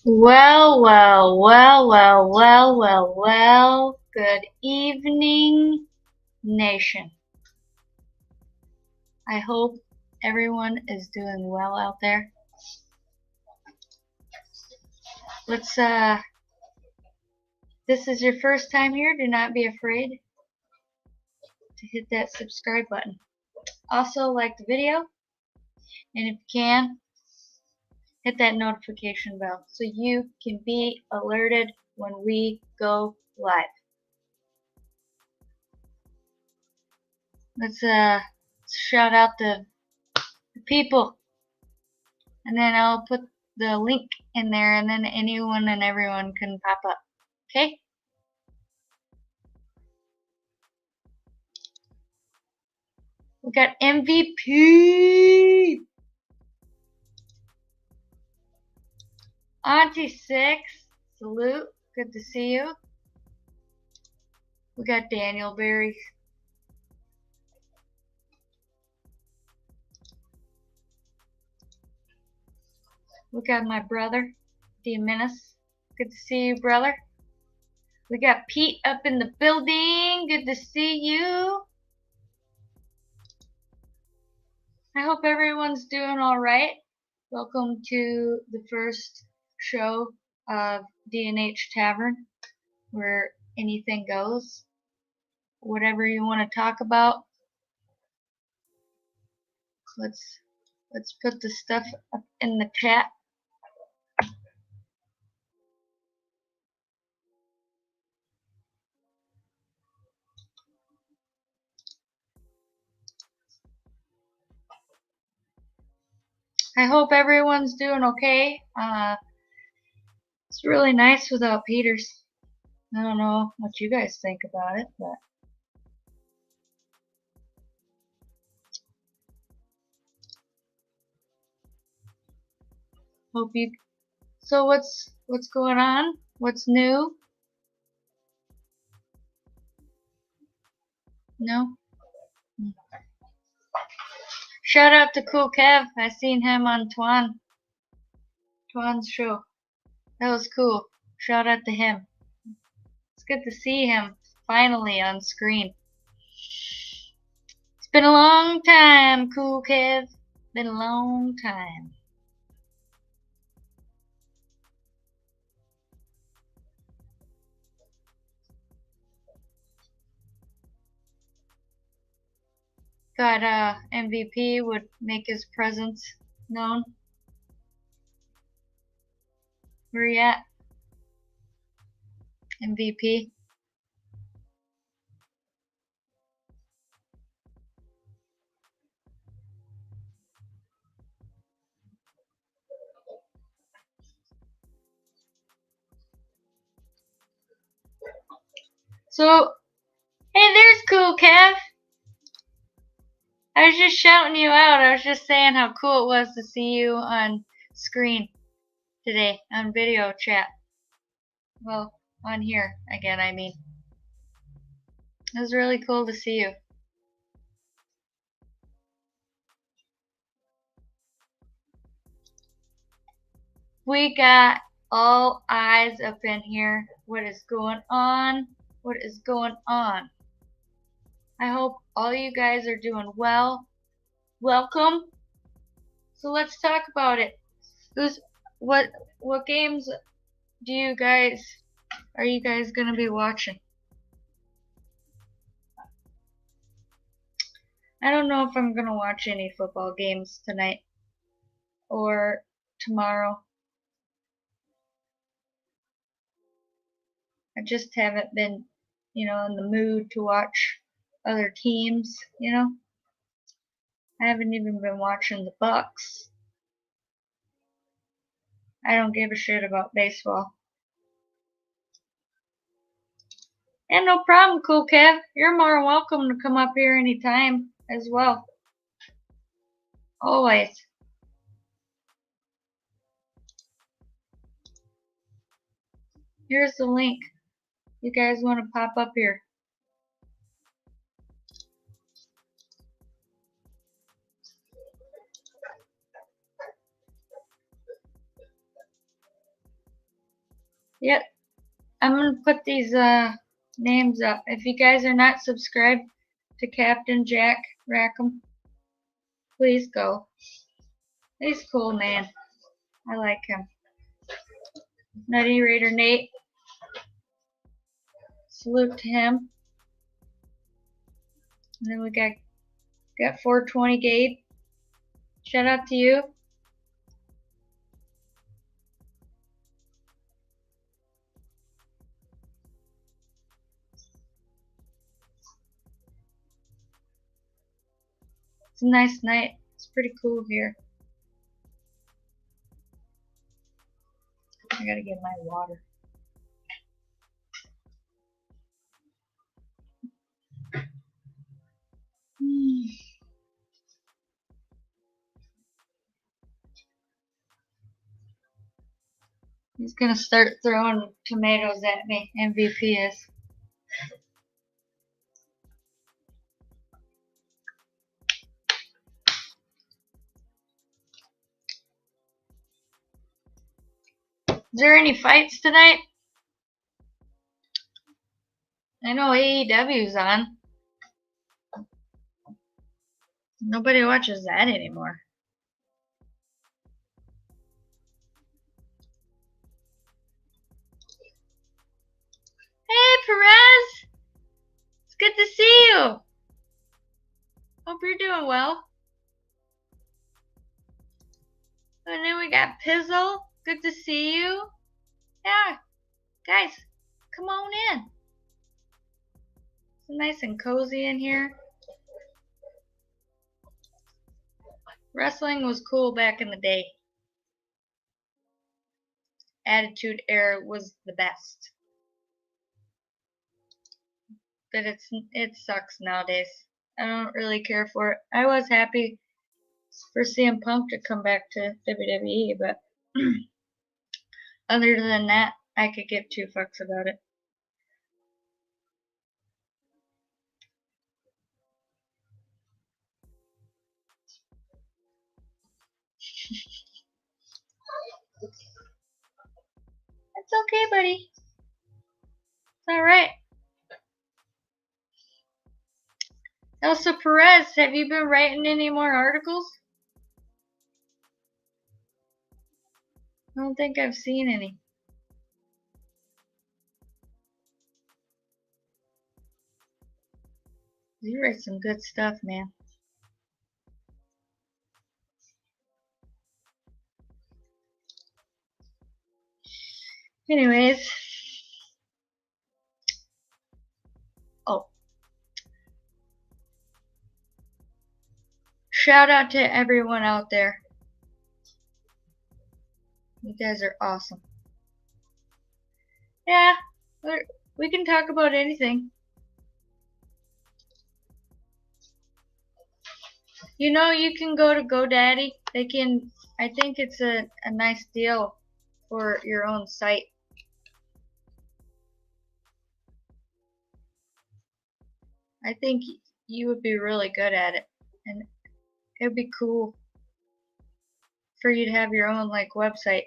Well. Good evening, nation. I hope everyone is doing well out there. This is your first time here, do not be afraid to hit that subscribe button. Also, like the video, and if you can, hit that notification bell so you can be alerted when we go live. Let's shout out the people, and then I'll put the link in there, and then anyone and everyone can pop up. Okay? We got MVP. Auntie Six, salute. Good to see you. We got Daniel Berry. We got my brother, D Menace. Good to see you, brother. We got Pete up in the building. Good to see you. I hope everyone's doing alright. Welcome to the first show of D H Tavern, where anything goes. Whatever you want to talk about. Let's put the stuff up in the chat. I hope everyone's doing okay. It's really nice without Peters. I don't know what you guys think about it, but hope you. So what's going on? What's new? No. Shout out to Cool Kev. I seen him on Twan's show. That was cool. Shout out to him. It's good to see him finally on screen. It's been a long time, Cool Kev. Been a long time. Got MVP would make his presence known. Where you at? MVP. So, hey, there's Cool Kev. I was just shouting you out. I was just saying how cool it was to see you on screen today on video chat. Well, on here again, I mean. It was really cool to see you. We got all eyes up in here. What is going on? What is going on? I hope all you guys are doing well. Welcome. So let's talk about it. Who's what games are you guys gonna be watching? I don't know if I'm gonna watch any football games tonight or tomorrow. I just haven't been, in the mood to watch other teams, I haven't even been watching the Bucks. I don't give a shit about baseball. And no problem, Cool Kev. You're more welcome to come up here anytime as well. Always. Here's the link. You guys want to pop up here. Yep. I'm going to put these names up. If you guys are not subscribed to Captain Jack Rackham, please go. He's cool, man. I like him. Nutty Raider Nate. Salute to him. And then we got 420 Gabe. Shout out to you. It's a nice night. It's pretty cool here. I gotta get my water. He's gonna start throwing tomatoes at me. MVP is. Is there any fights tonight? I know AEW's on. Nobody watches that anymore. Hey, Perez! It's good to see you. Hope you're doing well. And then we got Pizzle. Good to see you. Yeah, guys, come on in. It's nice and cozy in here. Wrestling was cool back in the day. Attitude Era was the best. But it sucks nowadays. I don't really care for it. I was happy for CM Punk to come back to WWE, but other than that, I could give two fucks about it. It's okay, buddy. It's alright. Elsa Perez, have you been writing any more articles? I don't think I've seen any. You write some good stuff, man. Anyways. Oh. Shout out to everyone out there. You guys are awesome. Yeah, we can talk about anything. You know, you can go to GoDaddy. I think it's a nice deal for your own site. I think you would be really good at it. And it would be cool for you to have your own website.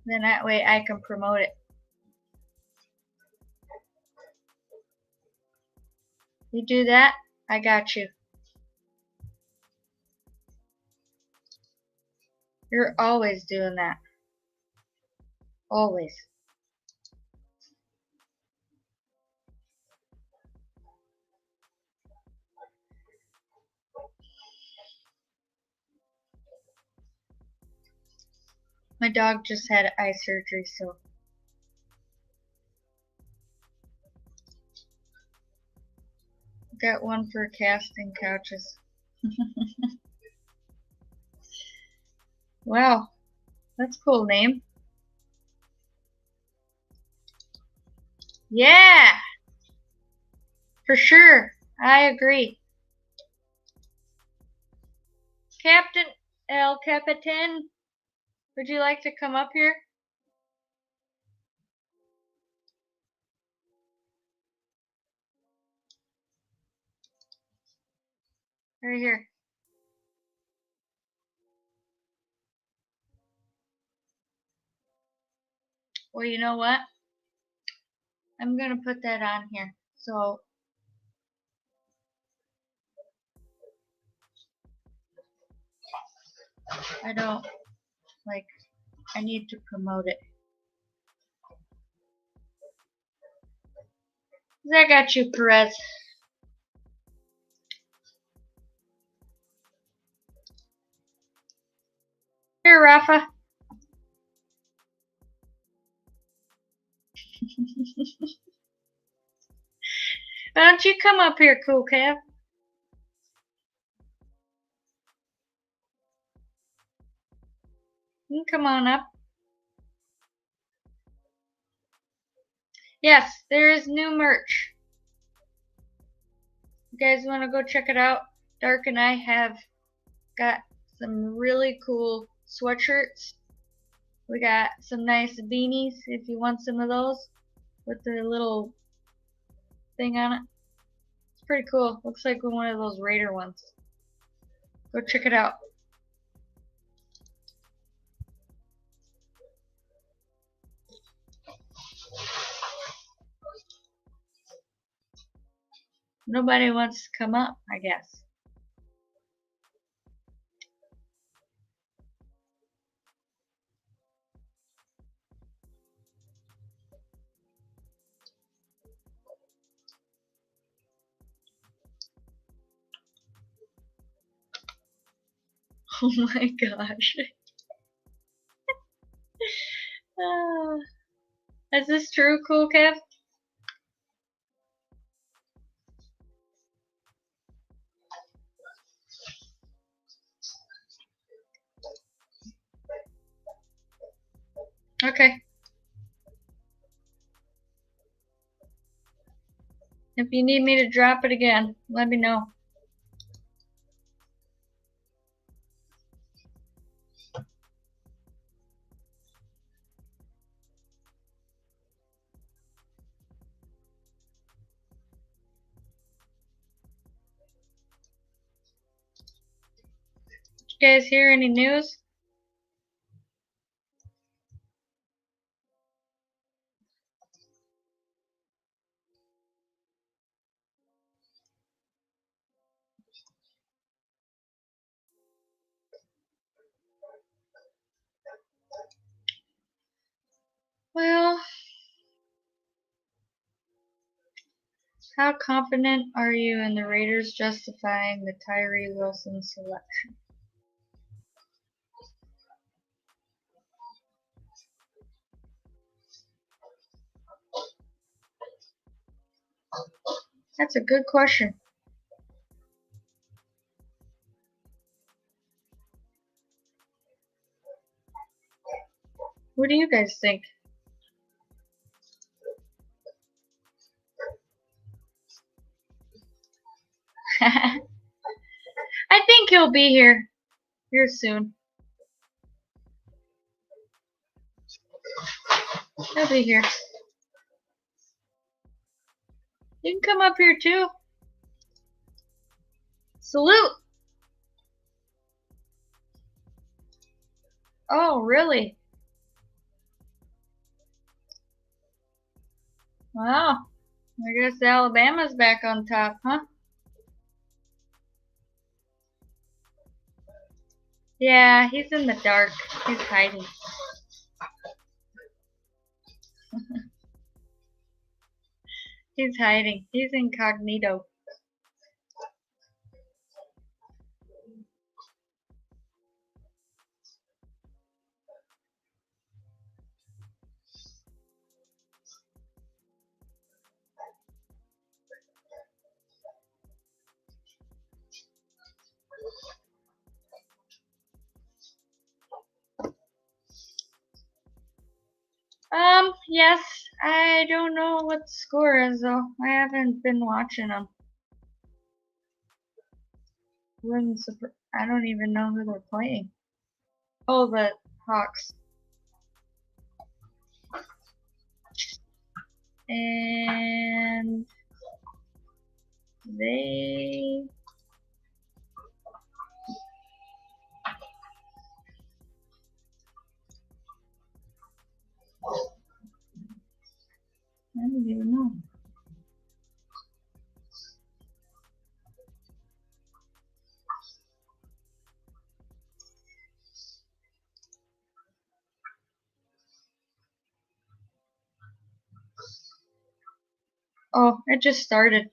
Then that way I can promote it. You do that, I got you. You're always doing that. Always. My dog just had eye surgery, so got one for casting couches. Wow, that's a cool name. Yeah, for sure. I agree. Captain El Capitan, would you like to come up here? Right here. Well, you know what? I'm gonna put that on here. So I don't like, I need to promote it. I got you, Perez. Here, Rafa. Why don't you come up here, Cool Cav? You can come on up. Yes, there is new merch. You guys want to go check it out? Dark and I have got some really cool sweatshirts. We got some nice beanies if you want some of those with the little thing on it. It's pretty cool. Looks like one of those Raider ones. Go check it out. Nobody wants to come up, I guess. Oh my gosh. Is this true, Cool Kev? Okay. If you need me to drop it again, let me know. Did you guys hear any news? Well, how confident are you in the Raiders justifying the Tyree Wilson selection? That's a good question. What do you guys think? I think he'll be here soon. He'll be here. You can come up here too. Salute! Oh, really? Wow. I guess Alabama's back on top, huh? Yeah, he's in the dark. He's hiding. He's hiding. He's incognito. Yes, I don't know what the score is though. I haven't been watching them. I don't even know who they're playing. Oh, the Hawks. And they... I don't even know. Oh, it just started.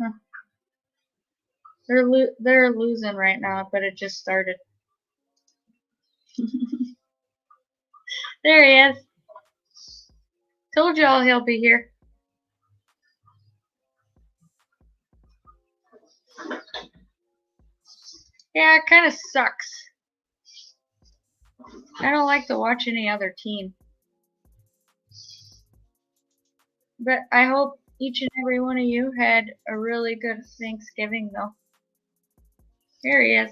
Huh. They're losing right now, but it just started. There he is. Told y'all he'll be here. Yeah, it kind of sucks. I don't like to watch any other team. But I hope each and every one of you had a really good Thanksgiving, though. There he is.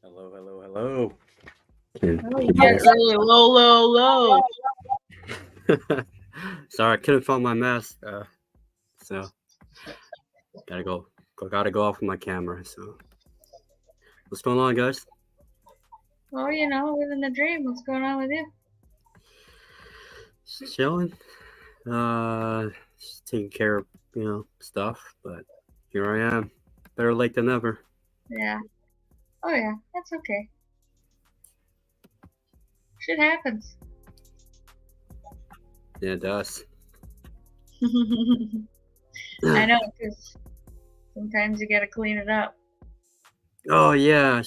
Hello, hello, hello. Oh, you get really low. Sorry, I couldn't find my mask, so gotta go off with my camera. So, what's going on, guys? Well, you know, living the dream. What's going on with you? Just chilling, just taking care of stuff. But here I am, better late than never. Yeah. Oh yeah, that's okay. Shit happens. Yeah, it does. I know, because sometimes you gotta clean it up. Oh yeah,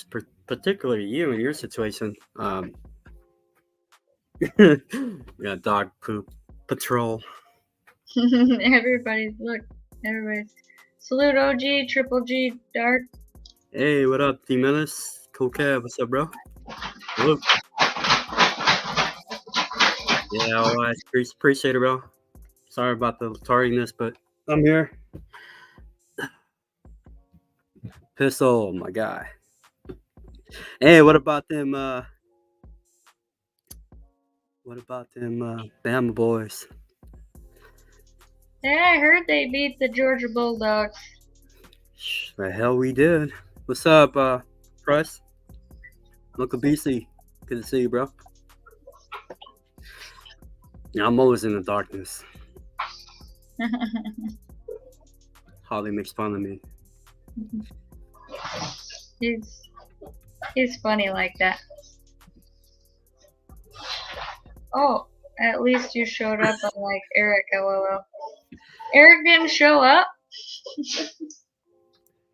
particularly you in your situation. Yeah, dog poop patrol. Everybody's salute OG, Triple G, Dark. Hey, what up, D Menace? Cool Cab, what's up, bro? Hello. Yeah, all right, appreciate it, bro. Sorry about the tardiness, but I'm here. Pistol, my guy. Hey, what about them? Bama boys? Yeah, I heard they beat the Georgia Bulldogs. The hell we did. What's up, Press? Uncle BC, good to see you, bro. Yeah, I'm always in the darkness. Holly makes fun of me. He's funny like that. Oh, at least you showed up unlike Eric, LOL. Eric didn't show up?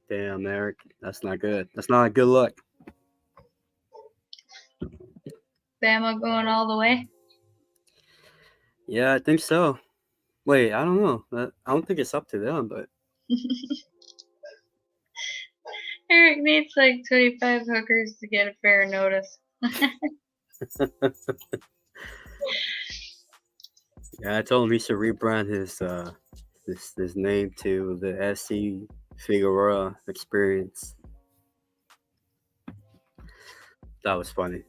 Damn, Eric, that's not good. That's not a good look. Bama going all the way? Yeah, I think so. Wait, I don't know. I don't think it's up to them, but Eric needs like 25 hookers to get a fair notice. yeah, I told him he should rebrand his name to the SC Figueroa Experience. That was funny.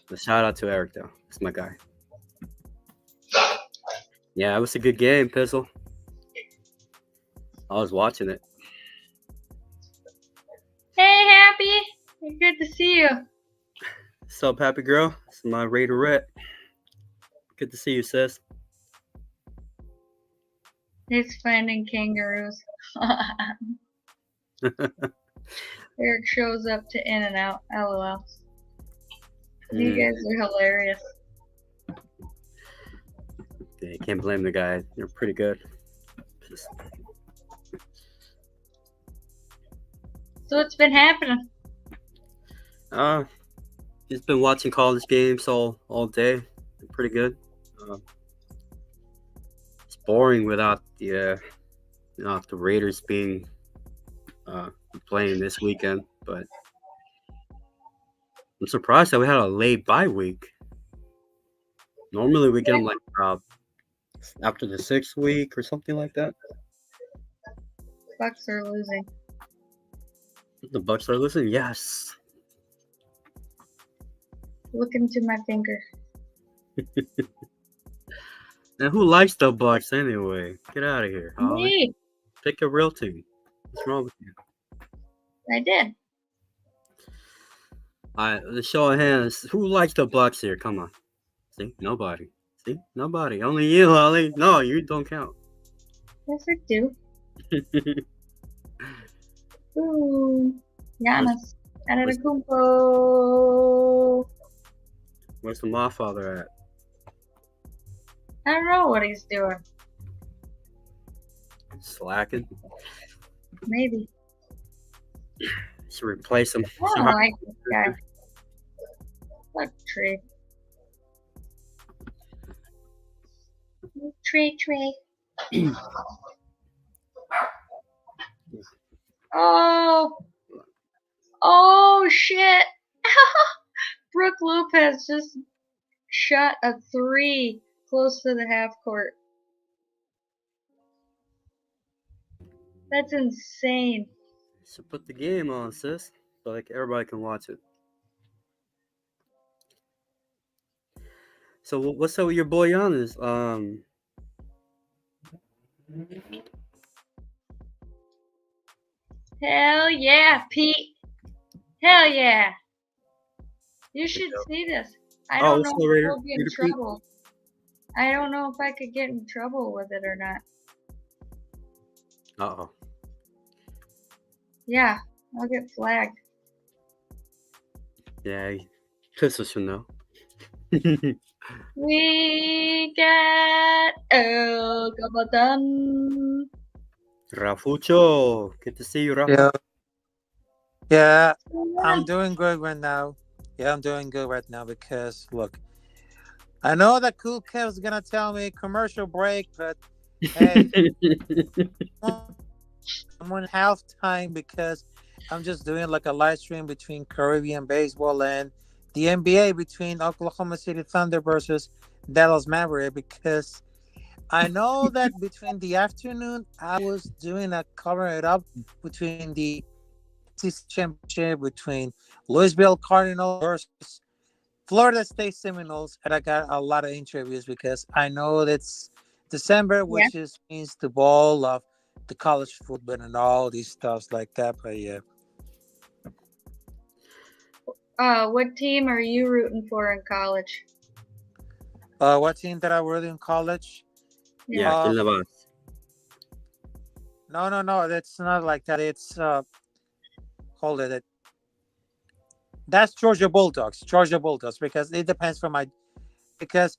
But shout out to Eric though. That's my guy. Yeah, it was a good game, Pizzle. I was watching it. Hey, Happy! Good to see you. What's up, happy girl? It's my Raiderette. Good to see you, sis. He's finding kangaroos. Eric shows up to In and Out. LOL. You guys are hilarious. Yeah, can't blame the guy. They're pretty good. So what's been happening? Just been watching college games all day. They're pretty good. It's boring without the Raiders being playing this weekend, but I'm surprised that we had a late bye week. Normally we get them like after the 6th week or something like that. Bucks are losing. The Bucks are losing? Yes. Look into my finger. And who likes the Bucks anyway? Get out of here, Holly. Me. Pick a real team. What's wrong with you? I did. Alright, let's show of hands. Who likes the Bucks here? Come on. See? Nobody. See? Nobody. Only you, Holly. No, you don't count. Yes, I do. Ooh. Giannis. Antetokounmpo. Where's the Mawfather at? I don't know what he's doing. Slacking. Maybe. Should replace him. I don't like this guy. Fuck Trey. Trey. Oh shit! Brooke Lopez just shot a 3 close to the half court. That's insane. So put the game on, sis, so like everybody can watch it. So what's up with your boy Giannis? Hell yeah, Pete. Hell yeah. You should see this. I don't know if we'll get in trouble. I don't know if I could get in trouble with it or not. Uh-oh. Yeah, I'll get flagged. Yeah, Crystal should know. We got El Capitan. Rafucho, good to see you, Rafa. Yeah, I'm doing good right now. Because look, I know that Cool Kev's gonna tell me commercial break, but hey, I'm on halftime because I'm just doing like a live stream between Caribbean baseball and the NBA between Oklahoma City Thunder versus Dallas Maverick, because I know that between the afternoon I was doing a cover it up between the championship between Louisville Cardinals versus Florida State Seminoles, and I got a lot of interviews because I know it's December, which means the ball of the college football and all these stuffs like that. But yeah. What team are you rooting for in college? What team that I rooting in college? Yeah, No, that's not like that. It's hold it. That's Georgia Bulldogs, because it depends because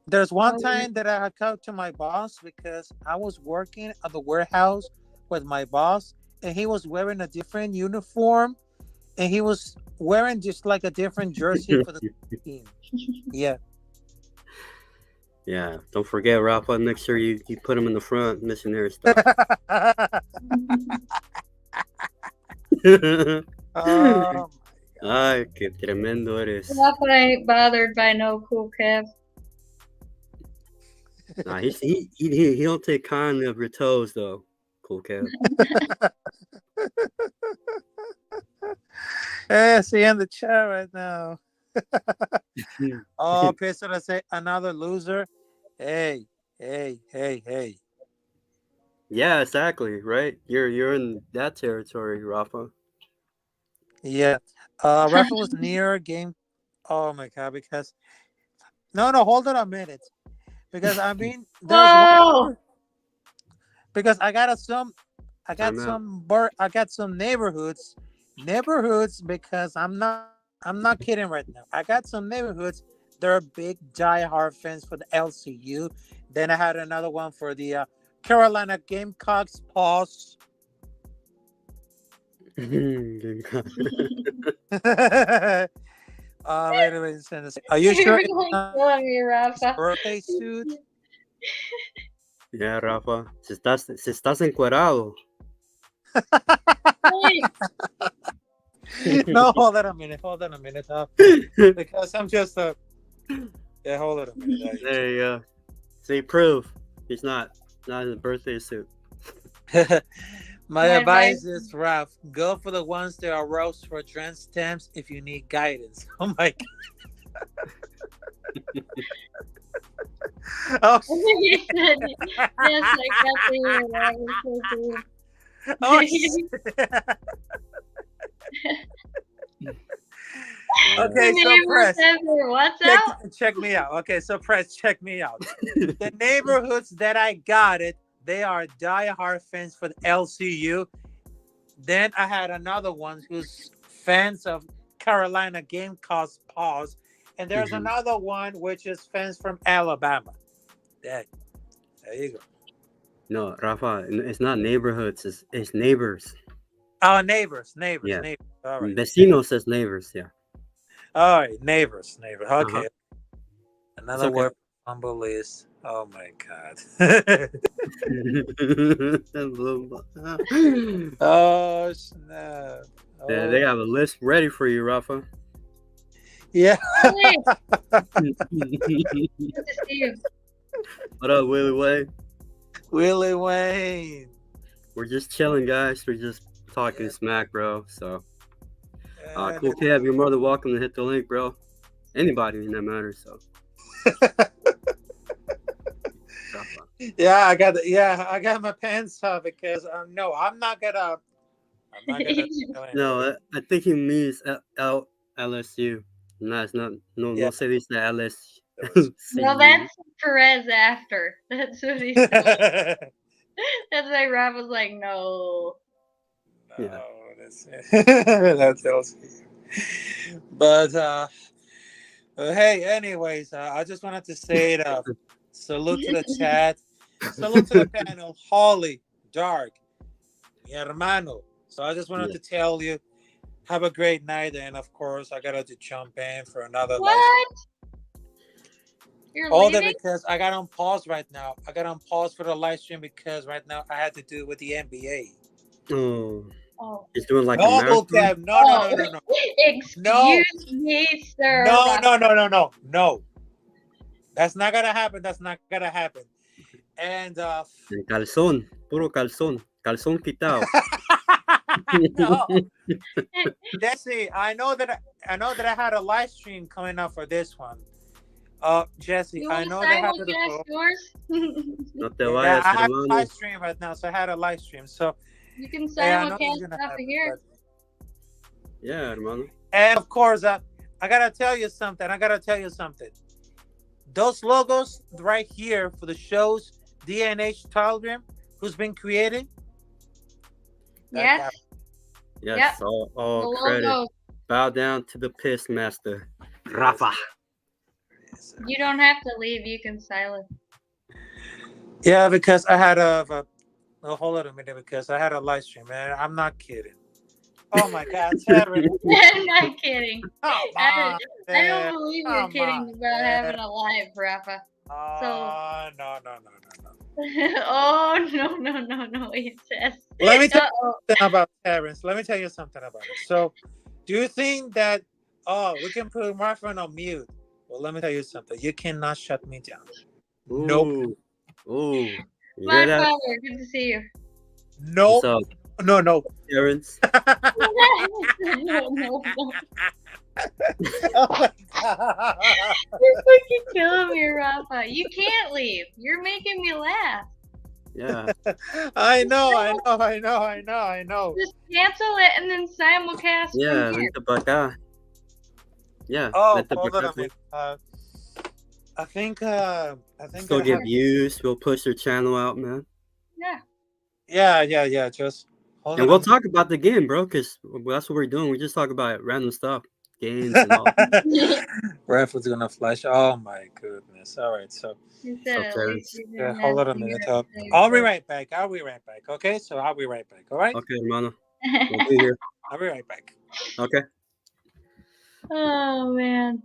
there's one time that I had talked to my boss because I was working at the warehouse with my boss and he was wearing a different uniform and he was wearing just like a different jersey for the team. Yeah. Yeah, don't forget, Rafa, make sure you put him in the front, missionary stuff. Ay, qué tremendo eres. Rafa ain't bothered by no Cool Kev. Nah, he don't take kindly of your toes though, Cool Kev. Hey, see in the chat right now. Oh, Pistol, I say another loser. Hey. Yeah, exactly, right? You're in that territory, Rafa. Yeah. Rafa was near game. Oh my god, because No, no, hold on a minute. Because I mean, there's one Whoa! because Time out. I got some neighborhoods because I'm not kidding right now. I got some neighborhoods. They're big diehard fans for the LCU. Then I had another one for the Carolina Gamecocks. Pause. Wait a minute. Are you sure You're it's like not killing me, his Rafa. birthday suit? Yeah, Rafa. Si estás encuerado. Wait, No, hold on a minute. Hold on a minute. Because I'm just yeah. Hold on a minute. There you go. See, proof. He's not in his birthday suit. My My advice advice- is, Ralph, go for the ones that are roast for trend stamps if you need guidance. Oh my god. Oh, you said yes, I got to hear that. Was so cool. oh shit. Okay, Your so neighbor press. says their what's out? Check me out. Okay, so press, check me out. The neighborhoods that I got it, they are diehard fans for the LCU. Then I had another one who's fans of Carolina Gamecocks. Pause. And there's Mhm. another one which is fans from Alabama. There you go. No, Rafa, it's not neighborhoods. It's neighbors. Oh, neighbors. Yeah. All right. Vecino says neighbors. Yeah. All right, neighbors. Okay. Uh-huh. Another okay. word for humble is, oh my god. Oh snap. Yeah, they have a list ready for you, Rafa. Yeah. Wait, good to see you. What up, Willie Way? Willie Wayne. We're just chilling, guys. We're just talking smack, bro. So, And cool Kev, you're more than welcome to hit the link, bro. Anybody in that matter. So, yeah, I got my pants off because no, I'm not gonna no, I think he means LSU. No, it's not. No, Yeah. no se dice LSU. No, that's Perez after. That's what he said. That's why Rob was like, no. Yeah. That's that's LCU. But hey, anyways, I just wanted to say it. Salute to the chat. Salute to the panel. Holly, Dark, mi hermano. So I just wanted to tell you, have a great night, and of course, I gotta jump in for another live. What? You're All that leaving? because I got on pause right now. I got on pause for the live stream because right now I had to do with the NBA. Oh, Oh. he's doing like a No, marathon. Kev. No. Excuse me, sir. No. That's not gonna happen. And En calzón, puro calzón, calzón quitado. no. Jesse, I know that I had a live stream coming up for this one. Jesse, You I want know to that I had simulcast yours? No te yeah, vayas, I had a hermano. live stream right now, so I had a live stream. So You can yeah, I know it's simulcast gonna off of happen, here. Yeah, hermano. and of course, I gotta tell you something. Those logos right here for the shows, D H Tavern, who's been created. Yes. Yes, Yep. all The credit. logo. Bow down to the piss master, Rafa. You don't have to leave. You can silence. Yeah, because I had a hold on a minute, because I had a live stream, man. I'm not kidding. Oh my God, Tavern. I'm not kidding. Come I on, don't believe you're come kidding on, about man. having a live, Rafa. No. Oh, no, it says. Let me tell Uh-oh. you something about Terrence. Let me tell you something about it. So, do you think that, we can put my friend on mute? Well, let me tell you something. You cannot shut me down. Nope. Ooh. You My hear that? father, good to see you. Nope. What's up, No. Terrence? No. Oh my God. You're fucking killing me, Rafa. You can't leave. You're making me laugh. Yeah. I know. Just cancel it and then simulcast Yeah, from here. vente para acá. Yeah, Oh, vente hold para on a acá. minute. I think Still I get have. views. We'll push your channel out, man. Yeah. Yeah. Just hold And we'll on. talk about the game, bro, because that's what we're doing. We just talk about random stuff, games and all. Rifle's gonna flash. Oh my goodness. All right. So He So, said at least Terrence. you yeah, didn't hold have on a to minute. hear it say I'll be so. right back. I'll be right back. Okay. So I'll be right back. All right. Okay, hermano. We'll be here. I'll be right back. Okay. Oh man.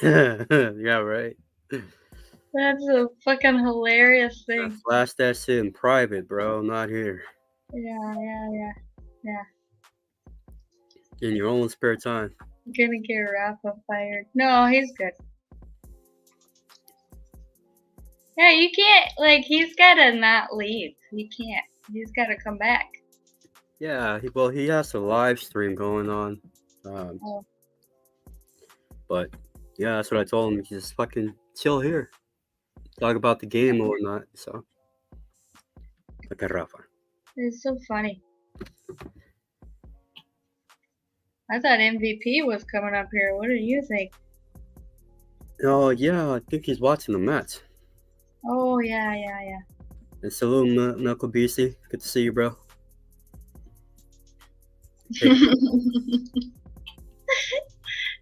Yeah, right. That's a fucking hilarious thing. Flash that shit in private, bro. Not here. Yeah. In your own spare time. Gonna get Rafa fired. No, he's good. Yeah, you can't, like, he's gotta not leave. He can't. He's gotta come back. Yeah, he has a live stream going on. Oh. But yeah, that's what I told him. Just fucking chill here. Talk about the game or whatnot. So, okay, Rafa. It's so funny. I thought MVP was coming up here. What do you think? Oh yeah, I think he's watching the match. Oh, yeah. And salute, Knuckle BC. Good to see you, bro.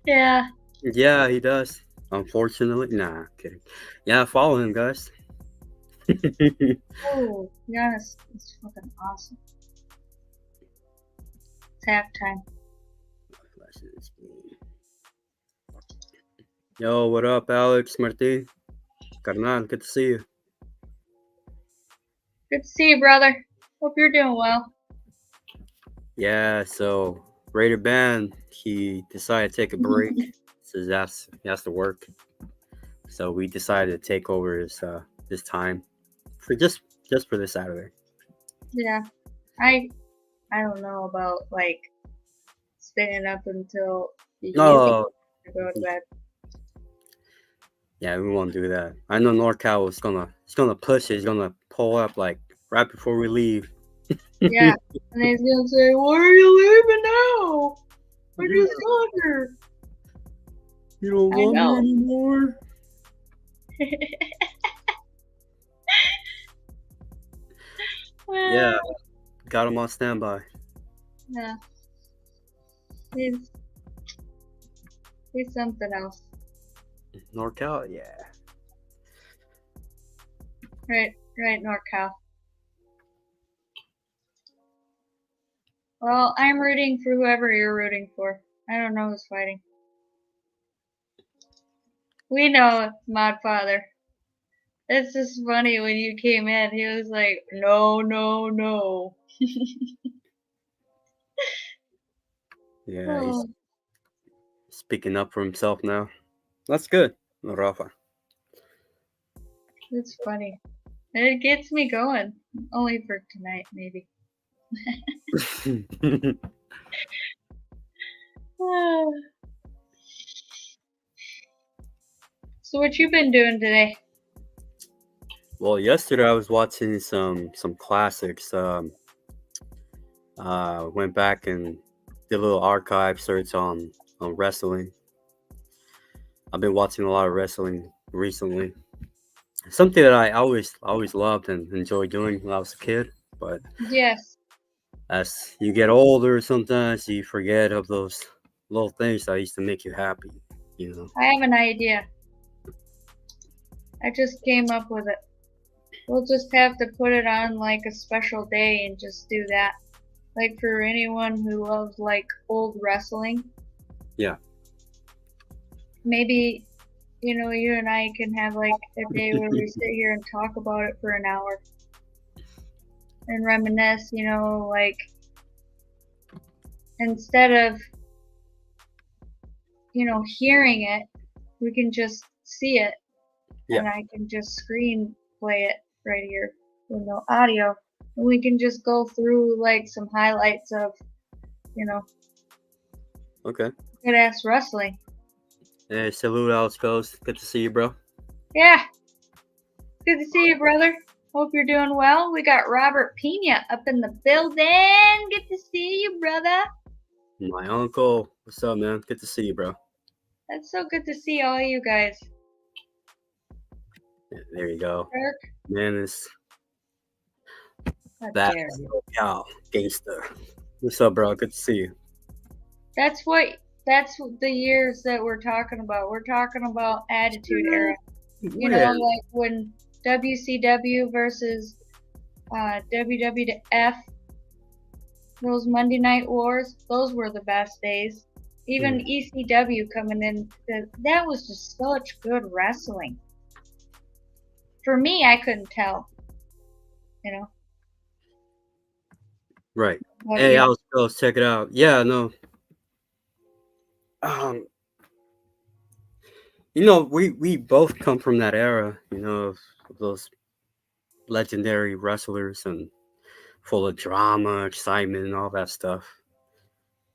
Yeah. Yeah, he does. Unfortunately, nah, kidding. Yeah, follow him, guys. Oh, yes. It's fucking awesome. It's halftime. Yo, what up, Alex Martin? Carnal, good to see you. Good to see you, brother. Hope you're doing well. Yeah, so Raider Band, he decided to take a break. Says he has to work. So we decided to take over his time for just for this Saturday. Yeah. I don't know about, like, staying up until you No, to go to bed. yeah, we won't do that. I know NorCal is gonna push it. He's gonna pull up like right before we leave. Yeah. And he's gonna say, "Why are you leaving now? I just got here." You don't I love know. me anymore. Yeah, got him on standby. Yeah. He's something else. NorCal, yeah. Right, NorCal. Well, I'm rooting for whoever you're rooting for. I don't know who's fighting. We know it's Modfather. It's just funny when you came in. He was like, no. Yeah, he's speaking up for himself now. That's good, Rafa. It's funny. And it gets me going. Only for tonight, maybe. So what you been doing today? Well, yesterday I was watching some classics. Went back and did a little archive search on wrestling. I've been watching a lot of wrestling recently. Something that I always loved and enjoyed doing when I was a kid. But Yes. as you get older, sometimes you forget of those little things that used to make you happy. You know. I have an idea. I just came up with it. We'll just have to put it on like a special day and just do that. Like for anyone who loves like old wrestling. Yeah. Maybe, you and I can have like a day where we sit here and talk about it for an hour. And reminisce, like instead of, hearing it, we can just see it. Yeah. And I can just screen play it right here with no audio. And we can just go through like some highlights of, Okay. good ass wrestling. Hey, salute, Alex Ghost. Good to see you, bro. Yeah. Good to see you, brother. Hope you're doing well. We got Robert Pena up in the building. Good to see you, brother. My uncle. What's up, man? Good to see you, bro. That's so good to see all you guys. There you go. Kirk, Man, it's how that dare you. SoCal gangster. What's up, bro? Good to see you. That's the years that we're talking about. We're talking about Attitude Era. You know, Yeah. like when WCW versus WWF, those Monday Night Wars, those were the best days. Even ECW coming in, that was just such good wrestling. For me, I couldn't tell, you know. Right. But Hey, yeah, let's check it out. Yeah, no. Um, we both come from that era, of those legendary wrestlers and full of drama, excitement, and all that stuff.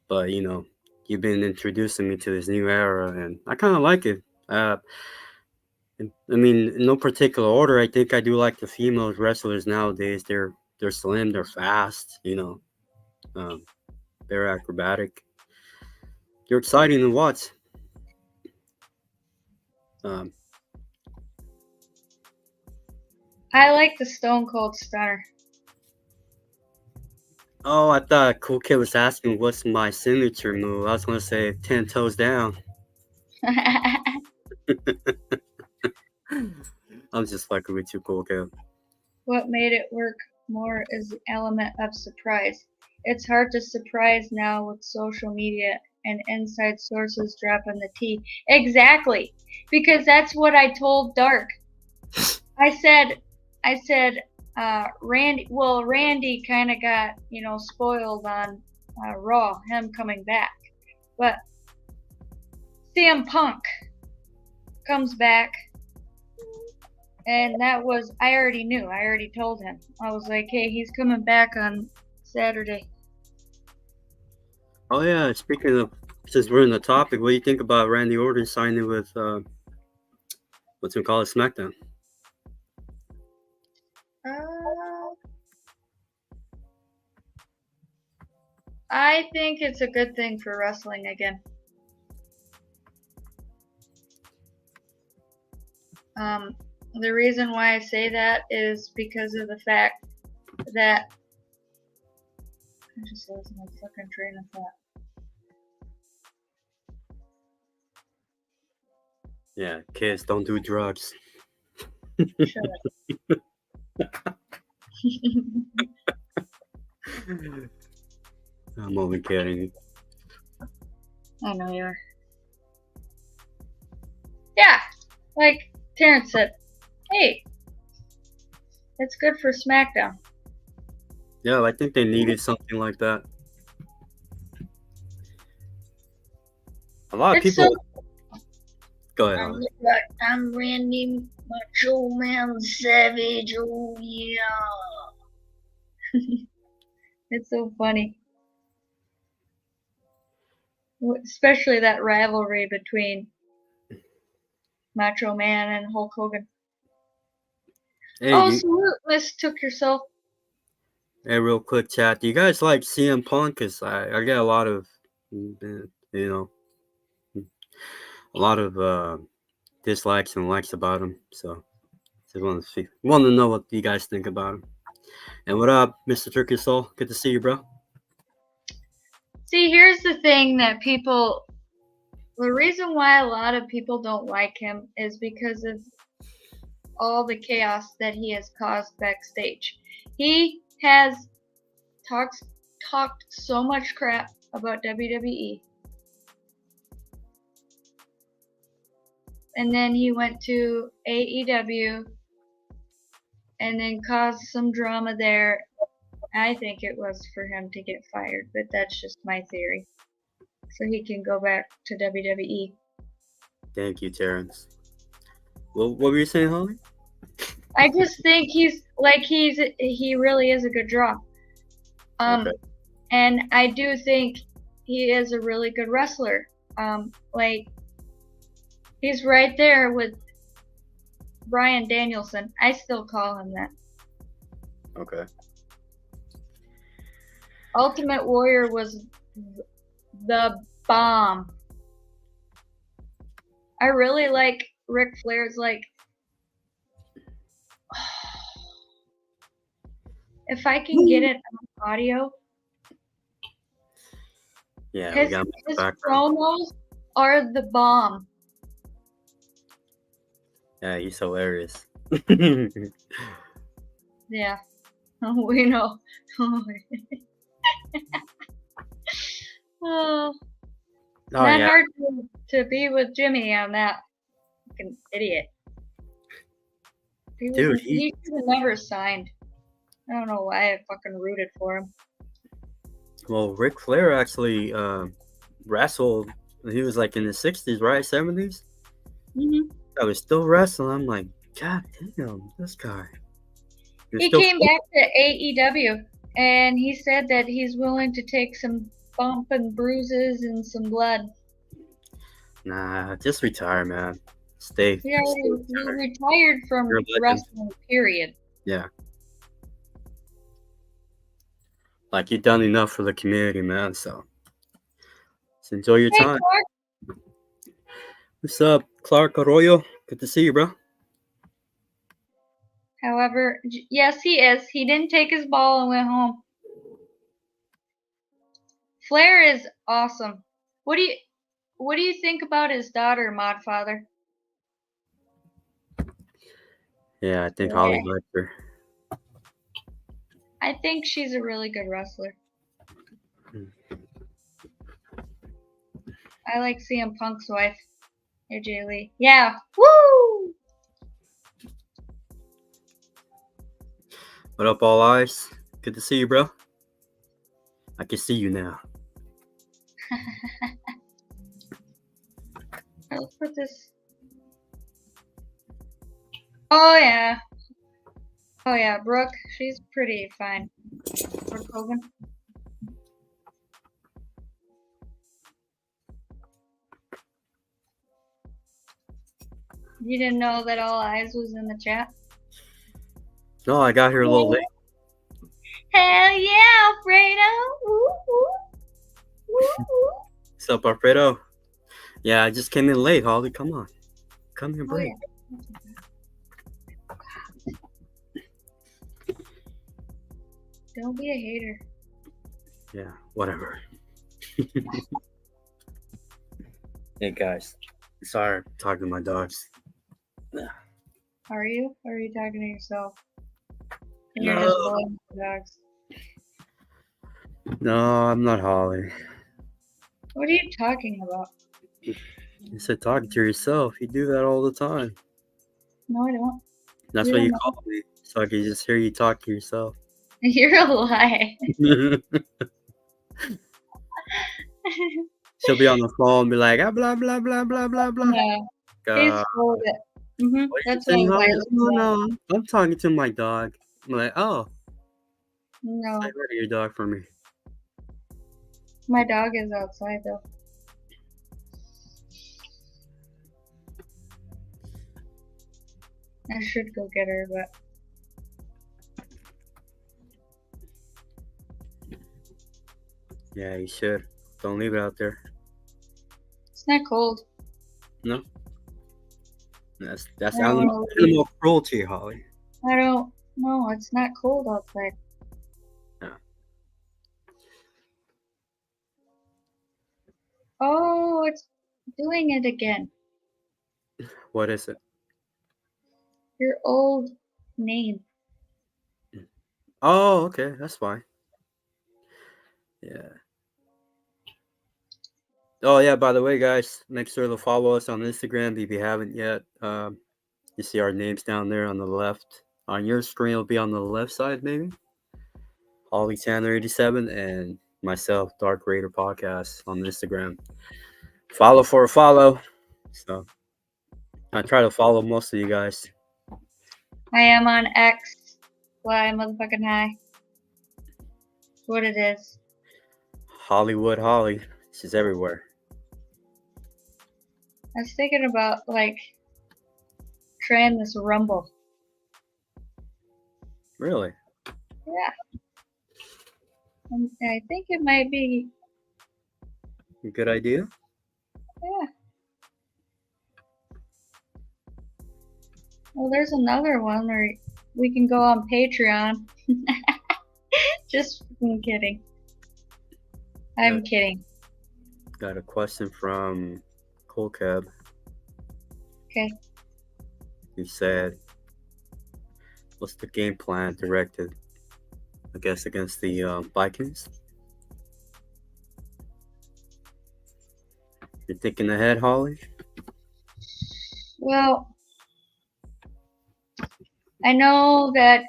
But you've been introducing me to this new era, and I kind of like it. I mean, in no particular order, I think I do like the female wrestlers nowadays. They're slim, they're fast, um, they're acrobatic. They're exciting to watch. Um, I like the Stone Cold Stunner. oh, I thought Cool Kid was asking what's my signature move. I was gonna say 10 toes down. I'm just fucking with you, Cool Kid. What made it work more is the element of surprise. It's hard to surprise now with social media and inside sources dropping the tea. Exactly, because that's what I told Dark. I said, Randy. Well, Randy kind of got spoiled on Raw, him coming back, but CM Punk comes back. And that was, I already knew. I already told him. I was like, hey, he's coming back on Saturday. Oh yeah, speaking of, since we're in the topic, what do you think about Randy Orton signing with what's it called, SmackDown? I think it's a good thing for wrestling again. The reason why I say that is because of the fact that I just lost my fucking train of thought. Yeah, kids don't do drugs. Shut up. I'm only kidding. I know you are. Yeah, like Terrence said, hey, it's good for SmackDown. Yeah, I think they needed something like that. A lot of It's people. so. Go ahead, Holly. I'm Randy Macho Man Savage. Oh yeah. It's so funny. Especially that rivalry between Macho Man and Hulk Hogan. Hey, Oh, salute, Miss Took Yourself. hey, real quick chat. Do you guys like CM Punk? Cause I get a lot of, dislikes and likes about him. So just want to know what you guys think about him. And what up, Mr. Turkey Soul? Good to see you, bro. See, here's the thing that people. The reason why a lot of people don't like him is because of all the chaos that he has caused backstage. He has talked so much crap about WWE. And then he went to AEW and then caused some drama there. I think it was for him to get fired, but that's just my theory. So he can go back to WWE. Thank you, Terrence. What were you saying, Holly? I just think he really is a good draw. Okay. And I do think he is a really good wrestler. He's right there with Bryan Danielson. I still call him that. Okay. Ultimate Warrior was the bomb. I really like Ric Flair's if I can get it on audio, Yeah, we his, got him in the his background. promos are the bomb. Yeah, he's hilarious. Yeah, we know. Oh, Oh not yeah, hard to be with Jimmy on that fucking idiot. dude. He should have never signed. I don't know why I fucking rooted for him. Well, Ric Flair actually wrestled. He was like in the 60s, right? 70s. Mm-hmm. I was still wrestling. I'm like, God damn, this guy. He came back to AEW and he said that he's willing to take some bump and bruises and some blood. Nah, just retire, man. Stay. He retired from You're a legend. wrestling, period. Yeah. Like you've done enough for the community, man. So enjoy your Hey, time. Clark. What's up, Clark Arroyo? Good to see you, bro. However, yes, he is. He didn't take his ball and went home. Flair is awesome. What do you think about his daughter, Modfather? Yeah, I think Holly liked her. I think she's a really good wrestler. I like CM Punk's wife, AJ Lee. Yeah, woo! What up, All Eyes? Good to see you, bro. I can see you now. Let's put this. Oh yeah. Oh yeah, Brooke. She's pretty fine. Brooke Hogan. You didn't know that All Eyes was in the chat? No, I got here a little late. Hell yeah, Alfredo! Woo, woo. Woo, woo. What's up, Alfredo? Yeah, I just came in late, Holly. Come on. Come here, break. Oh, yeah. Don't be a hater. Yeah, whatever. Hey, guys. Sorry, I'm talking to my dogs. Are you? Or are you talking to yourself? And you're No. just blowing the dogs. No, I'm not Holly. What are you talking about? You said talking to yourself. You do that all the time. No, I don't. That's what you call me, so I can just hear you talk to yourself. You're a lie. She'll be on the phone and be like, ah, blah, blah, blah, blah, blah, blah. No. He's full of it. What are you That's saying, what Holly? No, I'm talking to my dog. I'm like, oh. No. Say hi to your dog for me. My dog is outside though. I should go get her, but Yeah, you should. Don't leave it out there. it's not cold. No. That's animal cruelty, Holly. I don't know. It's not cold outside. Yeah. Oh, it's doing it again. What is it? Your old name. Oh, okay. That's fine. Yeah. Oh, yeah. By the way, guys, make sure to follow us on Instagram if you haven't yet. You see our names down there on the left. On your screen, it'll be on the left side, maybe. Holly Tanner 87 and myself, Dark Raider Podcast on Instagram. Follow for a follow. So I try to follow most of you guys. I am on X. Why motherfucking high? What it is. Hollywood Holly. She's everywhere. I was thinking about like trying this Rumble. Really? Yeah. I think it might be. A good idea? Yeah. Well, there's another one where we can go on Patreon. Just kidding. I'm kidding. Got a question from Cool Cab. Okay. He said, "What's the game plan directed, I guess, against the Vikings? You're thinking ahead, Holly?" Well, I know that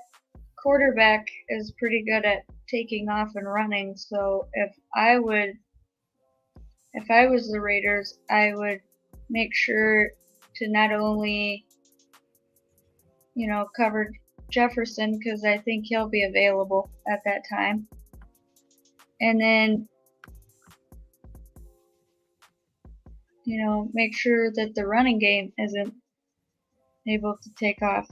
quarterback is pretty good at taking off and running, so if I was the Raiders, I would make sure to not only, cover Jefferson, because I think he'll be available at that time, and then make sure that the running game isn't able to take off.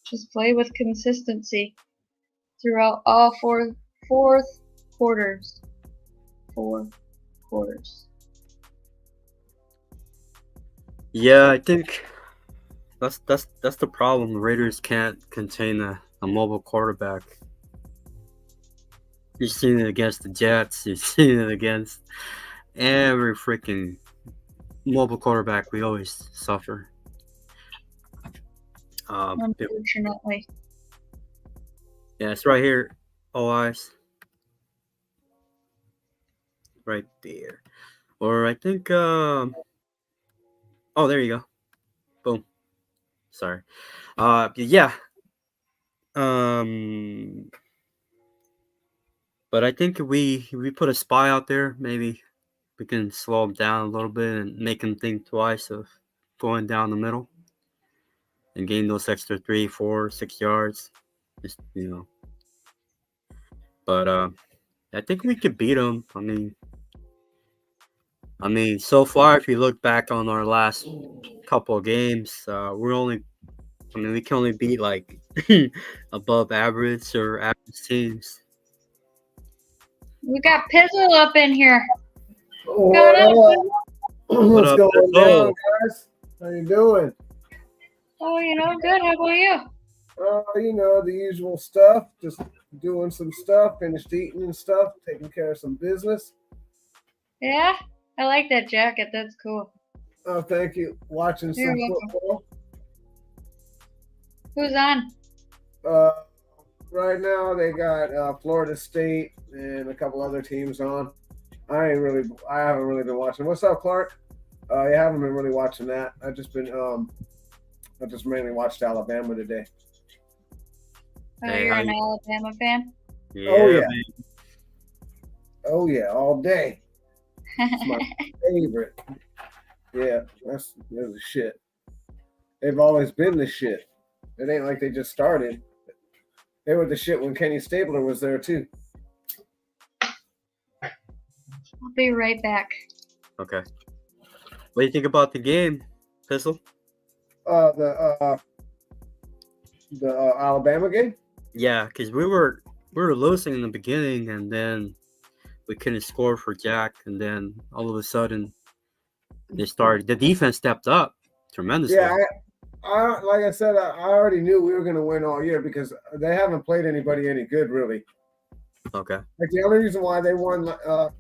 Just play with consistency throughout all four quarters. 4 quarters. Yeah, I think that's the problem. The Raiders can't contain a mobile quarterback. You've seen it against the Jets. You've seen it against every freaking mobile quarterback. We always suffer. Unfortunately. Yeah, it's right here. All eyes. Right there. Or I think, oh, there you go. Boom. Sorry. Yeah. But I think if we put a spy out there, maybe we can slow him down a little bit and make him think twice of going down the middle and gain those extra 3, 4, 6 yards. Just But I think we could beat him. I mean, so far, if you look back on our last couple of games, we can only beat like above average or average teams. We got Pizzle up in here. What's up, going Pizzle? on, guys? How you doing? Oh, good. How about you? The usual stuff. Just doing some stuff, finished eating and stuff, taking care of some business. Yeah? I like that jacket. That's cool. Oh, thank you. Watching You're some welcome. football. Who's on? Right now they got Florida State and a couple other teams on. I haven't really been watching. What's up, Clark? I haven't been really watching that. I just mainly watched Alabama today. Oh, Hey, you're how an Alabama fan? Yeah, Oh, yeah. man. Oh yeah, all day. It's my favorite. Yeah, that's the shit. They've always been the shit. It ain't like they just started. They were the shit when Kenny Stabler was there too. I'll be right back. Okay. What do you think about the game, Pistol? The Alabama game. Yeah, because we were losing in the beginning, and then we couldn't score for Jack, and then all of a sudden the defense stepped up tremendously. Yeah, I like I said, I already knew we were going to win all year because they haven't played anybody any good, really. Okay. Like the only reason why they won the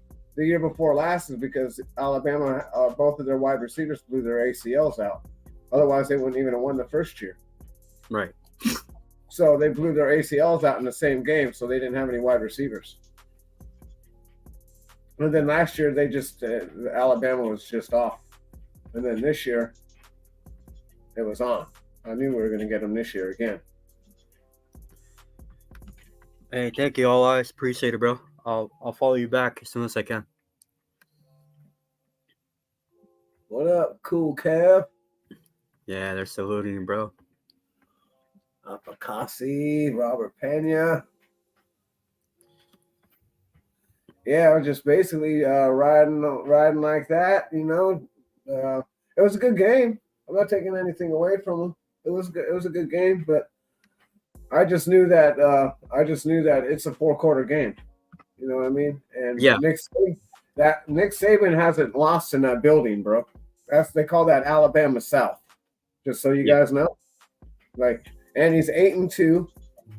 year before last is because Alabama, both of their wide receivers blew their ACLs out. Otherwise, they wouldn't even have won the first year. Right. So they blew their ACLs out in the same game, so they didn't have any wide receivers. And then last year, they just Alabama was just off, and then this year, it was on. I knew we were going to get them this year again. Hey, thank you, all eyes. Appreciate it, bro. I'll follow you back as soon as I can. What up, Cool Kev? Yeah, they're saluting you, bro. Apicasi, Robert Pena. Yeah, I was just basically riding like that, It was a good game. I'm not taking anything away from them. It was good. It was a good game, but I just knew that it's a 4-quarter game. You know what I mean? And Yeah. Nick Saban hasn't lost in that building, bro. They call that Alabama South. Just so you guys know. And he's 8-2.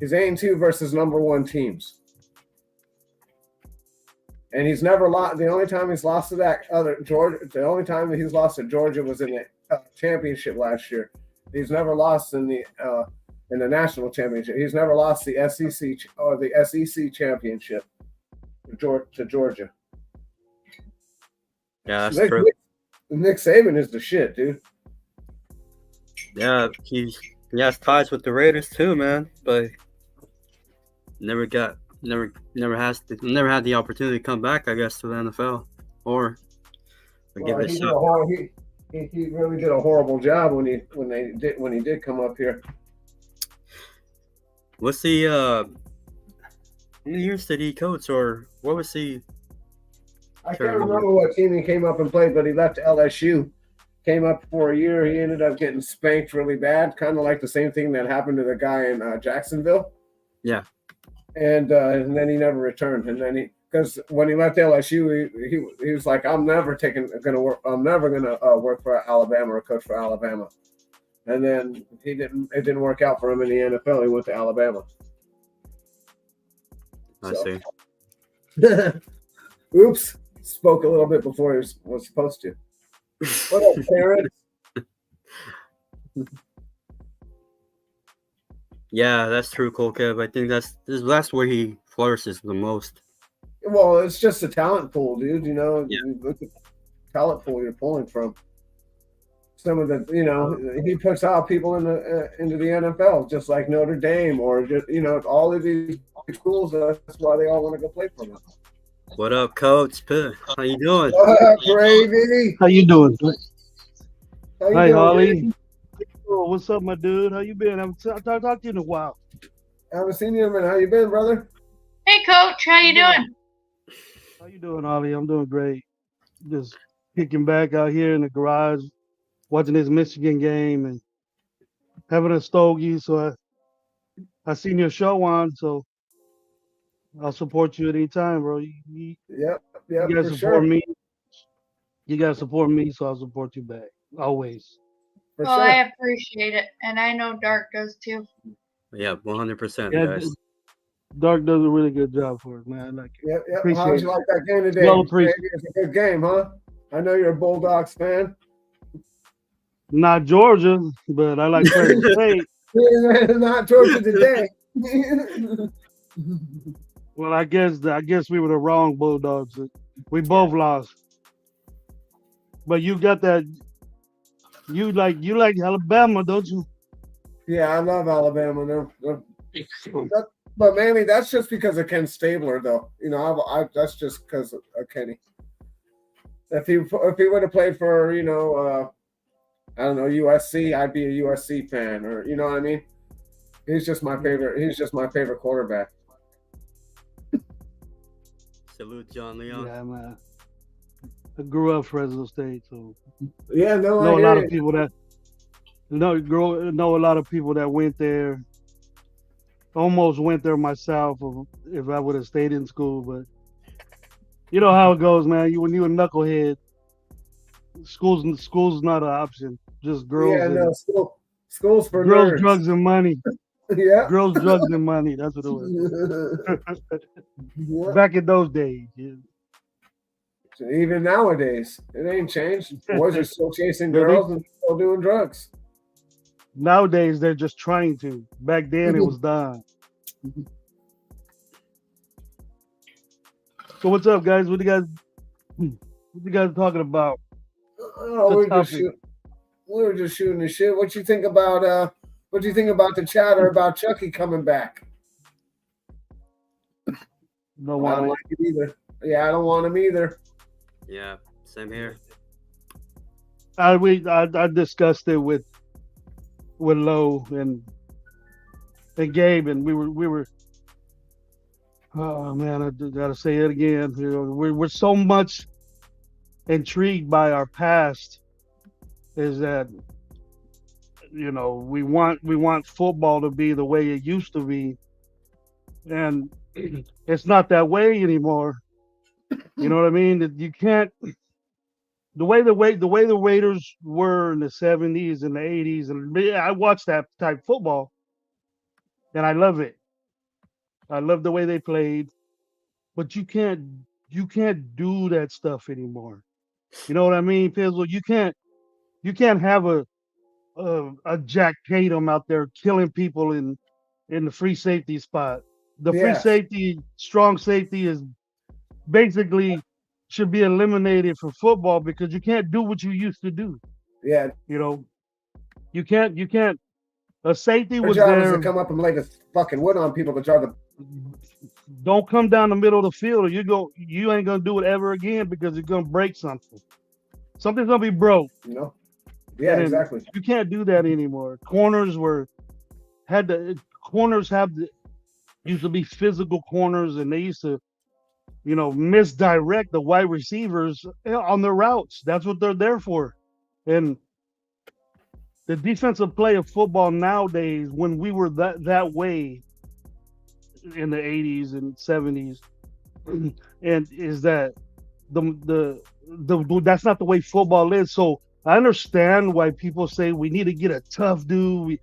He's 8-2 versus number 1 teams. And he's never lost. The only time he's lost to that other Georgia, the only time that he's lost to Georgia was in the championship last year. He's never lost in the national championship. He's never lost the SEC or the SEC championship to Georgia. Yeah, that's true. Nick Saban is the shit, dude. Yeah, he has ties with the Raiders too, man. But never had the opportunity to come back, I guess, to the NFL or give it a shot. He really did a horrible job when he did come up here. What's the how many years did he coach, or what was he? I can't remember what team he came up and played, but he left LSU, came up for a year. He ended up getting spanked really bad, kind of like the same thing that happened to the guy in Jacksonville. Yeah. And then he never returned. And then because when he left LSU, he was like, I'm never gonna work for Alabama or coach for Alabama. And then it didn't work out for him in the NFL. He went to Alabama. I see. Oops. Spoke a little bit before he was supposed to. What up, Terrence? Yeah, that's true, Cole Kev. I think that's where he flourishes the most. Well, it's just a talent pool, dude. You know, Yeah. Look at the talent pool you're pulling from. Some of the, he puts out people into the NFL, just like Notre Dame or just, all of these schools. That's why they all want to go play for them. What up, Coach? How you doing? What up, Gravy? How you doing? How you Hi, doing, Holly. Gravy? Oh, what's up, my dude? How you been? I haven't talked to you in a while. I haven't seen you in a minute. How you been, brother? Hey, Coach, how you doing? How you doing, Holly? I'm doing great. Just kicking back out here in the garage, watching this Michigan game and having a stogie. So I seen your show on, so I'll support you at any time, bro. You Yep, gotta for support sure. me. You gotta support me, so I'll support you back always. For Well, sure. I appreciate it, and I know Dark does too. Yeah, 100%, Yeah, guys. Dark does a really good job for us, man. I like it. Yep. Appreciate How'd you it. like that game today? Well appreciated. It's a good game, huh? I know you're a Bulldogs fan. Not Georgia, but I like Fresno State. Not Georgia today. Well, I guess we were the wrong Bulldogs. We both lost. But you got that. You like Alabama, don't you? Yeah, I love Alabama. But mainly that's just because of Ken Stabler, though. That's just because of Kenny. If he would have played for I don't know, USC, I'd be a USC fan, or you know what I mean. He's just my favorite. He's just my favorite quarterback. Salute, John Leon. Yeah, man. I grew up Fresno State, so Yeah, no, know I a lot hear of people that know a lot of people that went there. Almost went there myself if I would have stayed in school, but you know how it goes, man. When you a knucklehead, school's not an option. Just girls. Yeah, no, schools for girls, nerds. drugs, and money. Yeah. Girls, drugs, and money. That's what it was. Yeah. Back in those days. Yeah. Even nowadays, it ain't changed. Boys are still chasing Yeah, girls and still doing drugs. Nowadays, they're just trying to. Back then, it was done. So what's up, guys? What you guys talking about? Oh, we were just shooting the shit. What you think about the chatter about Chucky coming back? No I don't one. like it either. Yeah, I don't want him either. Yeah, same here. I discussed it with Lo and Gabe, and we were. Oh man, I gotta say it again. We're so much intrigued by our past. Is that we want football to be the way it used to be, and it's not that way anymore. You know what I mean? That you can't. The way the Raiders were in the 70s and the 80s, and I watched that type football, and I love it. I love the way they played, but you can't do that stuff anymore. You know what I mean, Pizzle? You can't have a Jack Tatum out there killing people in the free safety spot. The free Yes. safety, strong safety is basically should be eliminated from football because you can't do what you used to do. Yeah. You know, you can't. A safety Their was job is to there. come up and lay the fucking wood on people to try to. Don't come down the middle of the field, or you ain't gonna do it ever again because you're gonna break something. Something's gonna be broke. You know. Yeah, And then exactly. you can't do that anymore. Corners used to be physical corners, and they used to misdirect the wide receivers on their routes. That's what they're there for. And the defensive play of football nowadays, when we were that way in the 80s and 70s, and is that the that's not the way football is. So I understand why people say we need to get a tough dude,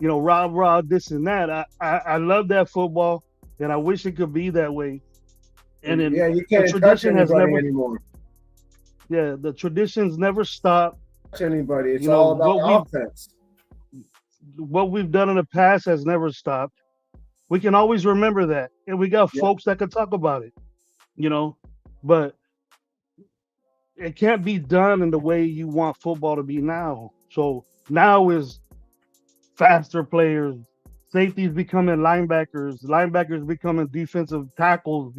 rah this and that. I love that football, and I wish it could be that way. And then Yeah, you the can't touch tradition has anybody never, anymore. yeah, the traditions never stop. Touch anybody. It's You know all about offense. what we've done in the past has never stopped. We can always remember that, and we got Yeah. folks that can talk about it. But it can't be done in the way you want football to be now. So now is faster players, safeties becoming linebackers becoming defensive tackles,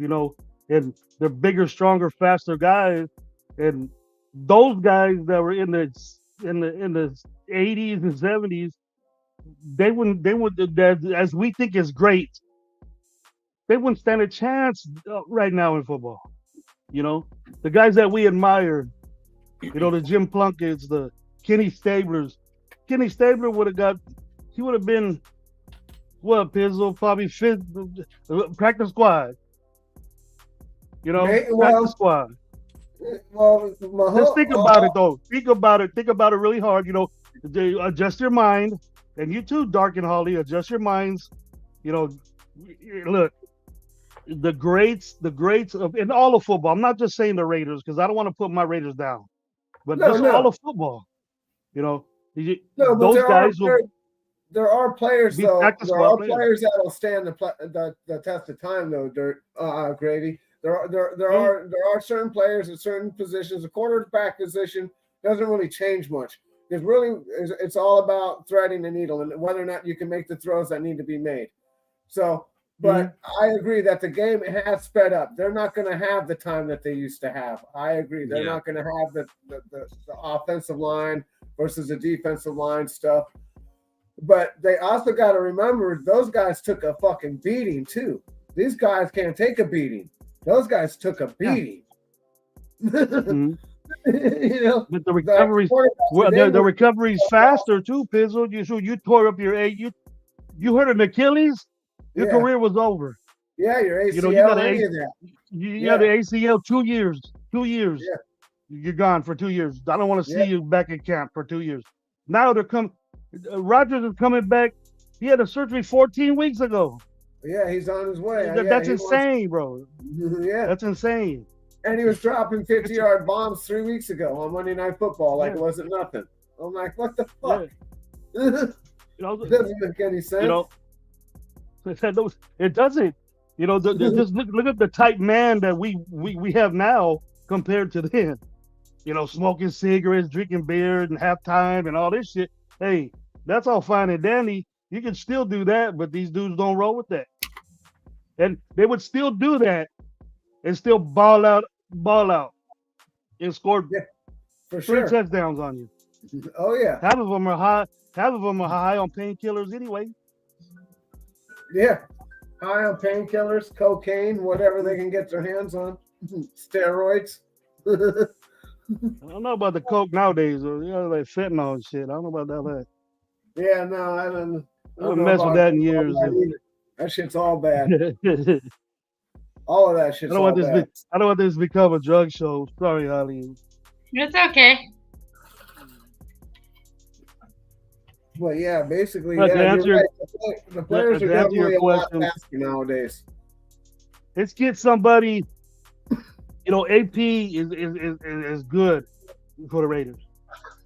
and they're bigger, stronger, faster guys. And those guys that were in the 80s and 70s, they would that as we think is great, they wouldn't stand a chance right now in football. The guys that we admire, the Jim Plunkett's, the Kenny Stablers. Kenny Stabler he would have been what, Pizzle, probably fifth practice squad. Well, Practice squad. well, Just think about it though. Think about it really hard. Adjust your mind, and you too, Dark and Holly, adjust your minds. Look, the greats of in all of football. I'm not just saying the Raiders because I don't want to put my Raiders down, but just all of football. No, but those guys will there are players be though. practice There squad are players. players that'll stand the test of time though. Dirt, Gravy. There are certain players at certain positions. The quarterback position doesn't really change much. It's all about threading the needle and whether or not you can make the throws that need to be made. So, but I agree that the game has sped up. They're not going to have the time that they used to have. I agree. They're not going to have the offensive line versus the defensive line stuff. But they also got to remember those guys took a fucking beating too. These guys can't take a beating. Those guys took a beating. Mhm. But the quarterbacks the recovery's faster too, Pizzle. You tore up your you hurt an Achilles, your Yeah. career was over. Yeah, your ACL, You got any of that. You got the ACL 2 years. 2 years. Yeah. You're gone for 2 years. I don't want to see Yeah. you back in camp for 2 years. Now Rodgers is coming back. He had a surgery 14 weeks ago. Yeah, he's on his way. That's insane, bro. Yeah. That's insane. And he was dropping 50-yard bombs 3 weeks ago on Monday Night Football like it wasn't nothing. I'm like, what the fuck? It doesn't make any sense. It doesn't. Just look at the type man that we have now compared to then. Smoking cigarettes, drinking beer, and halftime and all this shit. Hey, that's all fine and dandy. You can still do that, but these dudes don't roll with that. And they would still do that and still ball out, and score For 3 sure. touchdowns on you. Oh yeah. Half of them are high on painkillers anyway. Yeah. High on painkillers, cocaine, whatever they can get their hands on. Steroids. I don't know about the coke nowadays, or like fentanyl and shit. I don't know about that. Yeah, no, I don't haven't know messed with about that in years. That shit's all bad. I All of that shit's all bad. I don't want this to become a drug show. Sorry, Holly. It's okay. Well, yeah, basically, But to yeah, you're answer right. The players are to answer your definitely a lot question, faster nowadays. let's get somebody. You know, AP is good for the Raiders.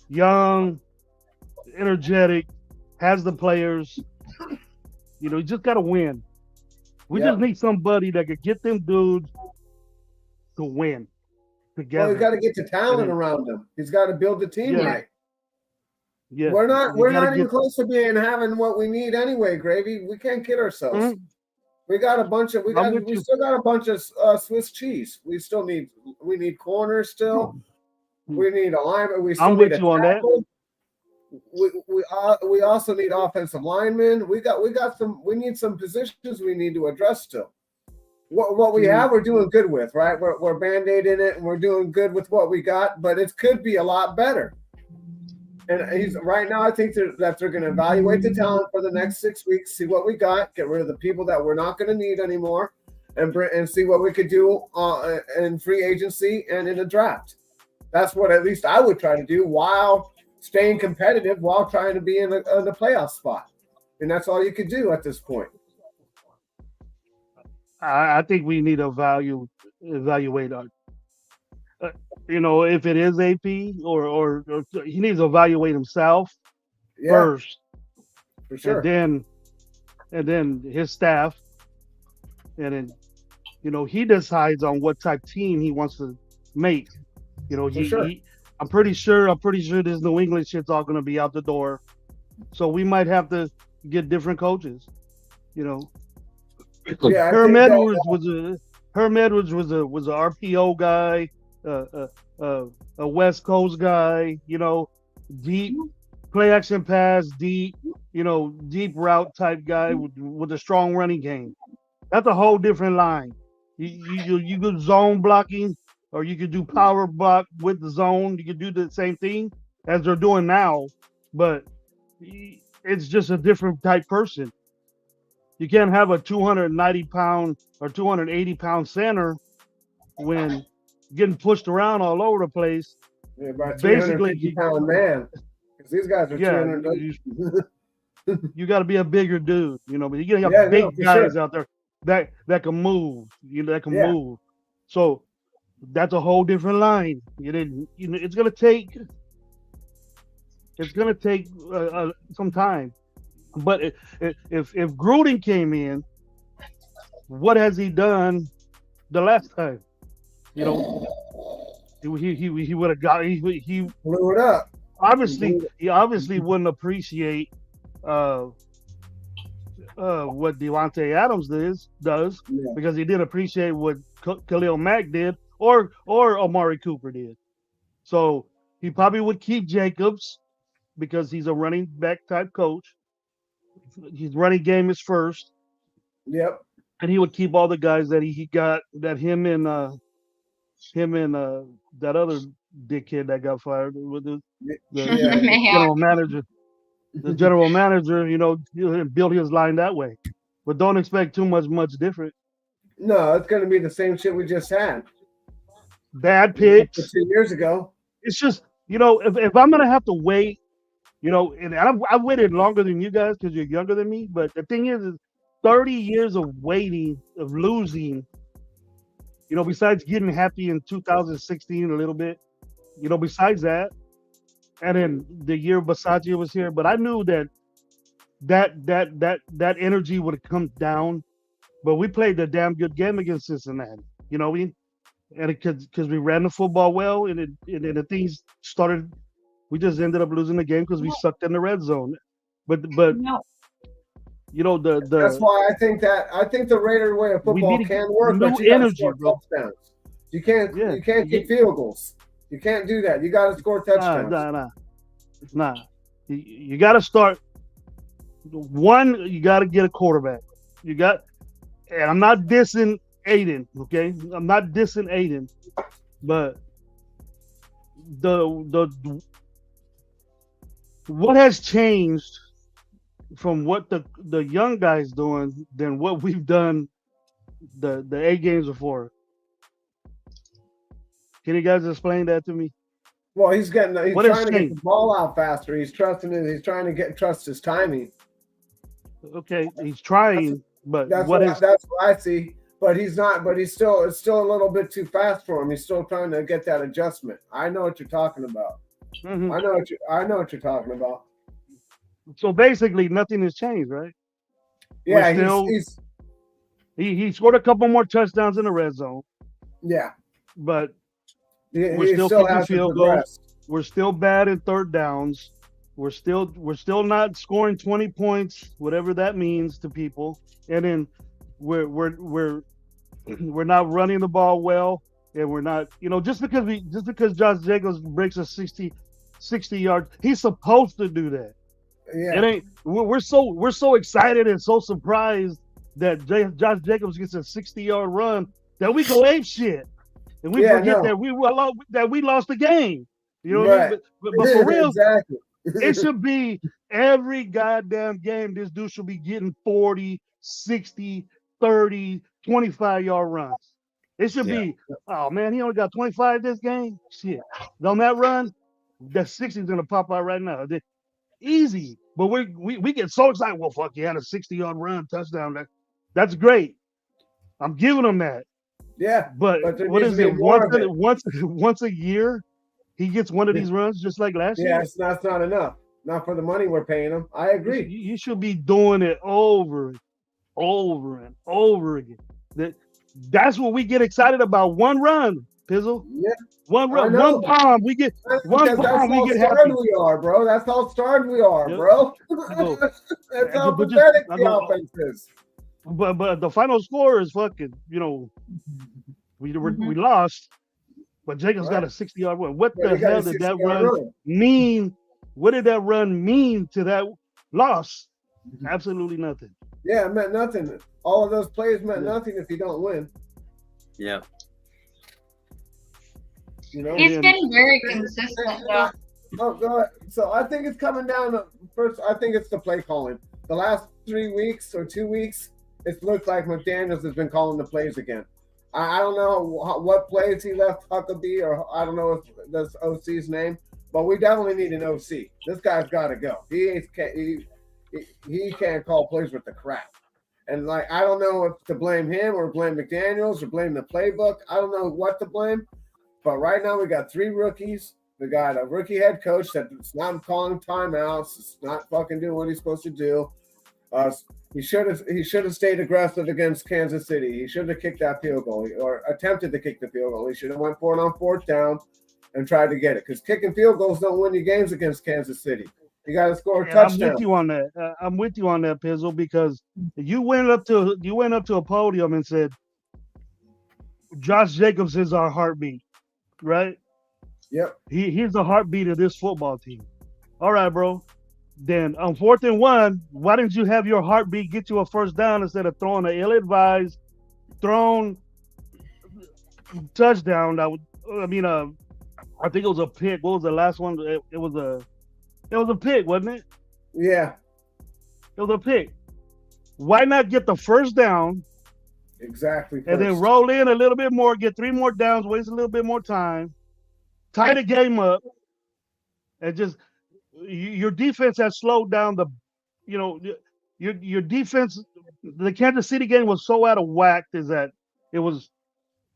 Young, energetic, has the players. You know, you just got to win. We just Yep. need somebody that could get them dudes to win Well, he's together. got to get the And talent then, around him. He's got to build the team yeah, right. yeah, We're not you we're got to not even get. close to being having what we need anyway, Gravy. We can't kid ourselves. Mhm, We got a bunch of I'm with we you. still got a bunch of Swiss cheese. We need corners still. We need a lineman. We I'm still need with a you on that. tackle. We also need offensive linemen. We need some positions we need to address still. What we Mhm. have, we're doing good with, right? We're band-aiding it and we're doing good with what we got, but it could be a lot better. And he's right now. I think that they're going to evaluate the talent for the next 6 weeks, see what we got, get rid of the people that we're not going to need anymore, and see what we could do in free agency and in a draft. That's what at least I would try to do while staying competitive, while trying to be in the playoff spot. And that's all you could do at this point. I think we need to evaluate our. Uh, you know, if it is AP or he needs to evaluate himself Yeah, first, for and sure. then his staff, and then he decides on what type team he wants to make. You know, For sure. I'm pretty sure this New England shit's all gonna be out the door. So we might have to get different coaches. You know, Yeah, I Herm think that Edwards was a RPO guy, uh, uh, uh, a West Coast guy. You know, deep play action pass, deep. Deep route type guy with a strong running game. That's a whole different line. You could zone blocking, or you could do power block with the zone. You could do the same thing as they're doing now, but it's just a different type person. You can't have a 290-pound or 280-pound center when getting pushed around all over the place. yeah, about Basically, 350-pound man, because these guys are yeah, 300. you got to be a bigger dude, but you got to Yeah, have no, big for guys sure. out there that can move, that can Yeah, move. So that's a whole different line. It's gonna take some time. But if Gruden came in, what has he done the last time? You know, he would have got he blew it up. he obviously wouldn't appreciate uh what Devontae Adams does Yeah, because he didn't appreciate what Khalil Mack did or Amari Cooper did. So he probably would keep Jacobs because he's a running back type coach. His running game is first, yep, and he would keep all the guys that he got that him and that other dickhead that got fired with the yeah, Mayock. general manager. The general manager, he'll build his line that way, but don't expect too much different. No, it's going to be the same shit we just had Bad picks. 2 years ago. It's just if I'm gonna have to wait, and I've waited longer than you guys because you're younger than me. But the thing is 30 years of waiting, of losing. Besides getting happy in 2016 a little bit, besides that, and then the year Basaccia was here, but I knew that energy would have come down. But we played a damn good game against Cincinnati. And because we ran the football well, and then the things started. We just ended up losing the game because we sucked in the red zone. But No, That's the why I think the Raider way of we football need can work, new but you got to energy, score bro. touchdowns. You can't Yeah, kick field goals. You can't do that. You got to score touchdowns. nah. You got to start. One, you got to get a quarterback. And I'm not dissing Aiden, okay? I'm not dissing Aiden, but the what has changed from what the young guys doing than what we've done the 8 games before? Can you guys explain that to me? Well, he's trying has to get the changed? ball out faster. He's trusting it. He's trying to trust his timing. Okay, he's trying, but That's what what is? that's what I see. But he's not. But it's still a little bit too fast for him. He's still trying to get that adjustment. I know what you're talking about. Mhm. I know what you're talking about. So basically, nothing has changed, right? Yeah, We're still he's he scored a couple more touchdowns in the red zone, yeah. but we're He still still kicking hasn't field goals. progressed. We're still bad in third downs. We're still not scoring 20 points, whatever that means to people. And then we're we're not running the ball well, and we're not, just because Josh Jacobs breaks a 60 yard, he's supposed to do that. Yeah, It ain't. We're so excited and so surprised that Josh Jacobs gets a 60-yard run that we go ape shit, and we yeah, forget no, that we lost the game. You know what I mean? right, But for real, exactly. it should be every goddamn game. This dude should be getting 40, 60, 30, 25-yard runs. It should Yeah. be, oh man, he only got 25 this game. Shit. On that run, that 60 is gonna pop out right now. Easy. But we get so excited. Well, fuck, he had a 60-yard run touchdown. That's great. I'm giving him that. Yeah, But but there what needs is to be it? more of it. Once a year, he gets one of these runs just like last Yeah, year. that's not enough. Not for the money we're paying him. I agree. You should be doing it over and over and over again. That's what we get excited about. One run, Pizzle. Yeah, One I run, one know. bomb. We get one Because that's bomb. We how get starved happy. we are, bro. That's how starved we are, Yep. bro. I go, That's how but pathetic I the go, offense is. but the final score is fucking. We lost. But Jacobs got a 60-yard run. What But the he got a hell did that 60-yard run run. mean? What did that run mean to that loss? Absolutely nothing. Yeah, it meant nothing. All of those plays meant nothing if you don't win. Yeah. He's been very consistent, though. Oh, go ahead. So I think it's coming down to first. I think it's the play calling. The last 3 weeks or 2 weeks, it's looked like McDaniels has been calling the plays again. I don't know what plays he left Huckabee, or I don't know if that's OC's name, but we definitely need an OC. This guy's got to go. He can't call plays with the crap. And I don't know if to blame him or blame McDaniels or blame the playbook. I don't know what to blame. But right now we got 3 rookies. We got a rookie head coach that's not calling timeouts. It's not fucking doing what he's supposed to do. He should have stayed aggressive against Kansas City. He should have kicked that field goal or attempted to kick the field goal. He should have went for it on 4th down and tried to get it. Because kicking field goals don't win you games against Kansas City. You got to score a touchdown. I'm with you on that. I'm with you on that, Pizzle, because you went up to a podium and said, Josh Jacobs is our heartbeat, right? Yep. He's the heartbeat of this football team. All right, bro. Then on 4th and 1, why didn't you have your heartbeat get you a first down instead of throwing an ill-advised thrown touchdown? I think it was a pick. What was the last one? It was a pick, wasn't it? Yeah. It was a pick. Why not get the first down? Exactly. And then roll in a little bit more, get 3 more downs, waste a little bit more time, tie the game up, and just your defense has slowed down your defense. The Kansas City game was so out of whack is that it was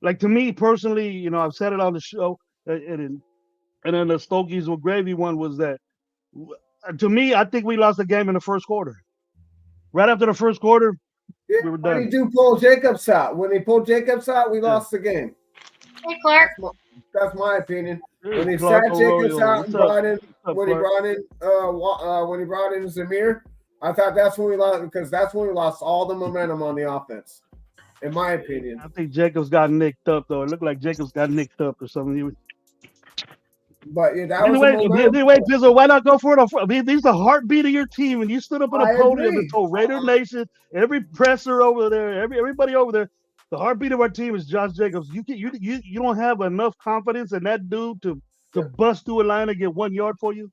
like, to me personally, I've said it on the show, and then the Stokies with gravy one was that, to me, I think we lost the game in the first quarter. Right after the first quarter, yeah, we were done. When he pull Jacobs out, we lost the game. Hey, Clark. That's my opinion. When he Clark sat Jacobs Arroyo. out and brought in when he brought in Zamir, I thought that's when we lost, because that's when we lost all the momentum on the offense, in my opinion. I think Jacobs got nicked up, though. It looked like Jacobs got nicked up or something. But yeah, that anyway, was Pizzle, why not go for it? I mean, these are the heartbeat of your team, and you stood up on a podium agree. and told Raider Nation, every presser over there, everybody over there, the heartbeat of our team is Josh Jacobs. You don't have enough confidence in that dude to bust through a line and get 1 yard for you.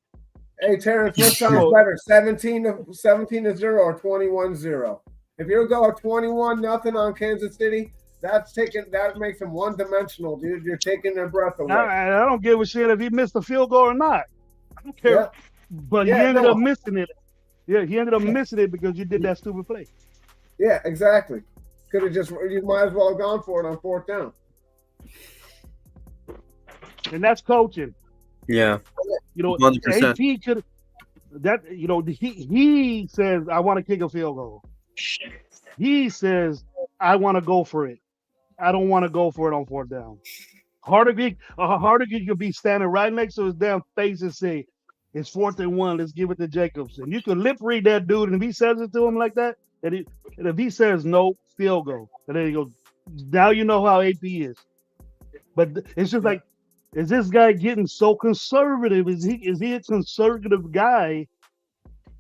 Hey, Terrence, what sounds better, 17-0 or 21-0? If you go 21-0 on Kansas City, that makes them one dimensional, dude. You're taking their breath away. I don't give a shit if he missed a field goal or not. I don't care. Yeah. But he Yeah, ended no. up missing it. Yeah, he ended up missing it because you did that stupid play. Yeah, exactly. Could have you might as well have gone for it on 4th down. And that's coaching. Yeah. You know, 100%. AP could that you know he says I want to kick a field goal. He says I want to go for it. I don't want to go for it on 4th down. Hardigan could be standing right next to his damn face and say, "It's 4th and 1. Let's give it to Jacobs." And you can lip read that dude, and if he says it to him like that, and if he says no, field goal, and then he goes, "Now you know how AP is." But it's just like, is this guy getting so conservative? Is he a conservative guy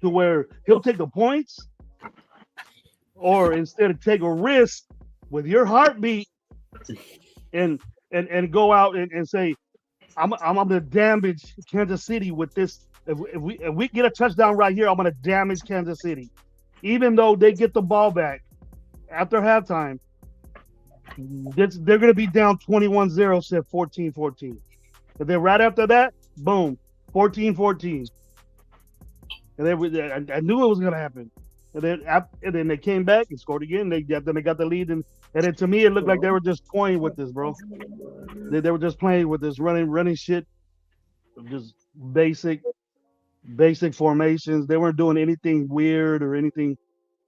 to where he'll take the points, or instead of take a risk with your heartbeat and go out and say, I'm gonna damage Kansas City with this. If we get a touchdown right here, I'm gonna damage Kansas City, even though they get the ball back after halftime. They're gonna be down 21-0, said 14-14. And then right after that, boom, 14-14. And then I knew it was gonna happen. And then they came back and scored again. They got the lead, and then to me it looked like they were just toying with this, bro. They were just playing with this running shit, just basic formations. They weren't doing anything weird or anything.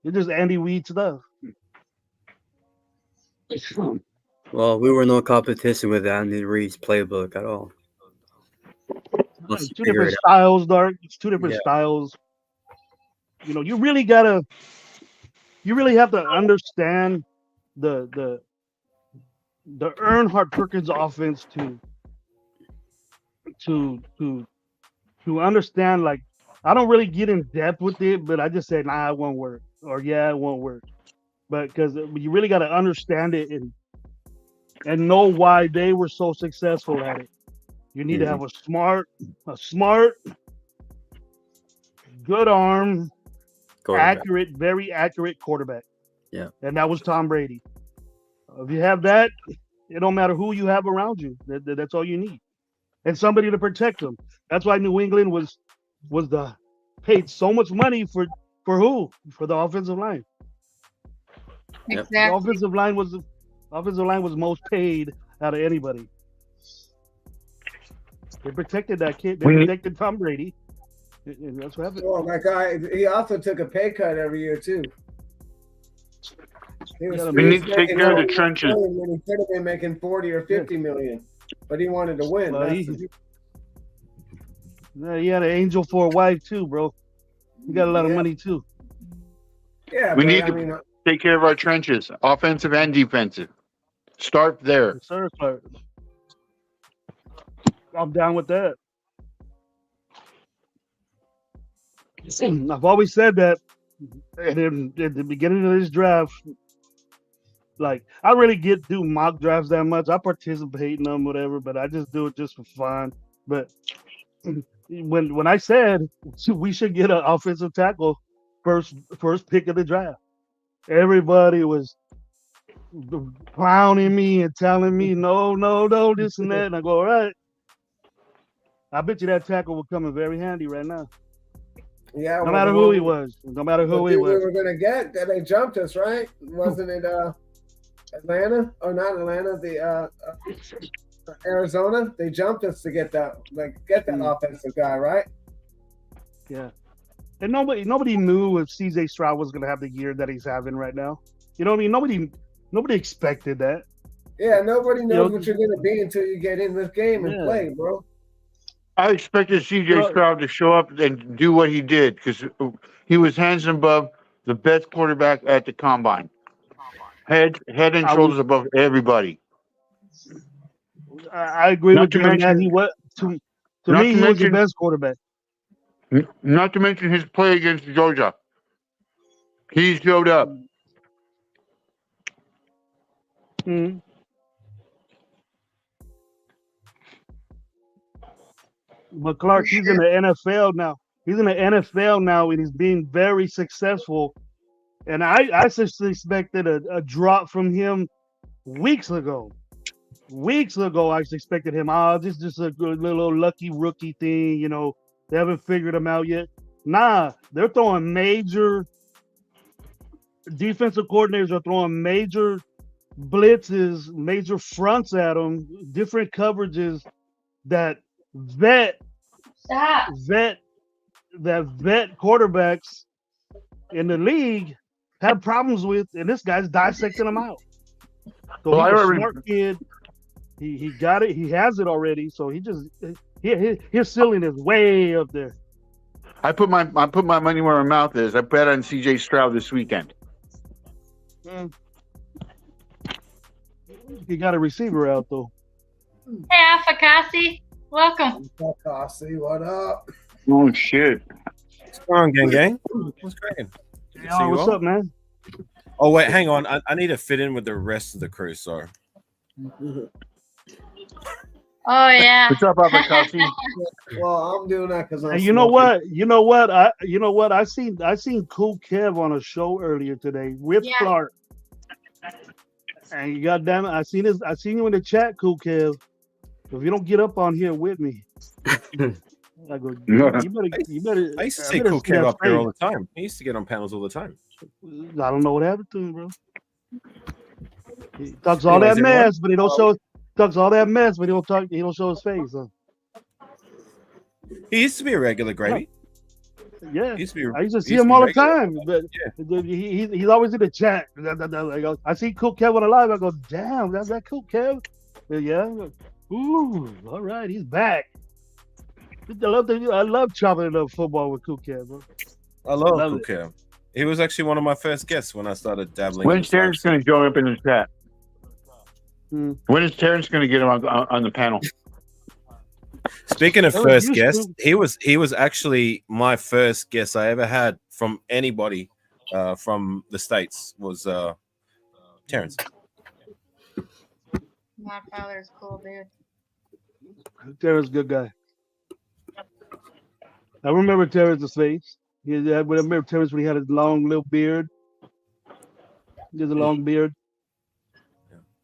It's just Andy Reid stuff. Well, we were no competition with Andy Reid's playbook at all. It's two different styles, Dark. It's two different styles. You know, you really have to understand the Earnhardt Perkins offense to understand. Like, I don't really get in depth with it, but I just say, nah, it won't work, or yeah, it won't work. But because you really got to understand it and know why they were so successful at it. You need to have a smart, good arm, accurate, very accurate quarterback. Yeah. And that was Tom Brady. If you have that, it don't matter who you have around you. That's all you need. And somebody to protect them. That's why New England was paid so much money for who? For the offensive line. Exactly. The offensive line was most paid out of anybody. They protected that kid. They protected Tom Brady. And that's what happened. Well, that guy, he also took a pay cut every year too. We need to take care of the trenches. When he could have been making 40 or 50 million, but he wanted to win. He had an angel for a wife too, bro. He got a lot of money too. Yeah, we need to take care of our trenches, offensive and defensive. Start there. Yes, sir. I'm down with that. I've always said that, and at the beginning of this draft, like, I really do mock drafts that much. I participate in them, whatever, but I just do it just for fun. But when I said we should get an offensive tackle first pick of the draft, everybody was clowning me and telling me no, this and that. And I go, all right. I bet you that tackle will come in very handy right now. Yeah. No matter who he was. No matter who he was. We were going to get, they jumped us, right? Wasn't it Atlanta? Or not Atlanta, the Arizona? They jumped us to get that offensive guy, right? Yeah. And nobody knew if CJ Stroud was going to have the year that he's having right now. You know what I mean? Nobody expected that. Yeah, nobody knows what you're going to be until you get in this game and play, bro. I expected CJ Stroud to show up and do what he did because he was hands above the best quarterback at the combine. Head and shoulders above everybody. I agree with you on that. He was to me, he was the best quarterback. Not to mention his play against Georgia. He showed up. Mm-hmm. But Clark, he's in the NFL now. He's in the NFL now, and he's being very successful. And I just expected a drop from him weeks ago. Weeks ago, I expected him. This is just a good little lucky rookie thing. They haven't figured him out yet. Nah, they're throwing major defensive coordinators are throwing major blitzes, major fronts at him, different coverages that vet Stop. vet vet quarterbacks in the league have problems with, and this guy's dissecting them out. So Well, I he's a already, smart kid. He got it. He has it already. So his ceiling is way up there. I put my money where my mouth is. I bet on CJ Stroud this weekend. He got a receiver out though. Hey, Afakasi. Welcome. Kasi, what up? Oh shit! What's going on, gang? What's cracking? Oh, what's up, man? Oh wait, hang on. I need to fit in with the rest of the crew. So Oh yeah. What's up, Abakasi? Well, I'm doing that because I'm. And you know what? I seen Cool Kev on a show earlier today with Yeah. Clark. And goddamn it, I seen you in the chat, Cool Kev. If you don't get up on here with me, I go. You better. I used to see Cool Kev up here all the time. He used to get on panels all the time. I don't know what happened to him, bro. He talks all Anyways, that mess, but he don't show. Talks all that mess, but he don't talk. He don't show his face. Huh? He used to be a regular, Gravy. Yeah, He used to be. I used to see he used him to all be the regular. time, but Yeah. he's always in the chat. I see Cool Kev on the live. I go, damn, that's that Cool Kev. Yeah. Ooh, all right, he's back. I love chopping it up football with Cool Kev, bro. I love Love Cool it. Kev. He was actually one of my first guests when I started dabbling. When's Terrence going to join up in the chat? Hmm. When is Terrence going to get him on the panel? Speaking of That was first used guest, to. he was actually my first guest I ever had from anybody from the States was Terrence. My father's cool, dude. Terrence's a good guy. I remember Terrence's face. I remember Terrence when he had his long little beard. He has a long beard.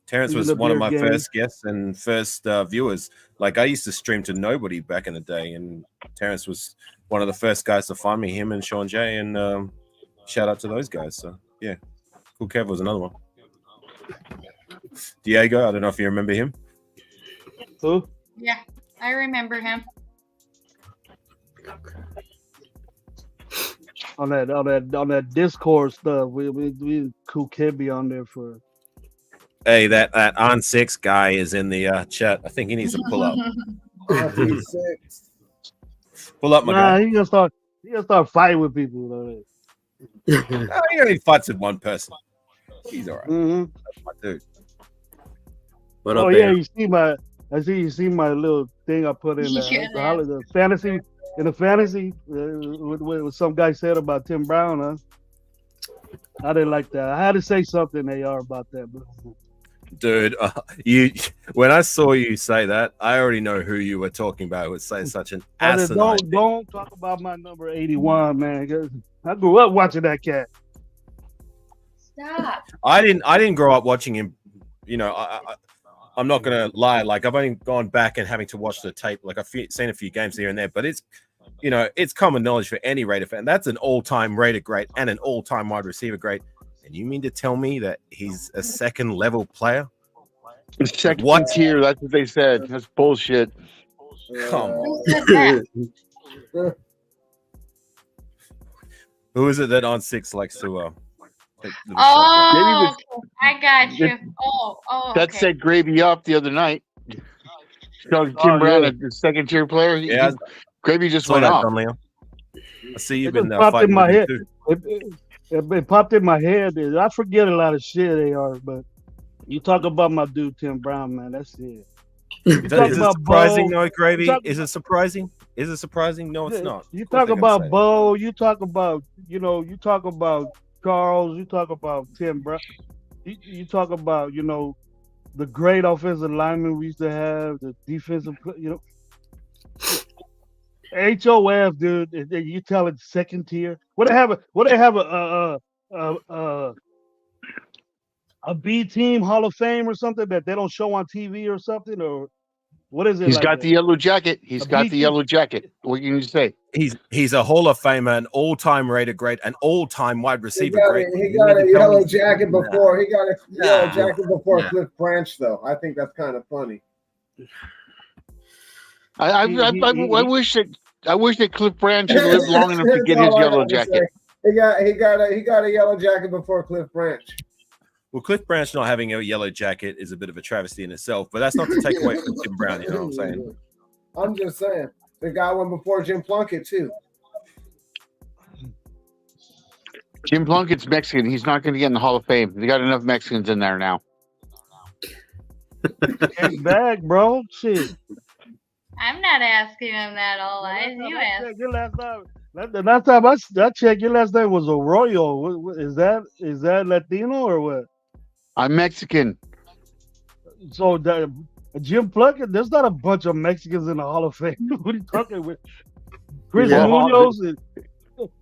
Terrence He's in was the one of my beard gang. first guests and first viewers. Like I used to stream to nobody back in the day, and Terrence was one of the first guys to find me. Him and Sean J. And shout out to those guys. So yeah, Cool Kev was another one. Diego, I don't know if you remember him. Who? Yeah, I remember him. On that Discord stuff, we Cool Kev be on there for. Hey, that on 6 guy is in the chat. I think he needs to pull up. RT6. Pull up, my Nah, guy. he gonna start fighting with people. Oh, he only fights with one person. He's all right. Mm-hmm. That's my dude. What Oh up, yeah, Aaron? you see my little thing I put in Yeah, the fantasy what some guy said about Tim Brown. Huh? I didn't like that. I had to say something, AR, about that. Bro. Dude, when I saw you say that, I already know who you were talking about. Would say such an I said, asinine. don't talk about my number 81, man. 'Cause I grew up watching that cat. Stop. I didn't grow up watching him. You know, I'm not gonna lie. Like I've only gone back and having to watch the tape. Like I've seen a few games here and there, but it's common knowledge for any Raider fan. That's an all-time Raider great and an all-time wide receiver great. And you mean to tell me that he's a second level player? Second What? tier. That's what they said. That's bullshit. Come on. Who said that? Who is it that on 6 likes to take little shots Oh, Maybe I got you. Oh, That okay. set Gravy up the other night. So Tim Oh, Brown, yeah. a second tier player. Yeah. Gravy just Saw went that, off. Don Leon. I see you've It been just popped in fighting my with him head. too. It popped in my head. I forget a lot of shit, AR, but you talk about my dude Tim Brown, man. That's it. Is talk it about surprising, Bo. no, Gravy? talk- Is it surprising? Is it surprising? No, it's not. You Of course talk they're gonna about say it. Bo. You talk about you talk about Charles. You talk about Tim Brown. You talk about the great offensive linemen we used to have, the defensive, HOF, dude. You tell it second tier. What they have a a B team Hall of Fame or something that they don't show on TV or something, or what is it He's like? got the yellow jacket. He's A got B the team? yellow jacket. What can you say? He's a Hall of Famer, an all-time Raider great, an all-time wide He receiver got great. a, he You got mean a to tell me- yellow jacket before. He got a yellow jacket before Nah. Cliff Branch, though. I think that's kind of funny. I wish that Cliff Branch had lived long enough to That's get his all I yellow got to jacket. say. He got a yellow jacket before Cliff Branch. Well, Cliff Branch not having a yellow jacket is a bit of a travesty in itself, but that's not to take away from Jim Brown. You know what I'm saying? I'm just saying. The guy went before Jim Plunkett too. Jim Plunkett's Mexican. He's not going to get in the Hall of Fame. They got enough Mexicans in there now. Check back, bro. Shit. I'm not asking him that, all eyes. You asked. Your last time. The last time I checked, your last name was Arroyo. Is that Latino or what? I'm Mexican. So Jim Plunkett, there's not a bunch of Mexicans in the Hall of Fame. What are you talking about? Chris Yeah. Munoz and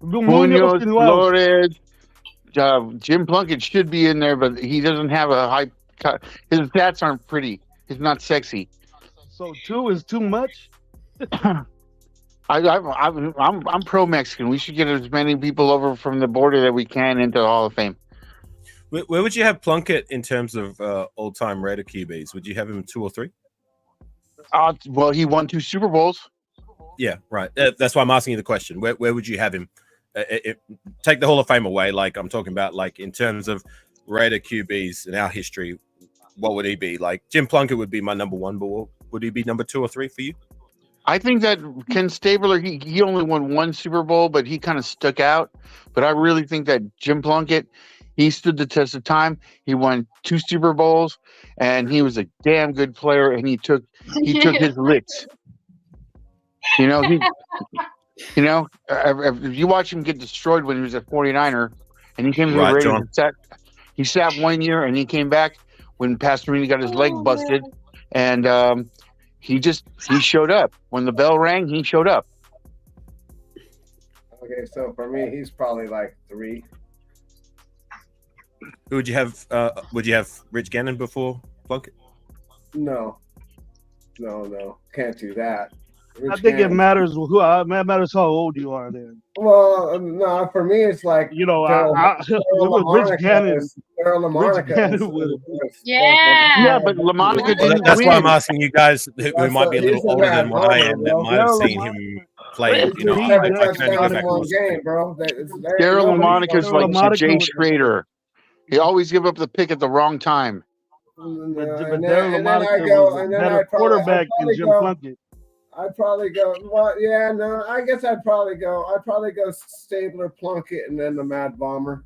Munoz, and who else? Flores. Jim Plunkett should be in there, but he doesn't have a high. His stats aren't pretty. He's not sexy. So 2 is too much. I'm pro Mexican. We should get as many people over from the border that we can into the Hall of Fame. Where would you have Plunkett in terms of all-time Raider QBs? Would you have him 2 or 3? Well, he won 2 Super Bowls. Yeah, right. That's why I'm asking you the question. Where would you have him? Take the Hall of Fame away. Like I'm talking about, like in terms of Raider QBs in our history, what would he be? Like Jim Plunkett would be my number 1, but would he be number 2 or 3 for you? I think that Ken Stabler, he only won 1 Super Bowl, but he kind of stuck out. But I really think that Jim Plunkett, he stood the test of time. He won 2 Super Bowls, and he was a damn good player. And he took his licks. If you watch him get destroyed when he was a 49er, and he came to the Right, Raiders, John. he sat 1 year, and he came back when Pastorini got his leg busted, and he showed up when the bell rang. He showed up. Okay, so for me, he's probably like 3. Who would you have? Would you have Rich Gannon before Plunkett? No, can't do that. I think it matters matters how old you are. Then. Well, no, for me, it's like Rich Gannon. Yeah. But LaMonica Well, didn't that's win. why I'm asking you guys who might be a little older than what I am that might have Daryl seen him play. He's never I can only touched go down back in one and game, bro. Daryl LaMonica's like LaMonica Jay was- Schrader. He always give up the pick at the wrong time. But And Daryl then I LaMonica go, was and a then better quarterback than Jim go. Plunkett. I'd probably go. Well, yeah, no. I guess I'd probably go Stabler, Plunkett, and then the Mad Bomber.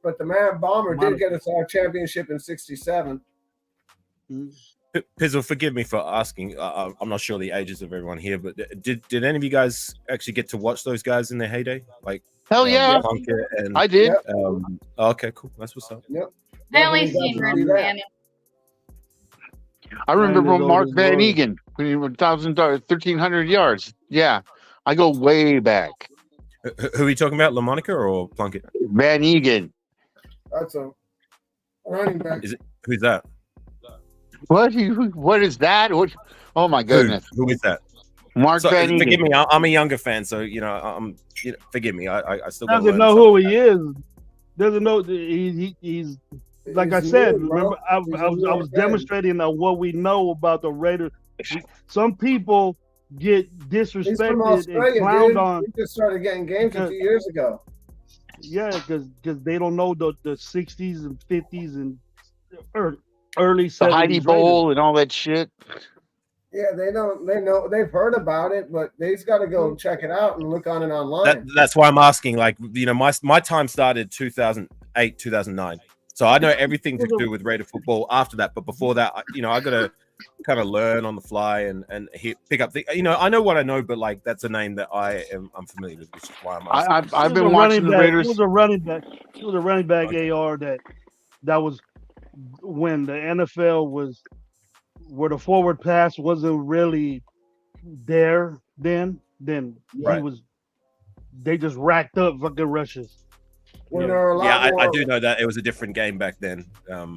But the Mad Bomber did get us our championship in '67. Pizzle, forgive me for asking. I'm not sure the ages of everyone here, but did any of you guys actually get to watch those guys in their heyday? Like, Hell yeah, Plunkett and I did. okay, cool. That's what's up. Yep. I only Definitely seen got to Rich see that. Gannon. I remember Mine is Mark old as Van well. Egan when he went 1,300 yards. Yeah, I go way back. Who are you talking about, LaMonica or Plunkett? Van Egan. That's a running back. Who's that? What is that? What? Oh my goodness, Who is that? Mark So, Van forgive Egan. me. I'm a younger fan, so forgive me. I still gotta Doesn't learn know something. who he is. Doesn't know he's like I He's said. new, bro. Remember, I He's a was new fan. demonstrating what we know about the Raiders. Some people get He's from disrespected and Australia, clowned dude. on. He just started getting games a few years ago. Yeah, because they don't know the 60s and 50s and early 70s. The Heidi Raiders. Bowl and all that shit. Yeah, they don't. They know they've heard about it, but they've got to go check it out and look on it online. That's why I'm asking. Like, my time started 2008, 2009. So I know everything to do with Raider football after that. But before that, I got to kind of learn on the fly and pick up the. I know what I know, but like that's a name that I'm familiar with, which is why I'm asking. I've He was been a watching running the back. Raiders. He was a running back. He was a running back AR that was when the NFL was where the forward pass wasn't really there then Right. they just racked up fucking rushes. when there are a lot Yeah, more. I do know that it was a different game back then.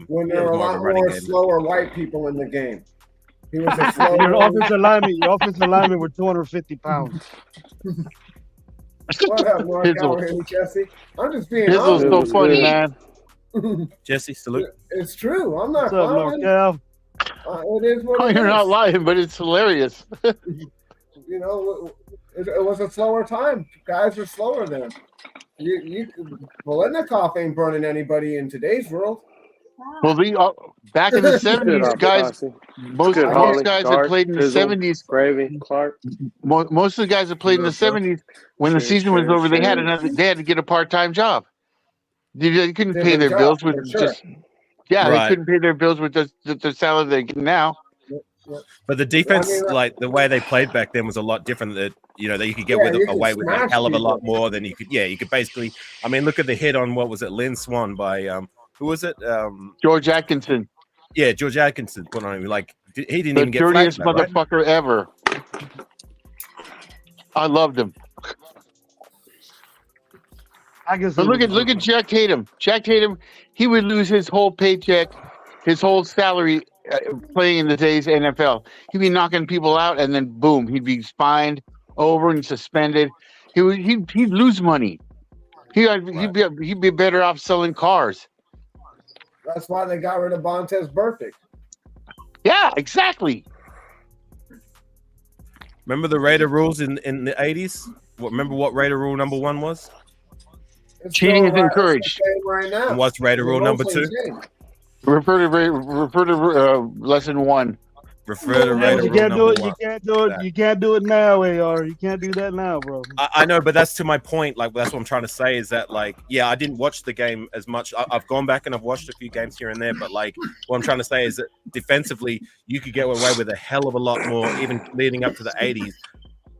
When It there was are a more of lot a running more game. slower white people in the game. He was a And slow. your offensive linemen were 250 pounds. What up, North Hizzle. Carolina, Jesse? I'm just being Hizzle's honest. so was funny, good. man. Jesse, salute. It's true. I'm What's not up, North clowning. Cal? It is what Oh, it you're is. not lying, but it's hilarious. You know, it was a slower time. Guys were slower then. You Voletnikov ain't burning anybody in today's world. Well, back in the It's Good 70s, guys, Hoppy. most Good, most Holly. guys that Dark, played in the Fizzle, 70s, Gravy, Clark. most of the guys that played in the 70s, when the season was over, they had to get a part-time job. They couldn't pay Different their job, bills with for sure. just they Right. couldn't pay their bills with the salary they get now. But the defense, I mean, like the way they played back then, was a lot different. That that you could get Yeah, you could away with a smash hell of a lot people. more than you could. Yeah, you could basically. I mean, look at the hit on what was it, Lynn Swan by who was it? George Atkinson, Yeah, George Atkinson put on him. Like he didn't the even get flagged dirtiest for that, right? motherfucker ever. I loved him. I guess. But look at Jack Tatum. Jack Tatum, he would lose his whole paycheck, his whole salary playing in today's NFL. He'd be knocking people out, and then boom, he'd be fined over and suspended. He'd lose money. He'd be better off selling cars. That's why they got rid of Montez Burfict. Yeah, exactly. Remember the Raider rules in the 80s? Remember what Raider rule number 1 was? It's Cheating is still encouraged. it's the same right now. And what's Raider rule number 2? Refer to lesson 1. Refer to Raider You rule can't number do it. 1. You can't do it. You can't do it now, AR. You can't do that now, bro. I know, but that's to my point. Like, that's what I'm trying to say is that, like, yeah, I didn't watch the game as much. I've gone back and I've watched a few games here and there, but like, what I'm trying to say is that defensively, you could get away with a hell of a lot more, even leading up to the 80s.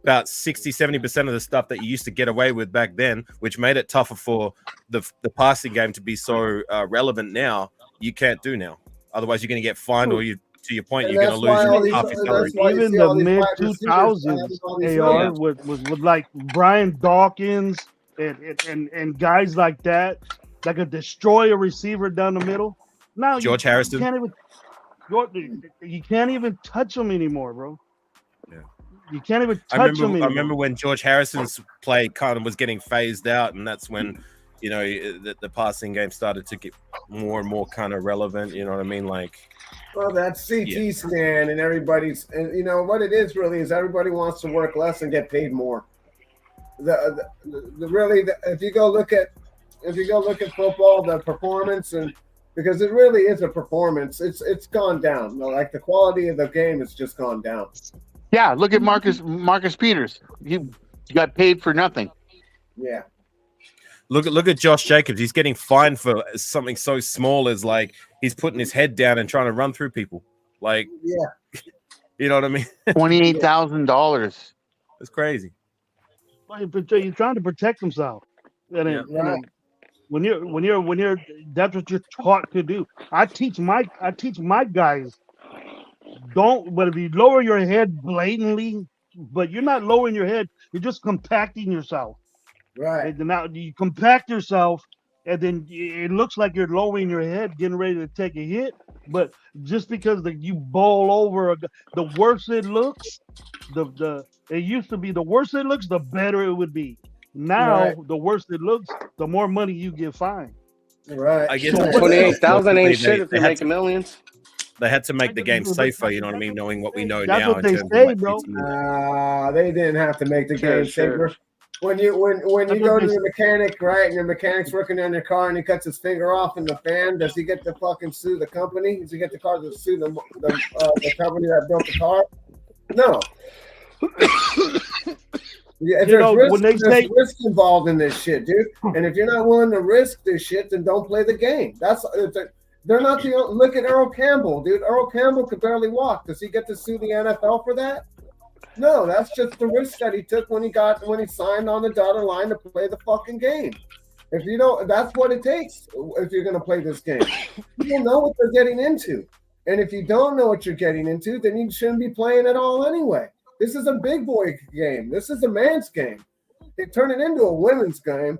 About 60-70% of the stuff that you used to get away with back then, which made it tougher for the passing game to be so relevant now, you can't do now. Otherwise, you're going to get fined, or you, to your point, you're going to lose half your salary. Even the mid 2000s, AR was like Brian Dawkins and guys like that could destroy a receiver down the middle. Now George Harrison. You can't even touch them anymore, bro. Yeah. You can't even touch them anymore. I remember when George Harrison's play kind of was getting phased out, and that's when the passing game started to get more and more kind of relevant. You know what I mean? Like, well, that CT scan and everybody's, and you know what it is really is everybody wants to work less and get paid more. If you go look at football, the performance, and because it really is a performance, it's gone down. Like the quality of the game has just gone down. Yeah, look at Marcus Peters. He got paid for nothing. Yeah. Look at Josh Jacobs. He's getting fined for something so small as like he's putting his head down and trying to run through people. Like, yeah, you know what I mean? $28,000. It's crazy. Well, you're trying to protect himself. And when you're that's what you're taught to do. I teach my guys. But if you lower your head blatantly, but you're not lowering your head, you're just compacting yourself. Right. And now you compact yourself, and then it looks like you're lowering your head, getting ready to take a hit. But just because you bowl over, the worse it looks, it used to be the worse it looks, the better it would be. Now the worse it looks, the more money you get fined. Right. I guess 28,000 ain't shit if you're making millions. They had to make the game safer, you know what I mean? Knowing what we know That's now. what they say, bro. They didn't have to make the game safer. When you go to the mechanic, right, and your mechanic's working on your car and he cuts his finger off in the fan, does he get to fucking sue the company? Does he get the car to sue the company that built the car? No. Yeah, there's risk involved in this shit, dude. And if you're not willing to risk this shit, then don't play the game. They're not the only. Look at Earl Campbell, dude. Earl Campbell could barely walk. Does he get to sue the NFL for that? No, that's just the risk that he took when he signed on the dotted line to play the fucking game. If you don't, that's what it takes if you're going to play this game. People know what they're getting into. And if you don't know what you're getting into, then you shouldn't be playing at all anyway. This is a big boy game. This is a man's game. They turn it into a women's game.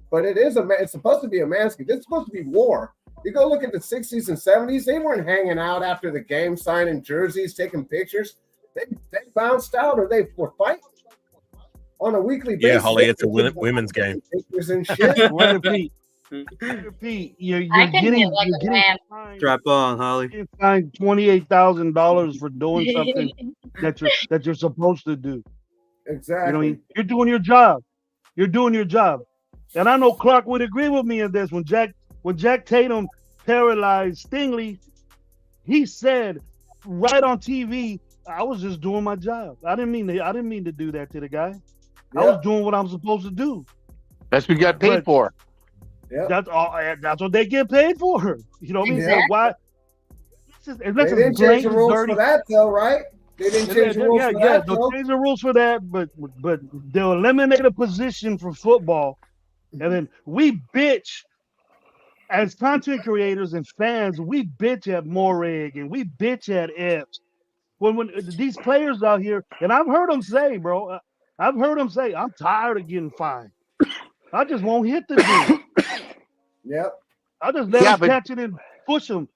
but it's supposed to be a man's game. This is supposed to be war. You go look at the 60s and 70s, they weren't hanging out after the game, signing jerseys, taking pictures. They bounced out or they were fighting on a weekly basis. Yeah, Holly, it's a women's game. Pictures and shit. Pete, you're I can getting get like a man. Strap on, Holly. You're fined $28,000 for doing something that you're supposed to do. Exactly. You know, you're doing your job. You're doing your job. And I know Clark would agree with me in this. When Jack Tatum paralyzed Stingley, he said right on TV, I was just doing my job. I didn't mean to do that to the guy. I was doing what I'm supposed to do. That's what we got paid for. Yeah. That's what they get paid for. You know what I mean? Exactly. Why? They didn't change the rules for that, though, right? They didn't change the rules for that. They'll change the rules for that, but they'll eliminate a position for football, and then we bitch as content creators and fans. We bitch at Morrig and we bitch at Epps. When these players out here, and I've heard them say, bro, I'm tired of getting fined. I just won't hit the dude. Yep. I just let him catch it and push him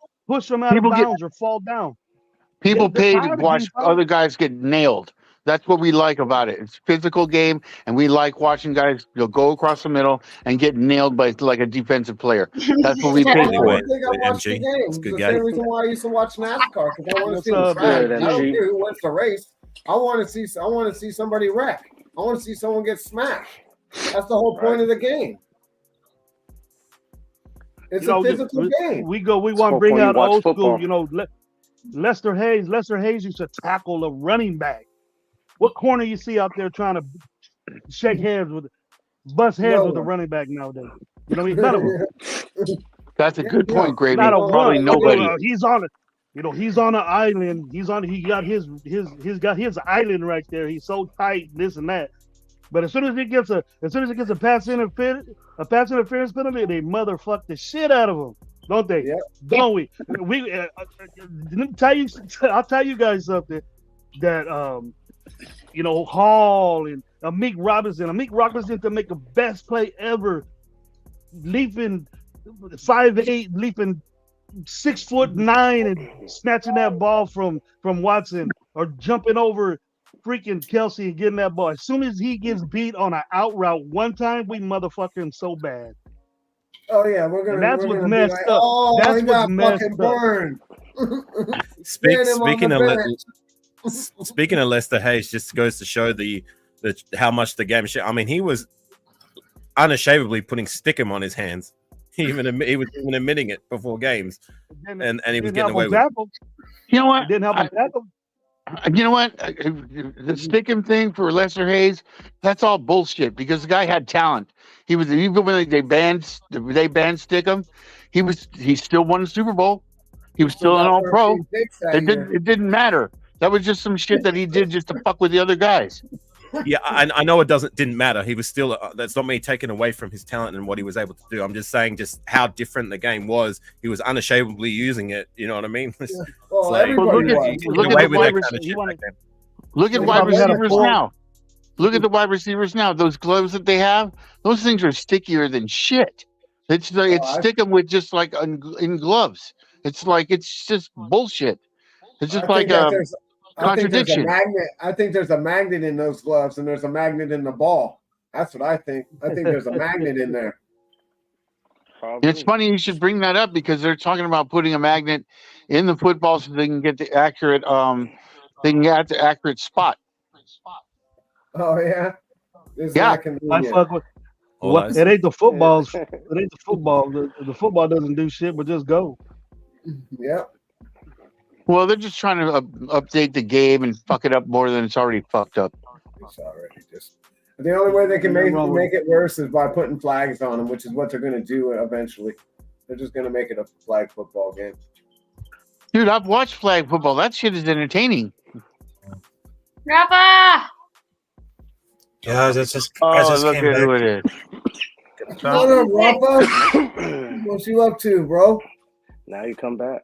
out of bounds or fall down. People pay to watch other guys get nailed. That's what we like about it. It's a physical game, and we like watching guys go across the middle and get nailed by like a defensive player. That's what we pay for. I think I watched the game. It's the same reason why I used to watch NASCAR, because I want to see the track. I don't care who wins the race. I want to see somebody wreck. I want to see someone get smashed. That's the whole point of the game. It's a physical game. We want to bring out old school. You know, Lester Hayes used to tackle a running back. What corner you see out there trying to shake hands with, bust heads with a running back nowadays? You know, none of them. That's a good point, Grady. Not a Probably one. nobody. He's on it. You know, he's on an island. He got his island right there. He's so tight, this and that. But as soon as he gets a pass interference penalty, they motherfuck the shit out of him, don't they? Yep. Don't we? I'll tell you guys something that you know, Hall and Amik Robinson to make the best play ever, leaping 5'8", leaping 6'9", and snatching that ball from Watson, or jumping over freaking Kelsey and getting that ball. As soon as he gets beat on an out route one time, we motherfucker him so bad. Oh yeah, we're gonna. And that's what's messed like, up. Oh, that's he got messed fucking up. burned. Speaking of Lester Hayes, just goes to show the how much the game. I mean, he was unashamedly putting stickum on his hands. He was even admitting it before games, and he was getting away with it. You know what? It didn't help him tackle. You know what? The stickum thing for Lester Hayes, that's all bullshit, because the guy had talent. He was, even when they banned stickum, he still won the Super Bowl. He was still an All-Pro. It didn't matter. That was just some shit that he did just to fuck with the other guys. Yeah, I know it didn't matter. He was still that's not me taking away from his talent and what he was able to do. I'm just saying just how different the game was. He was unashamedly using it. You know what I mean? Yeah. Well, everybody Look at wide receivers now. Look at the wide receivers now. Those gloves that they have, those things are stickier than shit. It's stick them with just like in gloves. It's just bullshit. It's just like a contradiction. I think there's a magnet in those gloves, and there's a magnet in the ball. That's what I think. I think there's a magnet in there. It's funny you should bring that up, because they're talking about putting a magnet in the football so they can get the accurate accurate spot. Oh yeah. I fuck with. It ain't the footballs. It ain't the football. The football doesn't do shit but just go. Yep. Well, they're just trying to update the game and fuck it up more than it's already fucked up. It's already just. The only way they can make it worse is by putting flags on them, which is what they're going to do eventually. They're just going to make it a flag football game. Dude, I've watched flag football. That shit is entertaining. Rafa! Yeah, that's just. Look at who it is. What up, Rafa? What you up to, bro? Now you come back.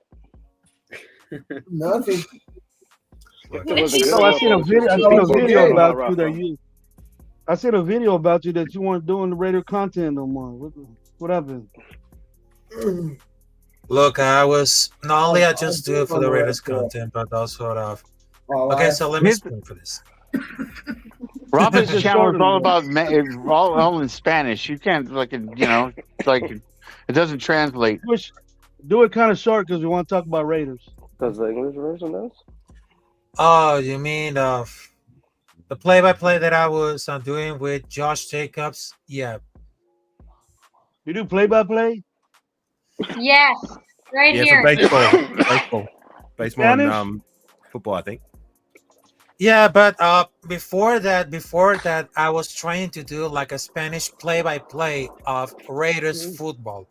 Nothing. I seen a video about you that I seen a video about you that you weren't doing the Raider content no more. What happened? Look, I was not only I I just do do it for on the the Raiders rest of it. content, but also Oh, okay. So let me His explain for this. Rafa's Just channel is shorten all it. about all in Spanish. You can't it doesn't translate. Do it kind of short because we want to talk about Raiders. Does the English version does? Oh, you mean the play-by-play that I was doing with Josh Jacobs? Yeah, You do play-by-play? Yes, right Yeah, for here. baseball, baseball, and Spanish? football. I think. yeah. But before that, I was trying to do like a Spanish play-by-play of Raiders football.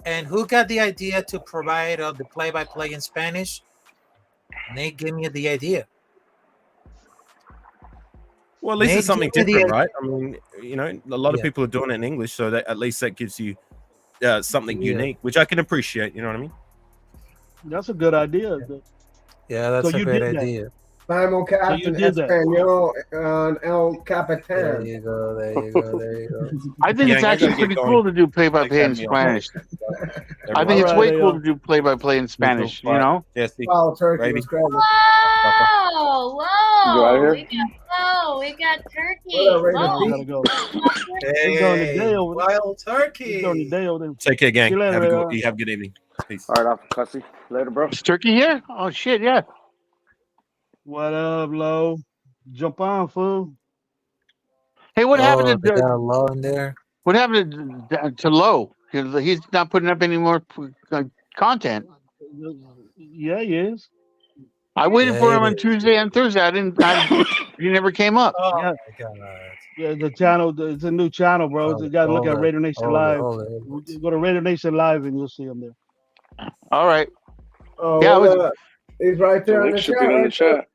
And who got the idea to provide the play-by-play in Spanish? Nate gave me the idea. Well, at least it's Nate something gave me the different, right? I mean, a lot of Yeah. people are doing it in English, so that at least that gives you something Yeah. unique, which I can appreciate. You know what I mean? That's a good idea. Yeah, that's So a you great did that. idea. Simulcast you in did that. Espanol on El There Capitan. you go. There you go. There you go. I think it's Gang, I actually gotta get pretty going. cool to do play-by-play in Academy on Spanish. Everyone. I think it's Alright, way there cool you to do play-by-play in Spanish. You know. Yeah, see, Wow, turkey Baby. was crazy. Whoa, You out whoa. here? We got turkey. What up, Raider I Whoa. gotta go. Hey, It's during the day over there. wild It's during the turkey. day over there. take care, gang. See you later, Have a Radar. good, you have a good evening. Peace. All right, off cussy. Later, bro. Is Turkey here? Oh shit, yeah. What up, Lo? Jump on, fool. Hey, what Oh, happened they to got a law in there. what happened to Lowe? He's not putting up any more content. Yeah, he is. I waited Yeah, for it him on is. Tuesday and Thursday. He never came up. Oh Yeah. my god. Yeah, the channel. It's a new channel, bro. Hold You it, got to look hold at it, Raider Nation hold it, Live. hold it, hold it. Go to Raider Nation Live and you'll see him there. All right. Oh, Yeah, what it was- up? He's right The there in link the should chat. be in the Right there. chat.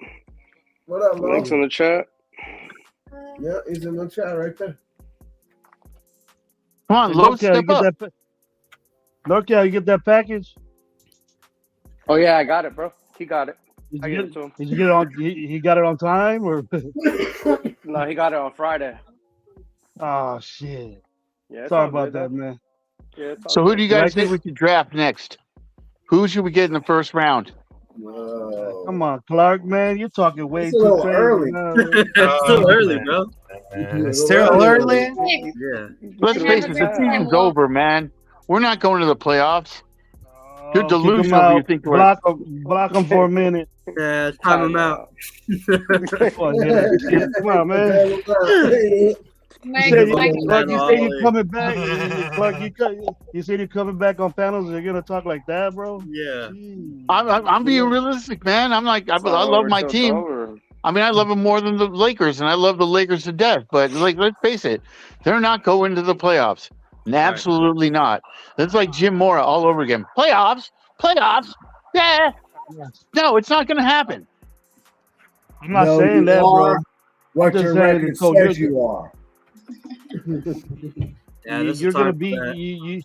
What up, The Lo? link's in the chat. Yeah, he's in the chat right there. Come on, Hey, Lowe, Norcal, step you up. get that? Norcal, you get that package? Oh yeah, I got it, bro. He got it. Did I you gave get it to him. Did you get it on? He got it on time or? No, he got it on Friday. Oh shit! Yeah, it's Sorry all about good, that, though. man. Yeah, it's all So who good. do you You guys like think it? we should draft next? Who should we get in the first round? Whoa. Come on, Clark, man. You're talking way It's a too little crazy early. now, man. It's still Oh, early, man. bro. It's still early. Yeah. Let's I face have it, a the good season's time. over, man. We're not going to the playoffs. You're Oh, kick him delusional if you out. think we're. Block him for a minute. Yeah, time him out. Oh, yeah, shit. Come on, man. You Mike, said, Mike, Clark, you said you're Ollie. coming back. Clark, you said you're coming back on panels. You're gonna talk like that, bro. Yeah. Jeez. I'm being realistic, man. I'm like, I love my team. I mean, I love them more than the Lakers, and I love the Lakers to death. But like, let's face it, they're not going to the playoffs. Absolutely not. That's like Jim Mora all over again. Playoffs. Yeah. No, it's not going to happen. I'm not No, saying you that, bro. are what just your saying record it's so says good. you are. Yeah, this You're is gonna time be for that. you.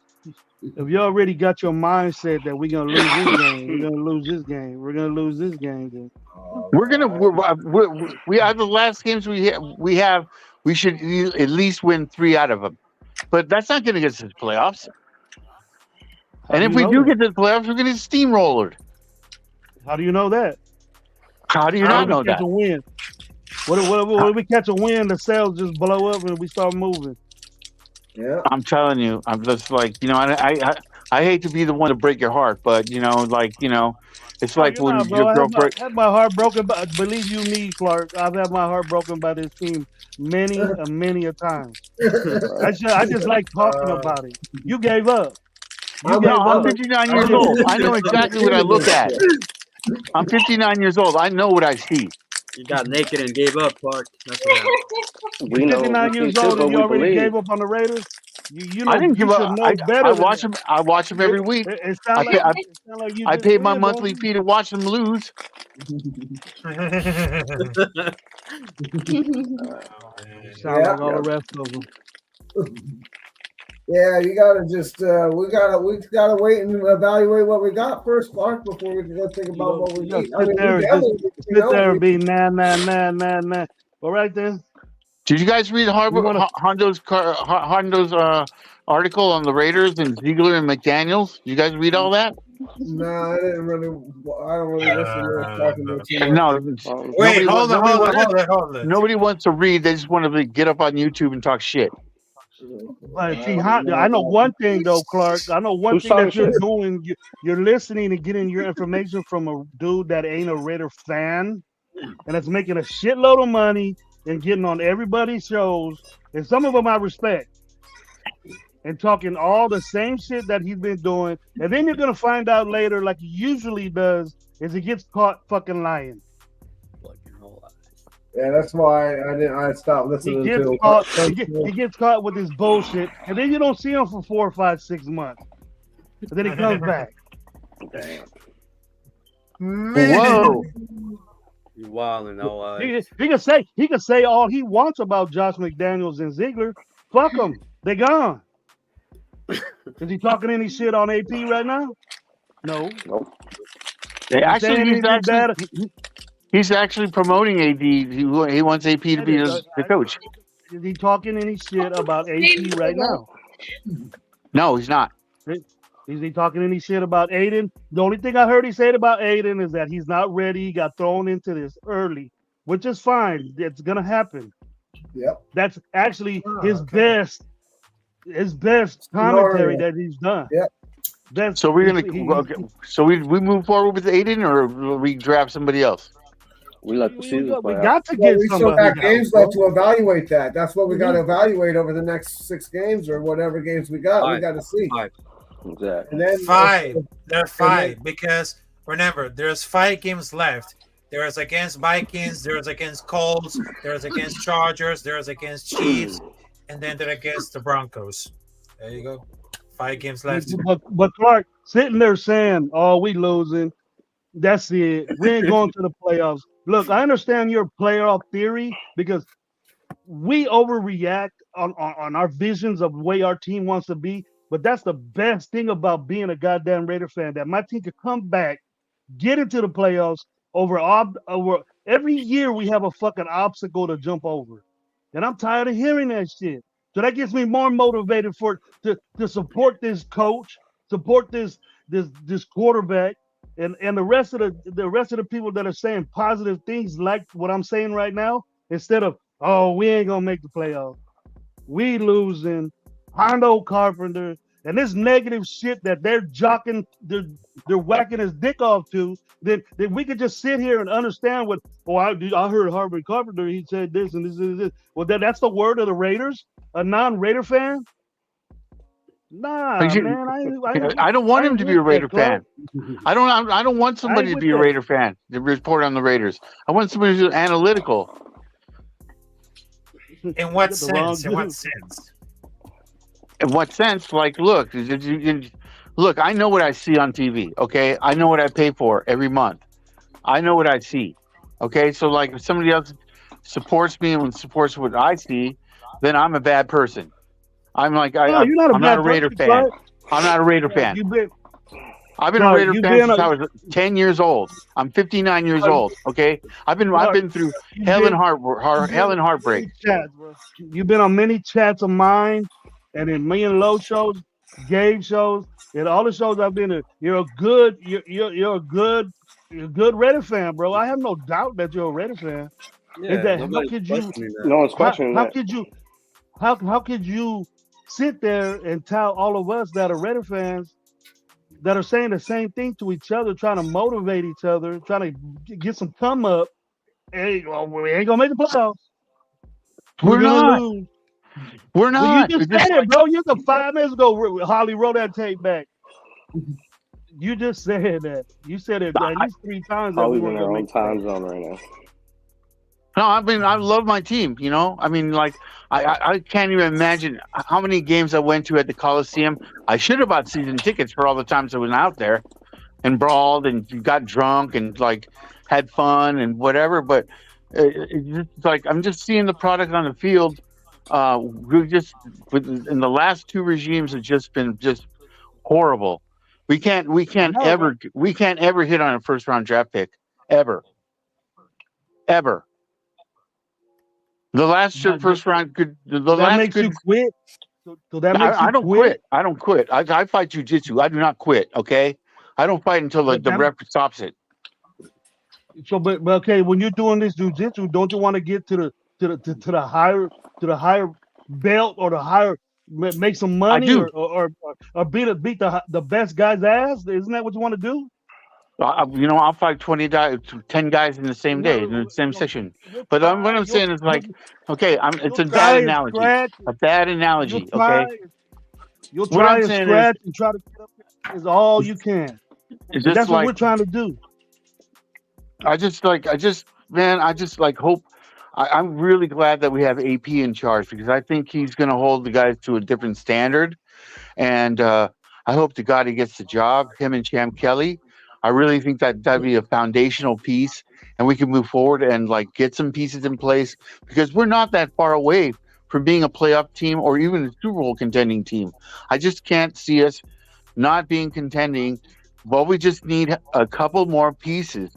If you already got your mindset that we're gonna lose this game, we're gonna lose this game, we're gonna lose this game, then We are the last games we have. We should at least win 3 out of them. But that's not going to get us to the playoffs. how And do if you we know do that? get to the playoffs, we're going to get steamrollered. How do you know that? How do you How not do know we catch that? a win? What if we catch a win? The sales just blow up and we start moving. Yeah. I'm telling you, I'm just like, I hate to be the one to break your heart, but it's No, like you're when not, your bro. girlfriend. Had my heart broken. By, believe you me, Clark. I've had my heart broken by this team many a time. I just like talking about it. You gave up. You gave I'm up. 59 years old. I know exactly what I look at. I'm 59 years old. I know what I see. You got naked and gave up, Clark. That's what happened. We know 59 we years see too, old but and you we already believe. gave up on the Raiders. You I know didn't you give should up. know better I than watch that. them. I watch them every week. It I sound pay, like you I just paid my quit, bro. monthly fee to watch them lose. You sound like all the rest of them. Yeah, you gotta just we gotta wait and evaluate what we got first, Clark, before we can go think about what we You need. sit there and just we sit there and be nah. All right then. Did you guys read We want to. Hondo's article on the Raiders and Ziegler and McDaniels? Did you guys read all that? No, I didn't really. I don't really listen to them talking to too much. No, Wait, nobody, hold on, nobody, hold on, wants, hold on, hold on. nobody wants to read. They just want to get up on YouTube and talk shit. But see, I know one thing though, Clark. I know one Who's thing that talking you're shit? doing. You're listening and getting your information from a dude that ain't a Raider fan, and that's making a shitload of money and getting on everybody's shows. And some of them I respect, and talking all the same shit that he's been doing. And then you're gonna find out later, like he usually does, is he gets caught fucking lying. Yeah, that's why I stopped He listening gets to. caught. He gets caught with his bullshit, and then you don't see him for 4 or 5, 6 months. And then he comes back. Whoa! You wild and all. He can say all he wants about Josh McDaniels and Ziegler. Fuck them. They gone. Is he talking any shit on AP right now? No. Nope. He's actually promoting AD. He wants AP to be the coach. Is he talking any shit about AP right now? No, he's not. Is he talking any shit about Aiden? The only thing I heard he said about Aiden is that he's not ready. He got thrown into this early, which is fine. It's gonna happen. Yep. That's actually his best commentary that he's done. Yep. So we're gonna. So we move forward with Aiden, or we draft somebody else. We let the season play. We got to get we still got games left to evaluate that. That's what we got to evaluate over the next 6 games or whatever games we got. We got to see. Exactly. And then, 5. There are 5 because remember, there's 5 games left. There's against Vikings, there's against Colts, there's against Chargers, there's against Chiefs, and then they're against the Broncos. There you go. 5 games left. But Clark sitting there saying, "Oh, we losing. That's it. We ain't going to the playoffs." Look, I understand your playoff theory because we overreact on our visions of the way our team wants to be. But that's the best thing about being a goddamn Raider fan, that my team could come back, get into the playoffs over every year. We have a fucking obstacle to jump over, and I'm tired of hearing that shit. So that gets me more motivated to support this coach, support this quarterback, and the rest of the people that are saying positive things like what I'm saying right now, instead of, "Oh, we ain't gonna make the playoffs, we losing, Hondo Carpenter," and this negative shit that they're jocking, they're whacking his dick off to. Then we could just sit here and understand what. Oh, I heard Harvey Carpenter. He said this and this and this. Well, that's the word of the Raiders. A non-Raider fan. Nah, man. I don't want him to be a Raider fan. I don't want somebody to be a Raider fan to report on the Raiders. I want somebody who's analytical. In what sense? In what sense? In what sense? Like, look, I know what I see on TV. Okay, I know what I pay for every month. I know what I see. Okay, so like if somebody else supports me and supports what I see, then I'm a bad person. I'm like, I'm not a Raider fan. Right? I'm not a Raider fan. I've been a Raider fan since I was 10 years old. I'm 59 years old. Okay, I've been through hell and heartbreak. You've been on many chats of mine, and in me and Low shows, Gabe shows, and all the shows I've been to. You're a good Raider fan, bro. I have no doubt that you're a Raider fan. Yeah, no one's questioning that. How could you sit there and tell all of us that are Raider fans that are saying the same thing to each other, trying to motivate each other, trying to get some come up? Hey, well, we ain't gonna make the playoffs. We're not. Lose. We're not. Well, you just said it, bro. You just 5 minutes ago, Holly, roll that tape back. You just said that. You said it at least 3 times. Holly's in our own time zone right now. No, I mean, I love my team, you know? I mean, like, I can't even imagine how many games I went to at the Coliseum. I should have bought season tickets for all the times I was out there and brawled and got drunk and, like, had fun and whatever. But it's like, I'm just seeing the product on the field. In the last 2 regimes, it's just been horrible. We can't ever hit on a first-round draft pick. Ever. The last But first round could the that last makes you good. quit. So that makes I you don't quit. quit. I don't quit. I fight jujitsu. I do not quit. Okay, I don't fight until But the that ref stops it. so but okay, when you're doing this jujitsu, don't you want to get to the higher belt or the higher make some I money do. or beat the best guy's ass? Isn't that what you want to do? I'll fight 10 guys in the same day in the No, same session. you'll But what try. I'm saying is like, okay, it's You'll a bad try and analogy. scratch. A bad You'll analogy. try. Okay. You'll What try I'm and saying is, scratch and try to get up there is all you can, it's and just that's what like we're trying to do. man, I just like hope. I'm really glad that we have AP in charge because I think he's going to hold the guys to a different standard. And I hope to God he gets the job, him and Champ Kelly. I really think that that'd be a foundational piece, and we can move forward and like get some pieces in place because we're not that far away from being a playoff team or even a Super Bowl contending team. I just can't see us not being contending. Well, we just need a couple more pieces.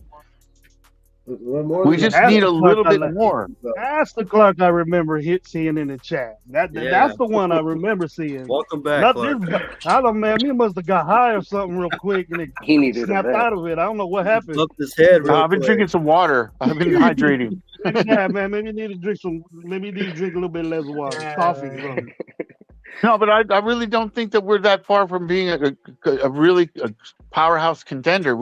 We're more We than a just That's need the a Clark little I bit like. more. That's the Clark I remember seeing in the chat. Yeah. That's the one I remember seeing. Welcome back, Not Clark. this. I don't man. He must have got high or something real quick and it He needed a snapped vet. out of it. I don't know what happened. Bumped his head real I've been quick. drinking some water. I've been hydrating. Yeah, man. Maybe you need to drink some. Maybe you need to drink a little bit less water, coffee, or something. No, but I really don't think that we're that far from being a really powerhouse contender.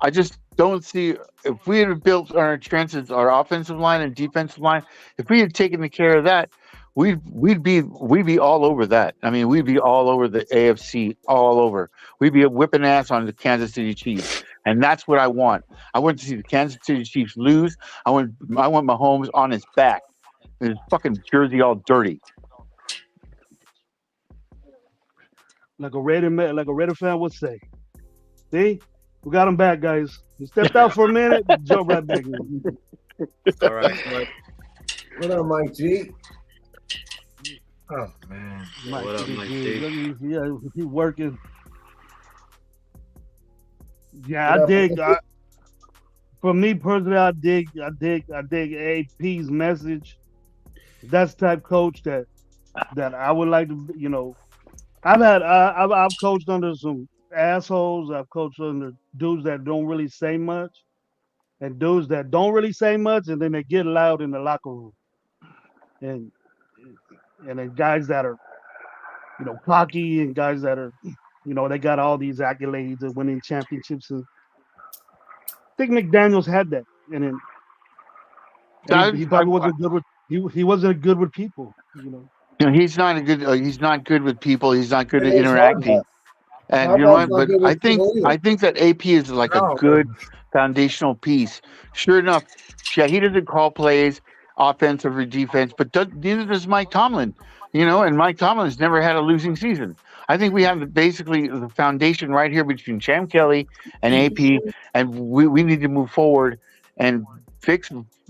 I just don't see if we had built our trenches, our offensive line and defensive line. If we had taken care of that, we'd be all over that. I mean, we'd be all over the AFC, all over. We'd be whipping ass on the Kansas City Chiefs, and that's what I want. I want to see the Kansas City Chiefs lose. I want Mahomes on his back, his fucking jersey all dirty. Like a Raider fan would say. See, we got him back, guys. He stepped out for a minute, jumped right back in. All right, Clark. What up, Mike G? Oh man. Mike, What up, Mike G? Yeah, he working. Yeah, What I up, dig. Mike? For me personally, I dig AP's message. That's the type coach that I would like to. I've coached under some assholes. I've coached under dudes that don't really say much, and dudes that don't really say much, and then they get loud in the locker room, and then guys that are cocky, and guys that are they got all these accolades and winning championships. And I think McDaniels had that, and he probably wasn't good with he wasn't good with people. He's not a good. He's not good with people. He's not good at Hey, it's interacting. Harbaugh. And you know Harbaugh's what? not But good with people either. I think that AP is like a No. good foundational piece. Sure enough, yeah, he doesn't call plays, offensive or defense, but neither does Mike Tomlin. And Mike Tomlin's never had a losing season. I think we have basically the foundation right here between Champ Kelly and AP, and we need to move forward and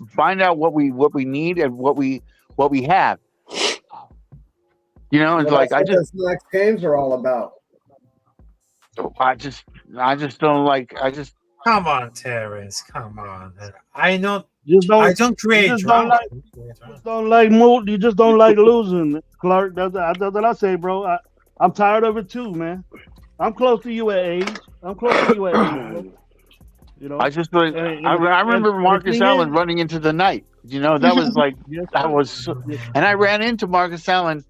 find out what we need and what we have. It's Well, like that's what those next games are all about. I just don't like. Come on, Terrence. Come on. I know. Just don't. I don't create just don't drama. You just don't like losing, Clark. That's what I say, bro. I'm tired of it too, man. I'm close to you at age. Bro. I just like. I remember Marcus Allen running into the night. That was like that was, and I ran into Marcus Allen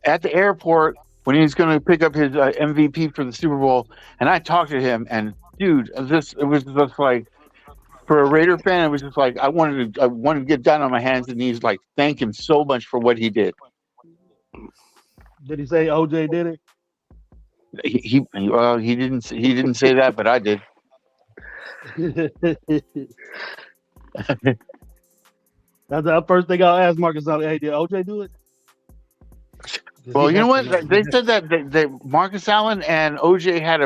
at the airport when he was going to pick up his MVP for the Super Bowl, and I talked to him, and dude, it was just like, for a Raider fan, it was just like I wanted to get down on my hands and knees, like thank him so much for what he did. Did he say OJ did it? He didn't say that, but I did. That's the first thing I'll ask Marcus. Hey, did OJ do it? Well, you know what? They said that Marcus Allen and OJ had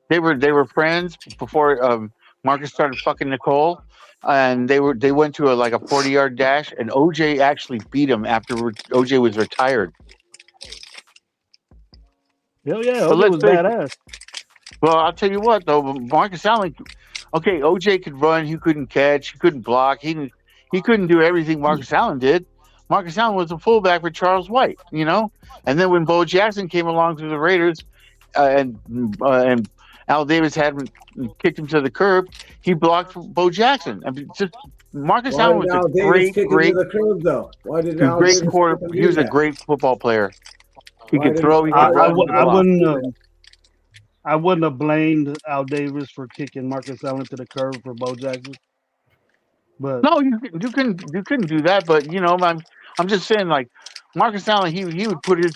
they were friends before Marcus started fucking Nicole, and they went to a 40-yard dash, and OJ actually beat him after OJ was retired. Hell yeah, OJ was badass. Well, I'll tell you what though, Marcus Allen. Okay, OJ could run. He couldn't catch. He couldn't block. He he couldn't do everything Marcus Allen did. Marcus Allen was a fullback for Charles White, And then when Bo Jackson came along to the Raiders, and Al Davis had kicked him to the curb, he blocked Bo Jackson. I mean, just Marcus Why Allen did was Al a Davis great, kick him to the curb, though? Why did Al great Davis quarter. kick him He to was a that? great football player. He Why could did throw, he I, could I, run, he w- could I block. wouldn't. I wouldn't have blamed Al Davis for kicking Marcus Allen to the curb for Bo Jackson, but No, you couldn't do that. But I'm just saying, like Marcus Allen, he would put his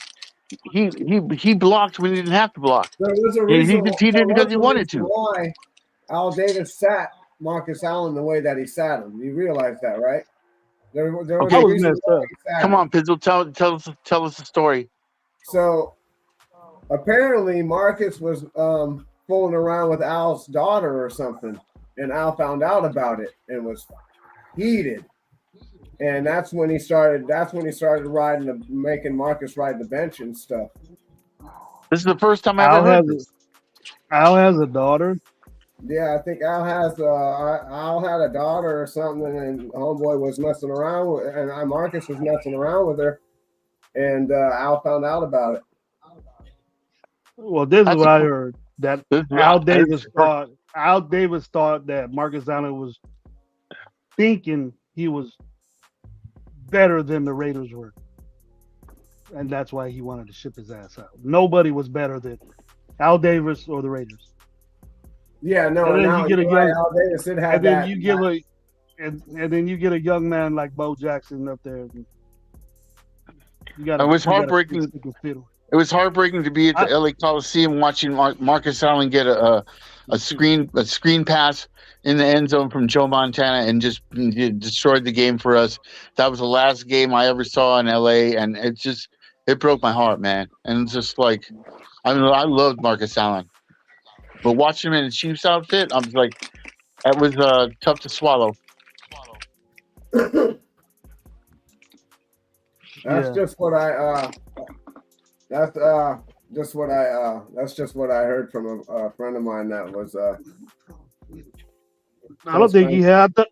he blocked when he didn't have to block. There was a He reason. he There did because was he a wanted reason to. why Al Davis sat Marcus Allen the way that he sat him. You realize that, right? There was I Okay, a was reason messed why up. he sat come him. on, Pizzle, tell us the story. So apparently, Marcus was fooling around with Al's daughter or something, and Al found out about it and was heated. And that's when he started. That's when he started making Marcus ride the bench and stuff. This is the first time I ever Al heard has this. Al has a daughter. Yeah, I think Al had a daughter or something, and homeboy was messing around with, and Marcus was messing around with her, and Al found out about it. Well, this is That's what the I fir- heard that this, Al this is Davis the first. thought Al Davis thought that Marcus Allen was thinking he was better than the Raiders were, and that's why he wanted to ship his ass out. Nobody was better than Al Davis or the Raiders. Yeah, no, And and then now you get a you're right. young, Al Davis did have and then that. you give a, and then you get a young man like Bo Jackson up there. You got It was you got to heartbreaking. stick and fiddle. It was heartbreaking to be at the LA Coliseum watching Marcus Allen get a screen pass in the end zone from Joe Montana and just destroyed the game for us. That was the last game I ever saw in LA, and it broke my heart, man. And it's just like, I mean, I loved Marcus Allen, but watching him in a Chiefs outfit, I was like, that was tough to swallow. That's Yeah. just what I that's just what I heard from a friend of mine that was I don't think he had the.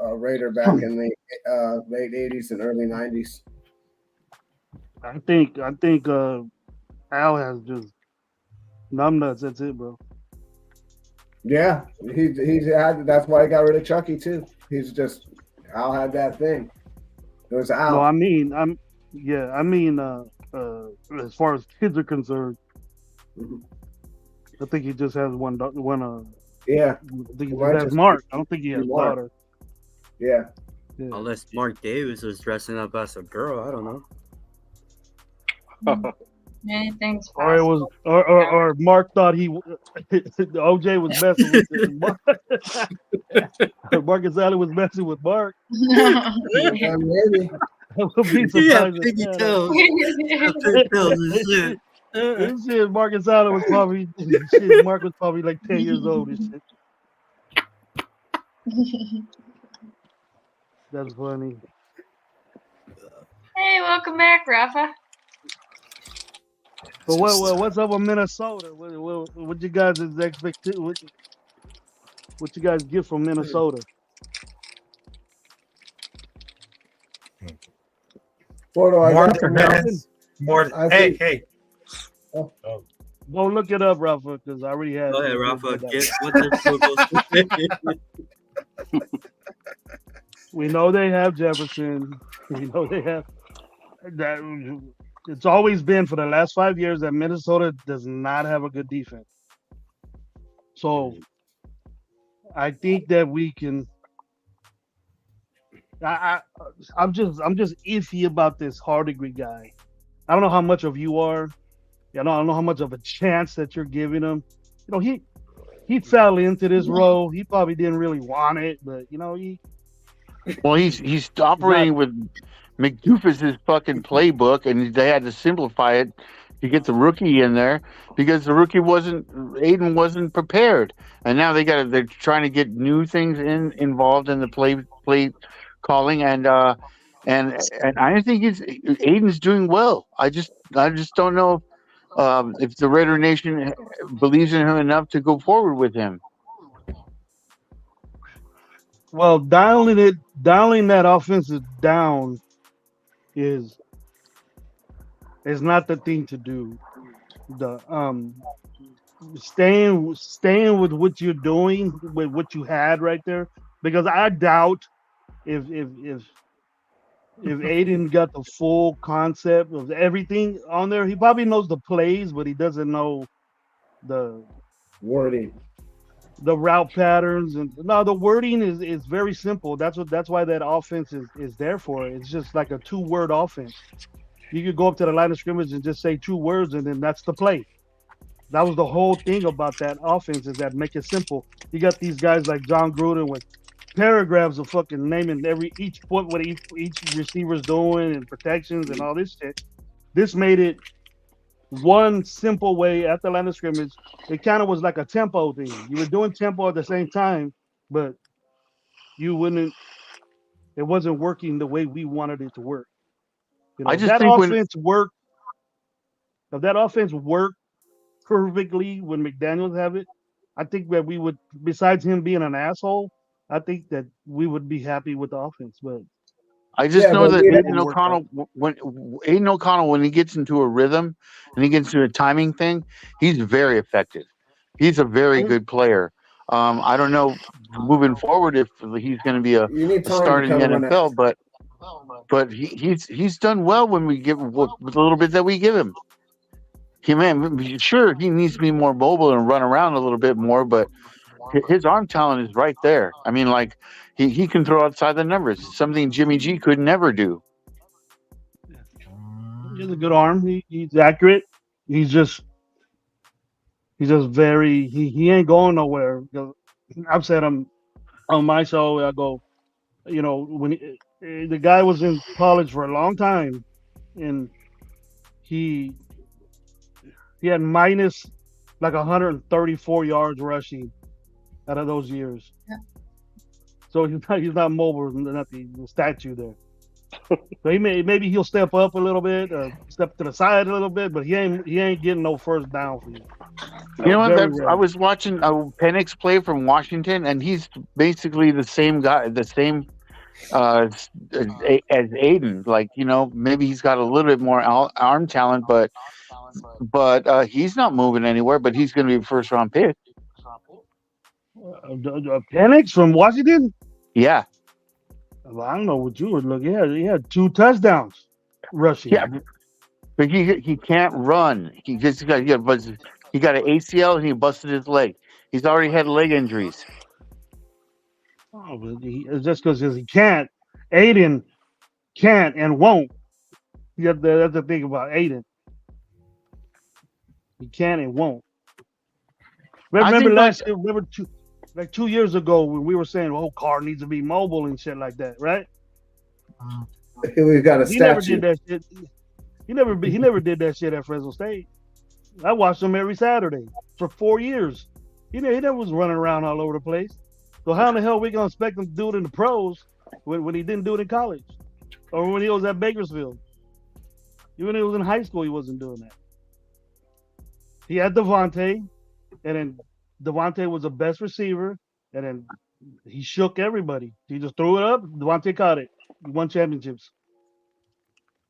a Raider back in the late '80s and early '90s. I think Al has just numbnuts. That's it, bro. Yeah, he's had. That's why he got rid of Chucky too. He's just Al had that thing. It was Al. No, I mean as far as kids are concerned, I think he just has one. Yeah, I think he just has Mark. I don't think he has daughter. Yeah. Unless Mark Davis was dressing up as a girl, I don't know. Anything's possible. Or it was, or Mark thought OJ was messing with Mark. Marcus Allen was messing with Mark. Yeah, maybe. I would be surprised. This shit, Marcus Allen was probably Mark was probably like 10 years old and shit. That's funny. Hey, welcome back, Rafa. But what's up with Minnesota? What you guys expect? What you guys get from Minnesota? What do I More got from defense. Hey. Go look it up, Rafa, because I already had. Go ahead, Rafa. What's We know they have Jefferson. We know they have that. It's always been for the last 5 years that Minnesota does not have a good defense. So I think that we can. I'm just iffy about this Hardigree guy. I don't know how much of you are. I don't know how much of a chance that you're giving him. You know, he fell into this role. He probably didn't really want it, but he's operating with McDoofus's fucking playbook, and they had to simplify it to get the rookie in there because the rookie Aiden wasn't prepared, and now they're trying to get new things involved in the play calling, and I think Aiden's doing well. I just don't know if the Raider Nation believes in him enough to go forward with him. Well, dialing that offensive down is not the thing to do. The staying with what you're doing with what you had right there, because I doubt if Aiden got the full concept of everything on there. He probably knows the plays, but he doesn't know the Wording. route patterns. And no, the wording is very simple. That's why that offense is there for. It's just like a 2-word offense. You could go up to the line of scrimmage and just say 2 words, and then that's the play. That was the whole thing about that offense, is that make it simple. You got these guys like John Gruden with paragraphs of fucking naming each point, what each receiver's doing and protections and all this shit. This made it one simple way at the line of scrimmage. It kind of was like a tempo thing. You were doing tempo at the same time, but you wouldn't. It wasn't working the way we wanted it to work. You know, I if just that think when offense worked, if that offense worked perfectly when McDaniels have it, I think that we would, besides him being an asshole, I think that we would be happy with the offense. But I just Yeah, know but that we it Aiden didn't work out. O'Connell, when Aiden O'Connell, when he gets into a rhythm and he gets into a timing thing, he's very effective. He's a very good player. I don't know moving forward if he's going to be you need a time to start in the kind of run it. NFL, but he's done well when we give with the little bit that we give him. Sure, he needs to be more mobile and run around a little bit more, but his arm talent is right there. I mean, like he can throw outside the numbers, something Jimmy G could never do. He has a good arm. He's accurate. He's just very he ain't going nowhere. I've said him on my show. I go, you know, the guy was in college for a long time, and he he had minus like 134 yards rushing out of those years. So he's not mobile, not the statue there. So maybe he'll step up a little bit, step to the side a little bit, but he ain't getting no first down for you. You know what? Very I rarely. was watching Penix play from Washington, and he's basically the same guy, the same as Aiden. Like maybe he's got a little bit more arm talent, but he's not moving anywhere. But he's going to be a first round pick. Penix from Washington. Yeah, Well, I don't know what you would look. He had 2 touchdowns rushing. yeah, but he can't run. He got an ACL and he busted his leg. He's already had leg injuries. Oh, but it's just because he can't. Aiden can't and won't. That's the thing about Aiden. He can and won't. I Remember think like last year? Remember 2 years ago when we were saying, "Oh, Carr needs to be mobile and shit like that," right? We've got a He never did statue. that shit. He never did that shit at Fresno State. I watched him every Saturday for 4 years. He never was running around all over the place. So how in the hell are we gonna expect him to do it in the pros when he didn't do it in college or when he was at Bakersfield? Even when he was in high school, he wasn't doing that. He had Devontae, and then Devontae was the best receiver, and then he shook everybody. He just threw it up. Devontae caught it. He won championships.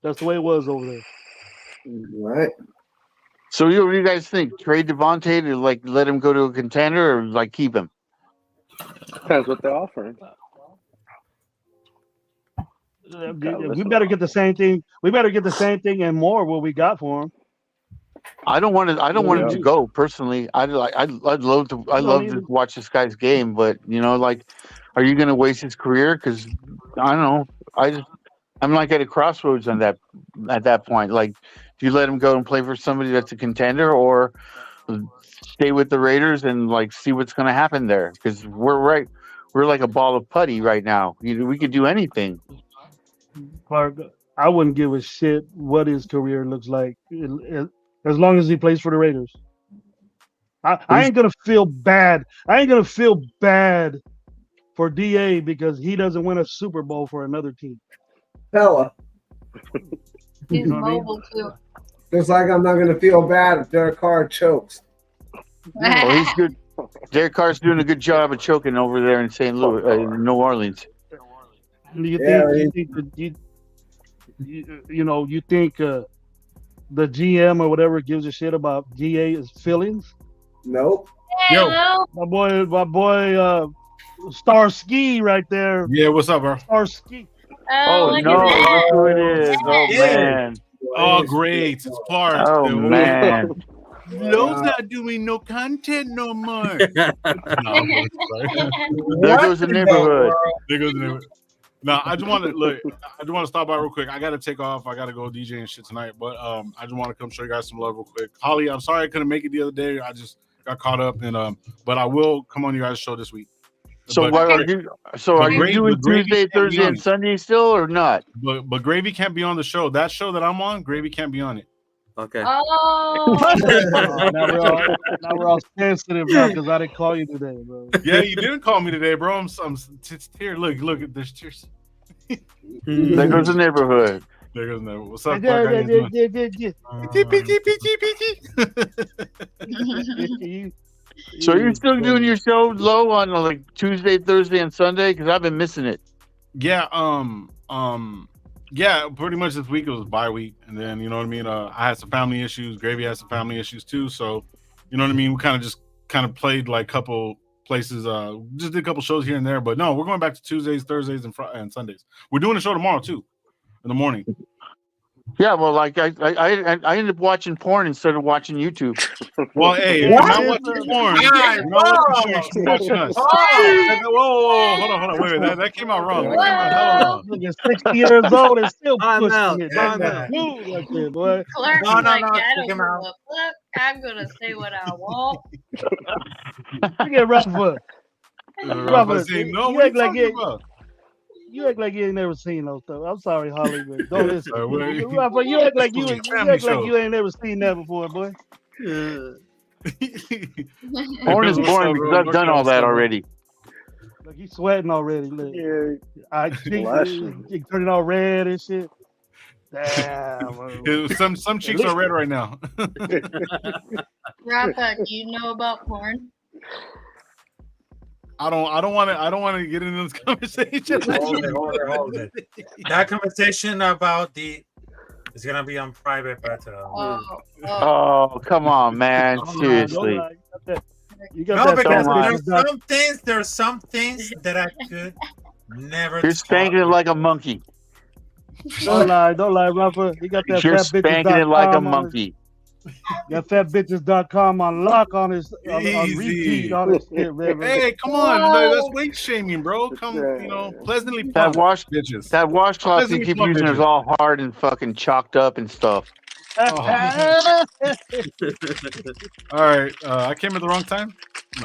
That's the way it was over there. Right. So what do you guys think? Trade Devontae to like let him go to a contender or like keep him? Depends what they're offering. We better get the same thing. We better get the same thing and more what we got for him. I don't want him to Yeah. go personally. I'd love to. I No, love to watch this guy's game, but like, are you going to waste his career? Because I don't know. I'm like at a crossroads on that at that point. Like, do you let him go and play for somebody that's a contender, or stay with the Raiders and like see what's going to happen there? Because we're like a ball of putty right now. We could do anything. Clark, I wouldn't give a shit what his career looks like as long as he plays for the Raiders. I ain't gonna feel bad. I ain't gonna feel bad for DA because he doesn't win a Super Bowl for another team. Fella. He's know what I mean? mobile too. Just like I'm not going to feel bad if Derek Carr chokes. Well, he's good. Derek Carr's doing a good job of choking over there in St. Louis, in New Orleans. Do you Yeah, think you think the GM or whatever gives a shit about DA's feelings? Nope. Yo. My boy, Star Ski right there. Yeah, what's up, bro? Star Ski. Oh look no, at that. look who it is! Oh Yeah. man! Oh, great. It's Clark. Oh man! Lowe's not doing no content no more. There goes the neighborhood. There goes the neighborhood. No, I just want to look. I just want to stop by real quick. I got to take off. I got to go DJ and shit tonight. But I just want to come show you guys some love real quick. Holly, I'm sorry I couldn't make it the other day. I just got caught up and but I will come on you guys' show this week. So But- what are you? So are you doing Tuesday, Thursday, and Sunday still, or not? But Gravy can't be on the show. That show that I'm on, Gravy can't be on it. Okay. Oh. Now we're all sensitive now because I didn't call you today, bro. Yeah, you didn't call me today, bro. I'm here. Look, there's tears. There goes the neighborhood. There goes no. What's up, Clark? How you doing? So you're still doing your show low on like Tuesday, Thursday, and Sunday? Because I've been missing it. Yeah, yeah, pretty much this week it was bye week, and then you know what I mean. I had some family issues. Gravy had some family issues too, so you know what I mean. We kind of played like couple places. Just did a couple shows here and there, but no, we're going back to Tuesdays, Thursdays, and Sundays. We're doing a show tomorrow too, in the morning. Yeah, well, like I ended up watching porn instead of watching YouTube. Well, hey, if you're not watching porn, you're not watching show, you should watch us. Whoa, hold on, wait, that came out wrong. That came out hella wrong. Look at 60 years old and still I'm pushing out. it. I'm That's out. cool right there, boy. Clark's No, like, I check don't give him a out. fuck. I'm gonna say what I want. Look at Rafa. Rafa saying, no, you what are act you like talking about? You act like you ain't never seen those stuff. I'm sorry, Holly, but don't listen. Wait. Rafa, you act like you Family show. ain't never seen that before, boy. Porn is boring because I've done all that already. Look, he's sweating already. Look. Yeah, I he turning all red and shit. Damn. bro. Some cheeks are red right now. Rafa, do you know about porn? I don't want to get into this conversation. Hold it. That conversation about it's gonna be on private, but Oh, come on, man! Seriously. You got no, that because fat bitch there's some things that I could never. You're spanking it like a monkey. Don't lie, Rafa. You got that You're fat spanking it like a bitches.com monkey. Got fatbitches.com on lock on his on Easy. repeat on his shit, man. Hey, come on, that's weight shaming, bro. Come, pleasantly That plump, bitches. That washcloth you keep Pleasantly using plump is all hard and fucking chalked up and stuff. All right, I came at the wrong time. No,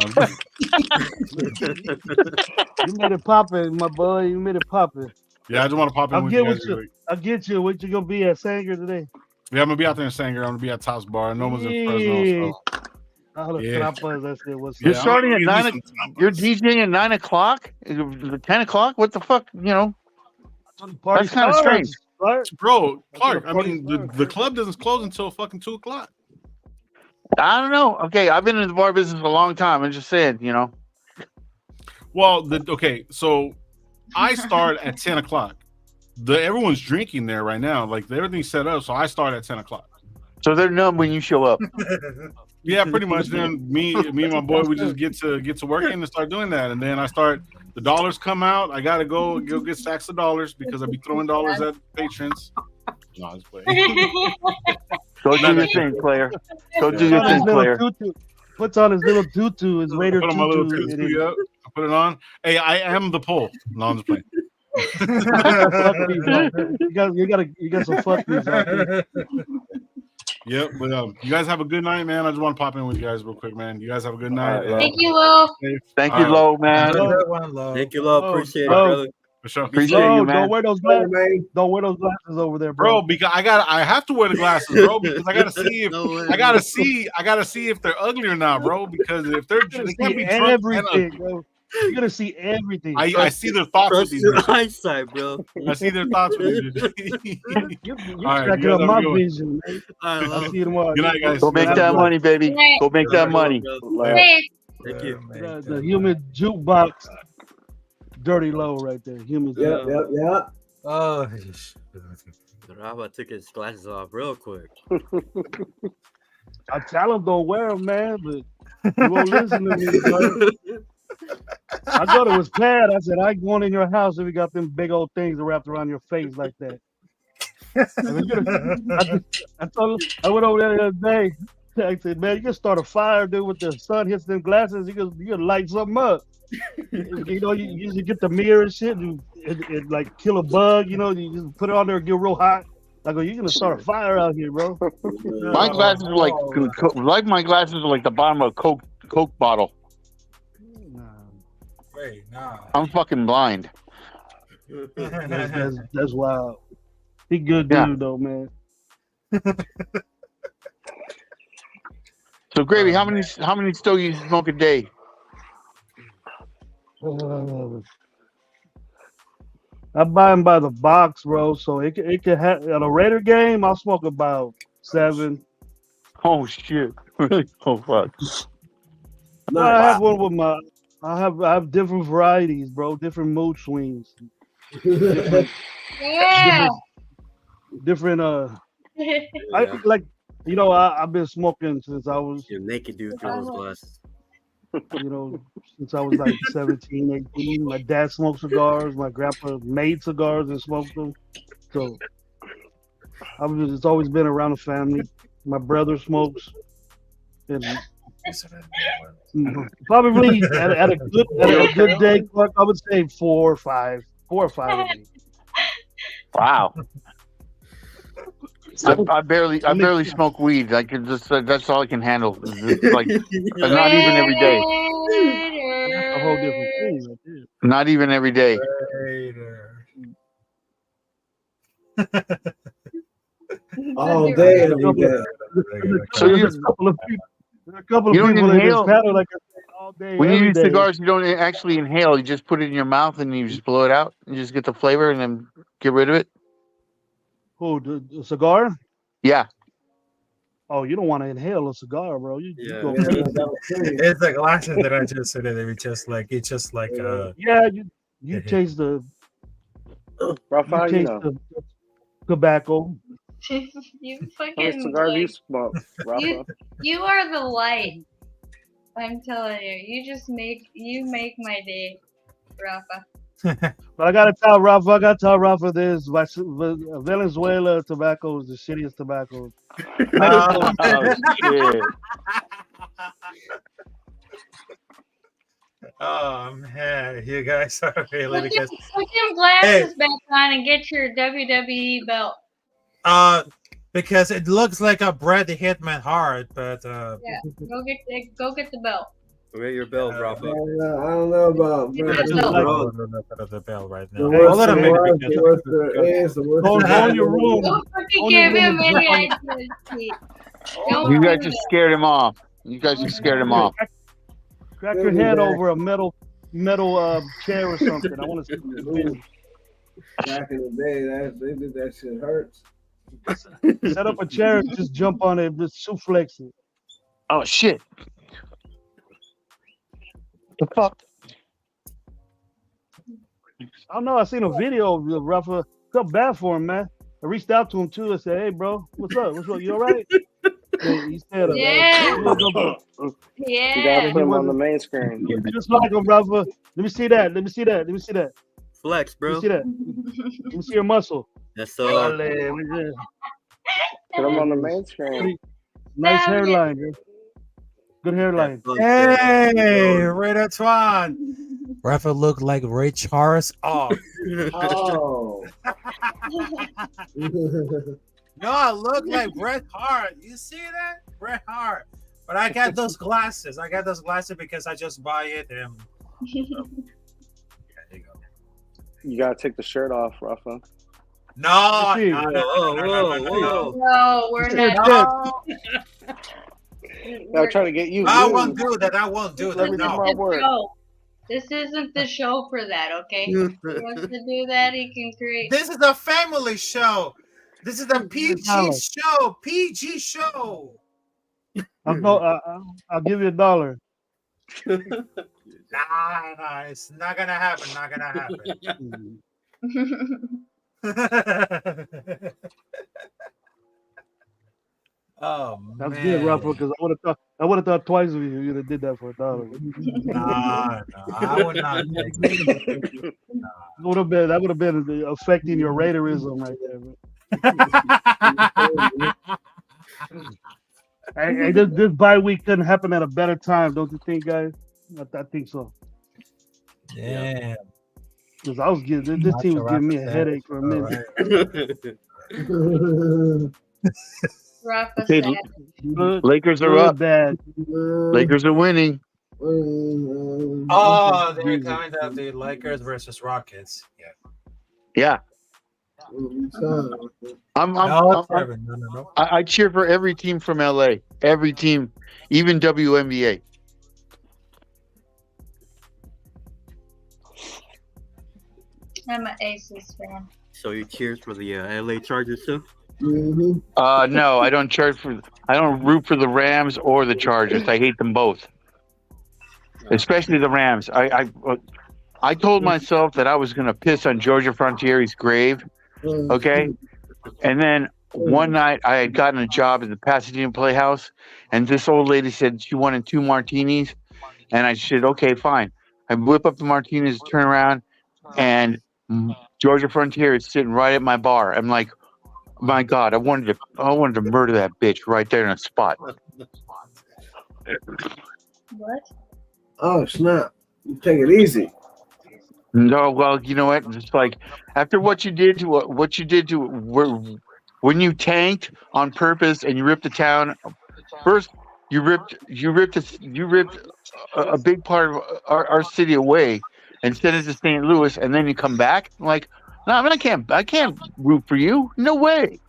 You made it poppin', my boy. You made it poppin'. yeah, I just want to pop in I'll with get you guys. with you. I'll get you. What you gonna be at Sanger today? Yeah, I'm gonna be out there in Sanger. I'm gonna be at Tops Bar. No one's in Fresno. So. Oh, Yeah. that shit. What's You're up? starting at I'm gonna give you some You're tapas. DJing at 9 o'clock, 10 o'clock. What the fuck? Party That's kinda starts, strange. right? Bro, That's Clark. what I a party mean, starts. the club doesn't close until fucking 2 o'clock. I don't know. Okay, I've been in the bar business a long time. I'm just saying, Well, okay, so I start at 10 o'clock. Everyone's drinking there right now. Like everything's set up, so I start at 10 o'clock. So they're numb when you show up. Yeah, pretty much. Then me and my boy, we just get to working and start doing that. And then I start. The dollars come out. I gotta go get stacks of dollars because I be throwing dollars at patrons. No, I was playing. Go do your thing, player. Go do your thing, player. Puts on his little tutu, his Raider Put on my little tutu. tutu, yep. I put it on. Hey, I am the pole. No, I'm just playing. You got some fuck me's out there. Yep, but you guys have a good night, man. I just want to pop in with you guys real quick, man. You guys have a good night. Thank you, Lo. Thank you, Lo, man. Thank you, love. Appreciate it, brother. For sure. Appreciate you, man. Don't wear those glasses. Don't wear those glasses over there, bro. Because I have to wear the glasses, bro, because I gotta see if I gotta see if they're ugly or not, bro. Because if they can't be drunk and everything, ugly. bro. You're gonna see everything. I see their thoughts with Trust these. your bitches. eyesight, bro. I see their thoughts with these. You're All right, cracking you up guys my have a good one. vision, man. I I'll love see you tomorrow. Good night, guys. Go make that money, baby. Go make that money. Wait, Thank you. The human jukebox, dirty low right there. Human. Yep. Oh, Rafa took his glasses off real quick. I tell him don't wear them, man, but he won't listen to me. Bro. I thought it was Pat. I said, I ain't going in your house if you got them big old things wrapped around your face like that. I told him, I went over there the other day. I said, man, you can start a fire, dude, with the sun hits them glasses. You can light something up. You know, you usually get the mirror and shit, and it like kill a bug. You know, you just put it on there and get real hot. I go, you're gonna start a fire out here, bro. My glasses are like my glasses are like the bottom of a Coke bottle. wait, no. I'm fucking blind. That's wild. He good Yeah. dude though, man. So Gravy, how many stogies you smoke a day? I buy them by the box, bro. So it can have at a Raider game. I'll smoke about 7. Oh shit! Really? Oh fuck! I have one with my. I have different varieties, bro. Different mood swings. Yeah. Different. I like. You know, I've been smoking since I was. You're naked dude through those glasses. You know, since I was like 17, 18. My dad smoked cigars. My grandpa made cigars and smoked them. So it's always been around the family. My brother smokes. And probably at a good day, I would say 4 or 5. 4 or 5 a day. Wow. I barely smoke weed. I can just that's all I can handle. It's like not even every day. A whole different thing right there. Not even every day. All day, every day. So you There's a couple of people don't in this inhale? panel like I said, all day, when you every use day. cigars, you don't actually inhale. You just put it in your mouth and you just blow it out. You just get the flavor and then get rid of it. Who, the cigar? Yeah. Oh, you don't want to inhale a cigar, bro. You go It's the glasses that I just said. It's just like yeah, you taste the Rafa, you know. the tobacco. You How many fucking cigars you like, smoke, Rafa? you are the light. I'm telling you, you make my day, Rafa. But I gotta tell Rafa this: Venezuela tobacco is the shittiest tobacco. Shit. Oh man, you guys are really Put because them glasses back on and get your WWE belt. because it looks like a Bret the Hitman Hart, but Yeah, go get the belt. Wear your belt, Rafa. I don't know about the bell right now. the Hold on a minute. worst there is. The worst Go there in is. your room. Don't fucking Only give him women any drink. ideas, Pete. You guys just scared him off. You guys just scared him off. Crack your head over a metal chair or something. I want to see the video. Back in the day, they did that shit hurts. Set up a chair and just jump on it, just suplex it. Oh shit. The fuck? I don't know. I seen a video of Rafa. Felt bad for him, man. I reached out to him too. I said, "Hey, bro, what's up? What's up? You all right?" And he said, Yeah. You gotta Yeah. put him on the main screen. Just like him, Rafa. Let me see that. Let me see that. Let me see that. Flex, Let bro. me see that. Let me see your muscle. That's so. Put him on the main screen. Nice hairline, bro. Good hairline. Hey, Red Antoine. Rafa looked like Ray Charles. Oh, Oh. no, I look like Bret Hart. You see that? Bret Hart. But I got those glasses. I got those glasses because I just buy it. And there you go. You gotta take the shirt off, Rafa. No, See. no, no. No, we're Shit, not. I'm trying to get you. I you. won't do that. I won't do Let that. me do No. my work. This isn't the show for that, okay? If he wants to do that, he can create. This is a family show. This is a PG $1. show. PG show. I'll give you $1. Nah, it's not gonna happen. Not gonna happen. Oh That's good, man. Rafa, because I would have thought twice of you. You'd have did that for $1. Nah, I would not take it. That would have been affecting your Raiderism right there. Hey, this bye week couldn't happen at a better time, don't you think, guys? I think so. Damn. Because I was getting this team was giving me a headache for a minute. Rafa Okay, said, Lakers are Good, up. bad. Lakers are winning. Oh, they're coming up the Lakers versus Rockets. Yeah. Yeah. No, Trevor, no. I cheer for every team from LA. Every team, even WNBA. I'm an Aces fan. So you cheers for the LA Chargers too? No, I don't root for the Rams or the Chargers. I hate them both, especially the Rams. I told myself that I was going to piss on Georgia Frontieri's grave. Okay, and then one night I had gotten a job at the Pasadena Playhouse, and this old lady said she wanted 2 martinis, and I said, okay, fine. I whip up the martinis, turn around, and Georgia Frontier is sitting right at my bar. I'm like, my God, I wanted to murder that bitch right there in a spot. What? Oh snap! You take it easy. No, well, you know what? It's like after what you did to when you tanked on purpose and you ripped the town. First, you ripped a big part of our city away and sent it to St. Louis, and then you come back. I'm like, no, I mean, I can't root for you. No way,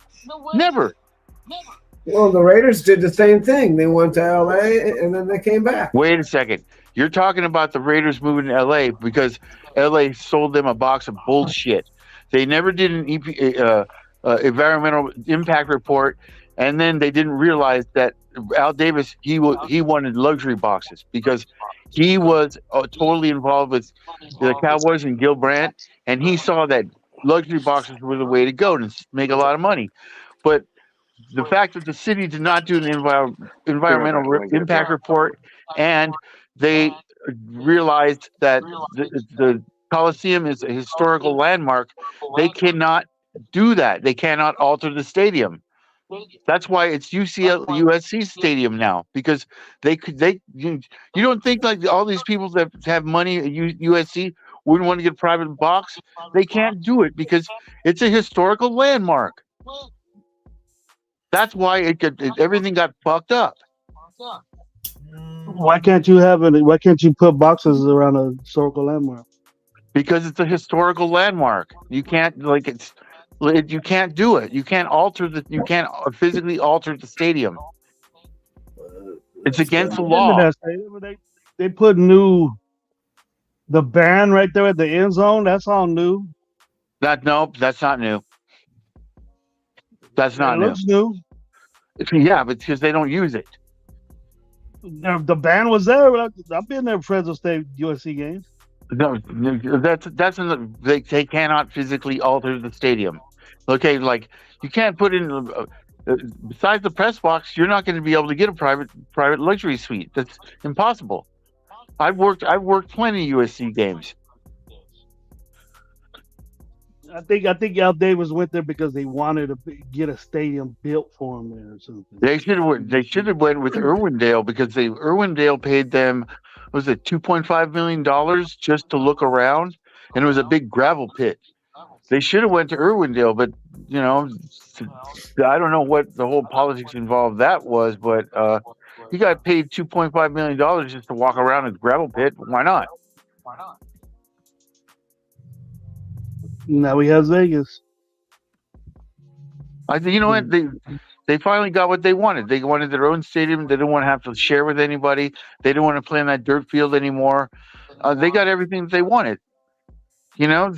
never. Well, the Raiders did the same thing. They went to LA and then they came back. Wait a second. You're talking about the Raiders moving to LA because LA sold them a box of bullshit. They never did an environmental impact report, and then they didn't realize that Al Davis he wanted luxury boxes because he was totally involved with the Cowboys and Gil Brandt, and he saw that luxury boxes were the way to go to make a lot of money. But the fact that the city did not do an environmental impact report, and they realized that the Coliseum is a historical landmark, they cannot do that. They cannot alter the stadium. That's why it's USC Stadium now, because you don't think like all these people that have money at USC wouldn't want to get a private box? They can't do it because it's a historical landmark. That's why everything got fucked up. Why can't you why can't you put boxes around a historical landmark? Because it's a historical landmark. You can't you can't do it. You can't physically alter the stadium. It's against the law. They put the band right there at the end zone. That's all new. That's not new. That's not new. It looks new. Yeah, but because they don't use it. The band was there. I've been there, Fresno State USC games. No, they cannot physically alter the stadium. Okay, like you can't put in besides the press box, you're not going to be able to get a private luxury suite. That's impossible. I've worked plenty of USC games. I think Al Davis went there because they wanted to get a stadium built for him there or something. They should have went with Irwindale because Irwindale paid them, was it $2.5 million just to look around, and it was a big gravel pit. They should have went to Irwindale, but I don't know what the whole politics involved that was, but he got paid $2.5 million just to walk around a gravel pit. Why not? Now he has Vegas. I think what they finally got what they wanted. They wanted their own stadium. They didn't want to have to share with anybody. They didn't want to play on that dirt field anymore. They got everything that they wanted.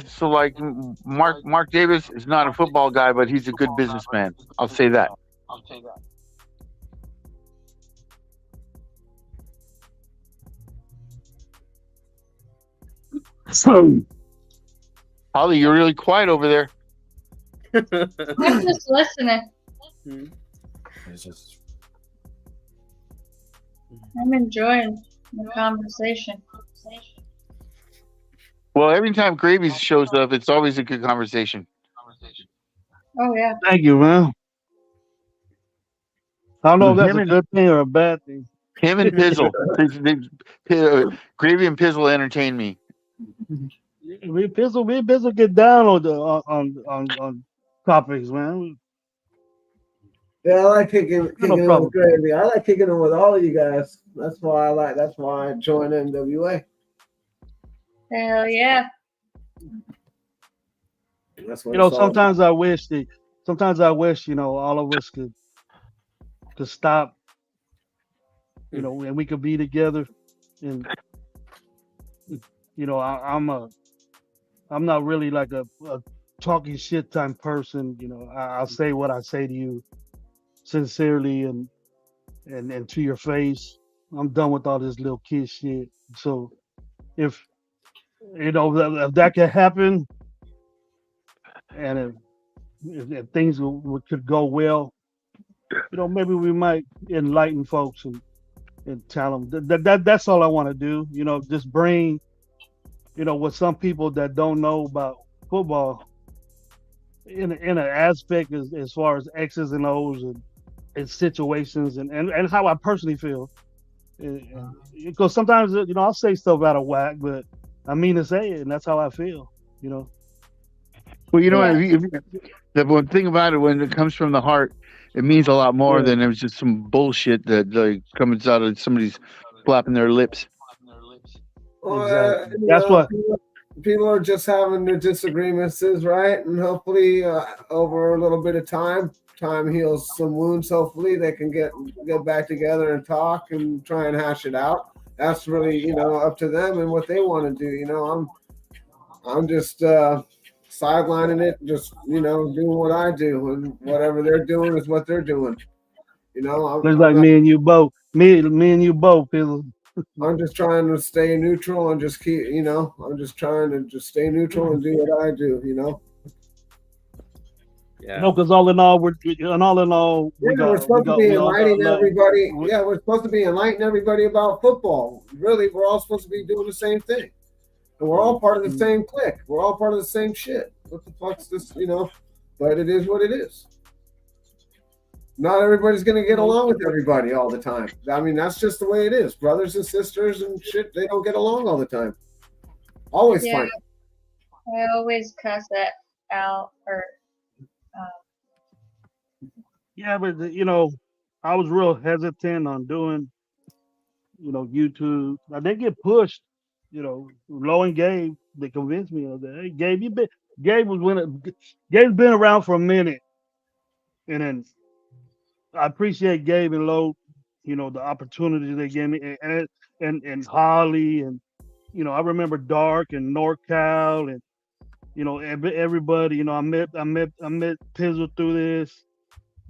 So like Mark Davis is not a football guy, but he's a good businessman. I'll say that. Holly, you're really quiet over there. I'm just listening. It's just I'm enjoying the conversation. Well, every time Gravy shows up, it's always a good conversation. Oh yeah. Thank you, man. I don't know if that's Him a and good thing or a bad thing. him and Pizzle, Gravy and Pizzle entertain me. We Pizzle get down on the on topics, man. Yeah, I like kicking Got no it problem. with Gravy. I like kicking it with all of you guys. That's why I joined NWA. Hell yeah. That's what You know, it's all about. sometimes I wish, you know, all of us could stop, you know, and we could be together. And you know, I'm not really like a talking shit type person. You know, I'll say what I say to you sincerely and to your face. I'm done with all this little kid shit. So if you know if that could happen, and if things could go well, you know, maybe we might enlighten folks and tell them that's all I want to do. You know, just bring, you know, what some people that don't know about football in an aspect as far as X's and O's and situations and how I personally feel. Because sometimes, you know, I'll say stuff out of whack, but I mean to say it, and that's how I feel. You know. Well, you know, Yeah. the one thing about it, when it comes from the heart, it means a lot more Yeah. than it was just some bullshit that like comes out of somebody's flapping their lips. Well, Exactly. you That's know, what. people are just having their disagreements, right? And hopefully, over a little bit of time heals some wounds. Hopefully, they can get back together and talk and try and hash it out. That's really, up to them and what they want to do. I'm just sidelining it, just doing what I do, and whatever they're doing is what they're doing. Looks I'm like not. me and you both. Me and you both. Pizzle. I'm just trying to stay neutral and just keep. I'm just trying to just stay neutral and do what I do. Yeah. No, because all in all, we Yeah, we're got supposed to be we all got enlightening love. everybody. Yeah, we're supposed to be enlightening everybody about football. Really, we're all supposed to be doing the same thing. And we're all part of the same clique. We're all part of the same shit. What the fuck's this, But it is what it is. Not everybody's going to get along with everybody all the time. I mean, that's just the way it is. Brothers and sisters and shit, they don't get along all the time. Always Yeah. fight. I always cuss that out or Yeah, but you know, I was real hesitant on doing, you know, YouTube. I did get pushed, you know, Low and Gabe. They convinced me of that. Hey, Gabe was when Gabe's been around for a minute, and then I appreciate Gabe and Low, you know, the opportunities they gave me, and Holly, and you know, I remember Dark and NorCal, and you know, everybody. You know, I met Pizzle through this,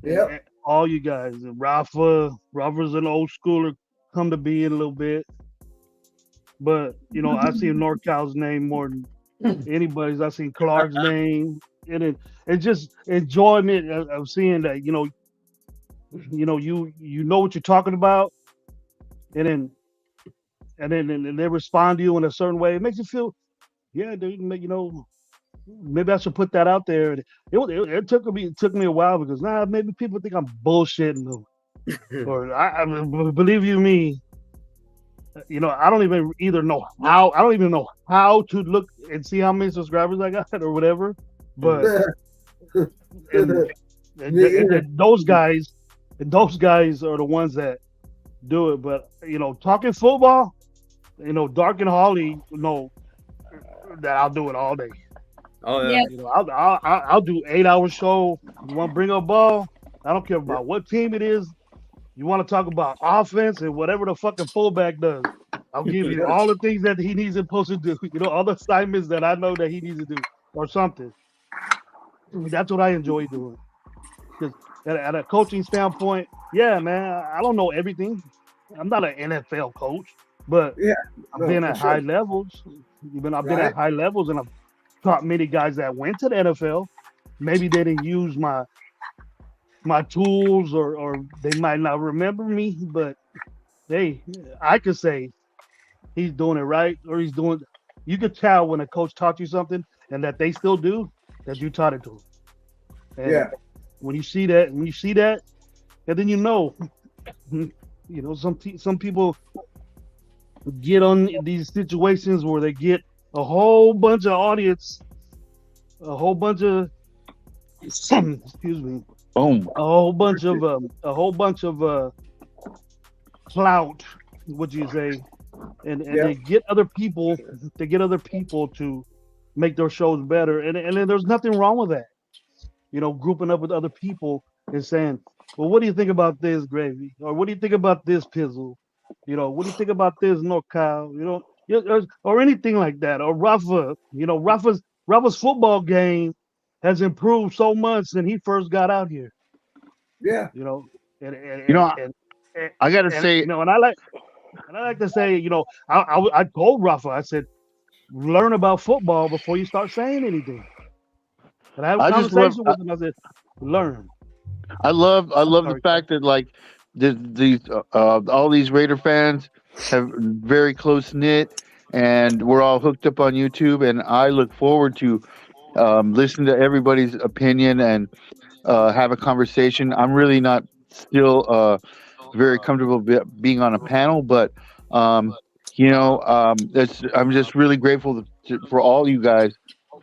Yep. and all you guys, and Rafa's an old schooler, come to be in a little bit, but you know, I seen NorCal's name more than anybody's. I seen Clark's name, and it's just enjoyment of seeing that, you know what you're talking about, and then and they respond to you in a certain way. It makes you feel, yeah, dude, you know, maybe I should put that out there. It took me a while because maybe people think I'm bullshitting them, or believe you me, you know, I don't even know how to look and see how many subscribers I got or whatever, but and, those guys are the ones that do it. But you know, talking football, you know, Dark and Holly know that I'll do it all day. Oh yeah. yeah. You know, I'll do 8 hour show. You want to bring up ball? I don't care about what team it is. You want to talk about offense and whatever the fucking fullback does. I'll give you all the things that he needs supposed to do. You know, all the assignments that I know that he needs to do or something. That's what I enjoy doing. Because at a coaching standpoint, yeah, man, I don't know everything. I'm not an NFL coach, but Yeah. I've No, been for at sure. high levels. Even I've been Right. at high levels, and I've taught many guys that went to the NFL. Maybe they didn't use my tools, or they might not remember me, but hey, I could say he's doing it right, or he's doing. You could tell when a coach taught you something, and that they still do, that you taught it to them. And Yeah. when you see that, and then some people get on these situations where they get a whole bunch of audience, a whole bunch of excuse me, Boom. a whole bunch of clout, would you say, and Yeah. they get other people to make their shows better, and then there's nothing wrong with that. Grouping up with other people and saying, well, what do you think about this, Gravy? Or what do you think about this, Pizzle? What do you think about this, NorCal? Or anything like that. Or Rafa, Rafa's football game has improved so much since he first got out here. Yeah. And and You and know, and, and, I gotta and say, and I like to say, I told Rafa, I said, learn about football before you start saying anything. And I have a I just love. conversation with him. I said, learn. I I'm love the sorry, Clark. fact that like these all these Raider fans have very close knit, and we're all hooked up on YouTube. And I look forward to listen to everybody's opinion and have a conversation. I'm really not still very comfortable being on a panel, but um, I'm just really grateful for all you guys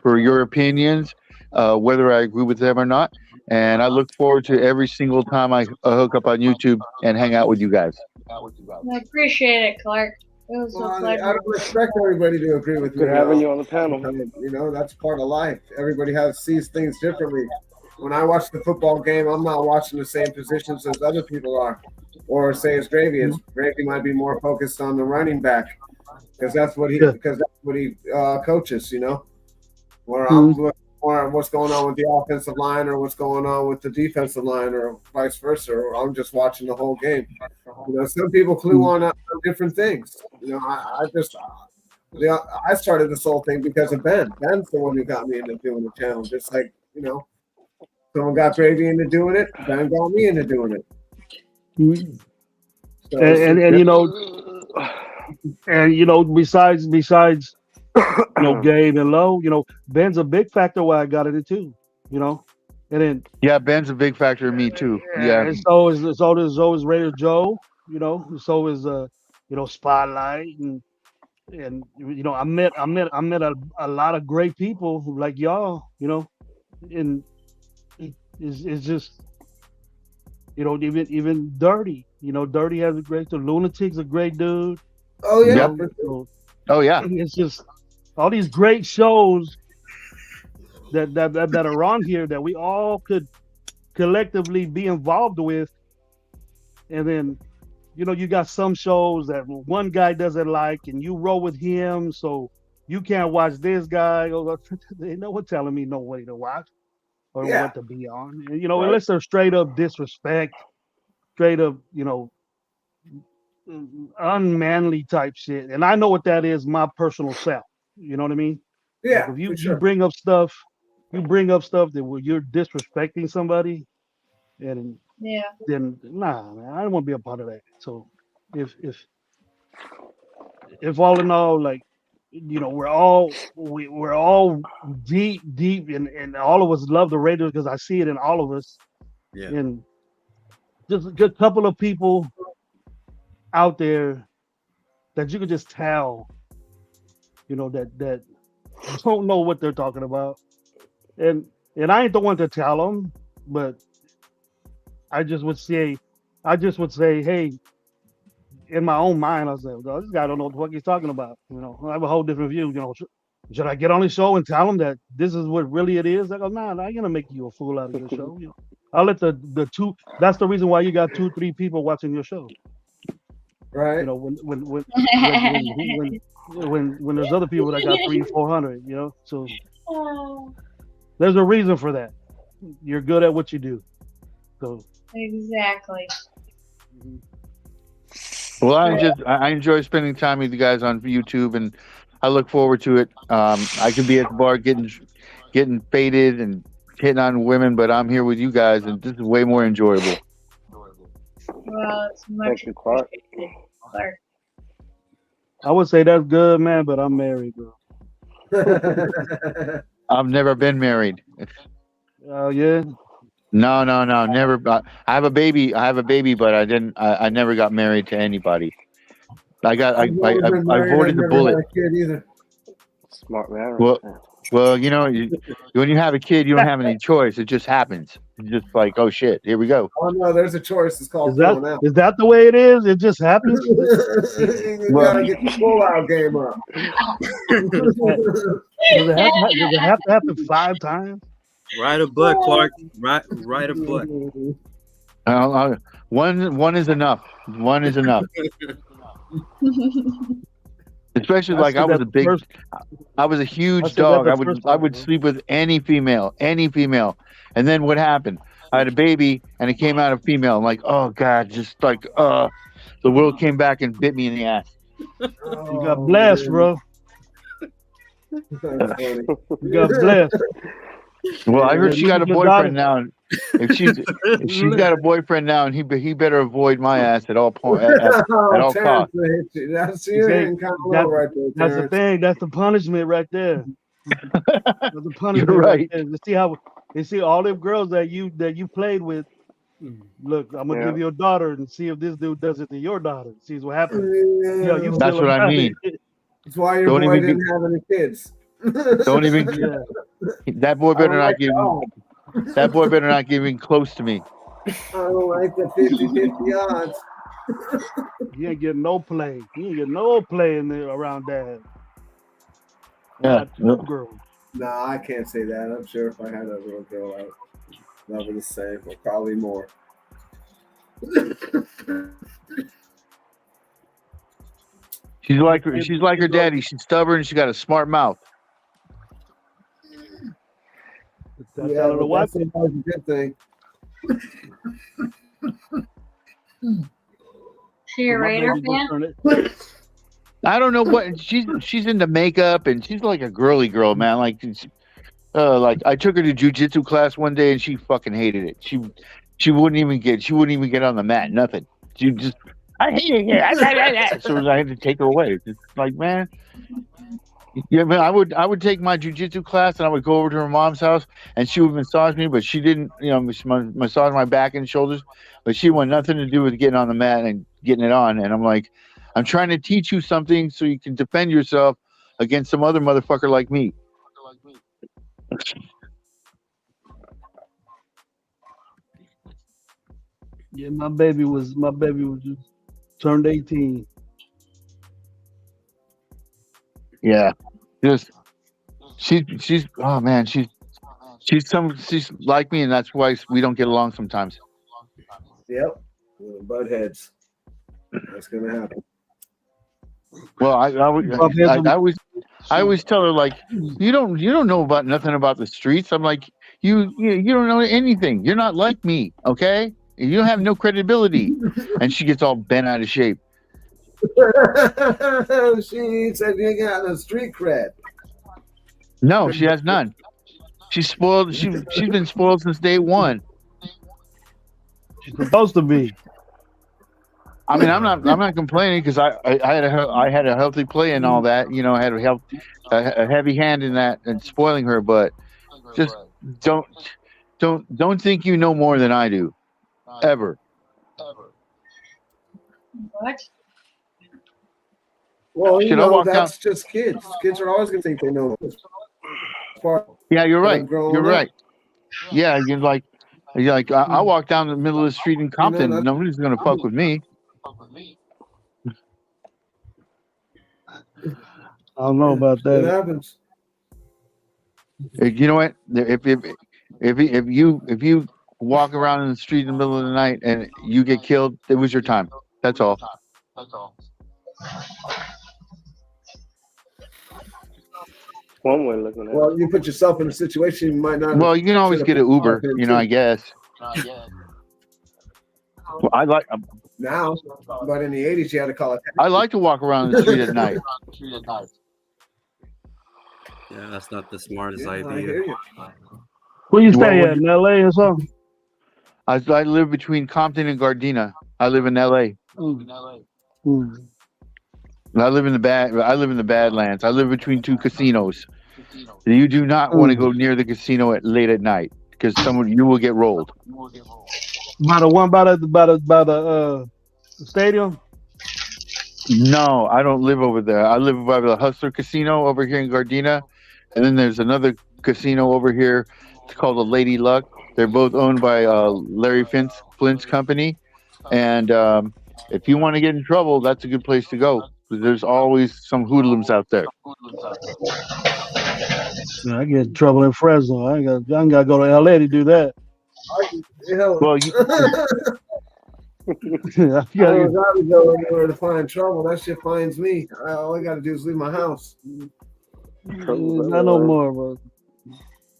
for your opinions, whether I agree with them or not. And I look forward to every single time I hook up on YouTube and hang out with you guys. I appreciate it, Clark. It was Well, a I pleasure. don't expect everybody to agree with me. Good having though. you on the panel. That's part of life. Everybody sees things differently. When I watch the football game, I'm not watching the same positions as other people are. Or say as Gravy is. Gravy might be more focused on the running back because that's what he coaches. Where I'm or what's going on with the offensive line or what's going on with the defensive line or vice versa. Or I'm just watching the whole game. Some people clue on different things. I started this whole thing because of Ben. Ben's the one who got me into doing the channel. Just like, someone got Gravy into doing it, Ben got me into doing it. So besides Gabe and Lowe, Ben's a big factor why I got into it too. And then Ben's a big factor in me too. and so is Raider Joe. So is Spotlight and I met a lot of great people like y'all. And it's just even Dirty. Dirty has a great. The Lunatic's a great dude. Oh yeah. Oh yeah. It's just all these great shows that are on here that we all could collectively be involved with, and then you got some shows that one guy doesn't like, and you roll with him, so you can't watch this guy. Ain't no one telling me no way to watch or what to be on. And, unless they're straight up disrespect, straight up, unmanly type shit. And I know what that is, my personal self. You know what I mean? Yeah. Like if you bring up stuff that where you're disrespecting somebody, and then nah, man, I don't want to be a part of that. So if all in all, like, we're all deep, and all of us love the Raiders because I see it in all of us. Yeah. And just a couple of people out there that you could just tell, that don't know what they're talking about. And I ain't the one to tell them, but I just would say, hey, in my own mind, I was like, this guy don't know what the fuck he's talking about. I have a whole different view. Should I get on the show and tell him that this is what really it is? I go, nah, I'm gonna make you a fool out of your show. I'll let the two. That's the reason why you got 2-3 people watching your show. Right. When there's other people that got 300-400. So there's a reason for that. You're good at what you do. So exactly. Well, I enjoy spending time with you guys on YouTube, and I look forward to it. I can be at the bar getting faded and hitting on women, but I'm here with you guys, and this is way more enjoyable. Well, it's much Thank you, Clark. appreciated, Clark. I would say that's good, man, but I'm married, bro. I've never been married. Oh yeah. No, never. I have a baby. But I didn't. I never got married to anybody. I avoided the bullet. Had a kid either. Smart man. Well, when you have a kid, you don't have any choice. It just happens. It's just like, oh shit, here we go. Oh no, there's a choice. It's called Is filling out. that the way it is? It just happens. You gotta get the full out game up. Does it have to happen 5 times? Right a butt, Clark. Right a butt. One is enough. One is enough. Especially like I was a huge dog. I would sleep with any female. And then what happened? I had a baby and it came out a female. I'm like, oh God, just like the world came back and bit me in the ass. You got blessed, bro. You got blessed. Well, I heard she got a boyfriend now. If she's got a boyfriend now, and he better avoid my ass at all points. At all costs. That's the thing. That's the punishment right there. That's the punishment. You're right. You see all them girls that you played with. Look, I'm gonna give you a daughter and see if this dude does it to your daughter. See what happens. That's what I mean. That's why your boy didn't have any kids. Don't even. That boy better not give. That boy better not get even close to me. I don't like the 50-50 odds. You ain't getting no play. You ain't getting no play in there around Dad. Yeah, no girl. Nah, I can't say that. I'm sure if I had a little girl, I would love her the same, or probably more. She's like her daddy. She's stubborn. She got a smart mouth. That's out of the wife. That's a good thing. She a Raider fan? I don't know what she's into makeup and she's like a girly girl, man. Like I took her to jujitsu class one day and she fucking hated it. She wouldn't even get on the mat. Nothing. She just I hate it. So I had to take her away. It's like, man. Yeah, man, I would take my jujitsu class and I would go over to her mom's house and she would massage me, but she didn't, massage my back and shoulders, but she wanted nothing to do with getting on the mat and getting it on. And I'm like, I'm trying to teach you something so you can defend yourself against some other motherfucker like me. Yeah, my baby was just turned 18. Yeah, she's oh man, she's like me, and that's why we don't get along sometimes. Yep, butt heads. That's gonna happen. Well, I always tell her like, you don't know about nothing about the streets. I'm like, you don't know anything. You're not like me, okay? You have no credibility. And she gets all bent out of shape. She said you got no street cred. No, she has none. She's spoiled. She's been spoiled since day one. She's supposed to be. I mean, I'm not complaining because I had a healthy play and all that. I had a heavy hand in that and spoiling her. But just don't think you know more than I do, ever. What? Well, that's just kids. Kids are always going to think they know. Yeah, you're right. You're right. Yeah, you're like I walk down the middle of the street in Compton. Nobody's going to fuck with me. I don't know about that. It happens. You know what? If you walk around in the street in the middle of the night and you get killed, it was your time. That's all. One way looking at it. Well, you put yourself in a situation you might not. Well, you can always get an Uber, I guess. Well, I like now, but in the 80s, you had to call it. I like to walk around the street at night. Yeah, that's not the smartest Yeah, I idea. hear you. Where you Well, stay when at in LA or something? I live between Compton and Gardena. I live in L.A. Mm. I live in the Badlands. I live between two casinos. You do not want to go near the casino at late at night because you will get rolled. By the one by the stadium. No, I don't live over there. I live by the Hustler Casino over here in Gardena, and then there's another casino over here. It's called the Lady Luck. They're both owned by Larry Flint's company. And if you want to get in trouble, that's a good place to go. There's always some hoodlums out there. Yeah, I get in trouble in Fresno. I ain't got to go to LA to do that. Hell, Well, I I gotta don't gotta go anywhere to find trouble. That shit finds me. All I gotta do is leave my house. not no more, bro.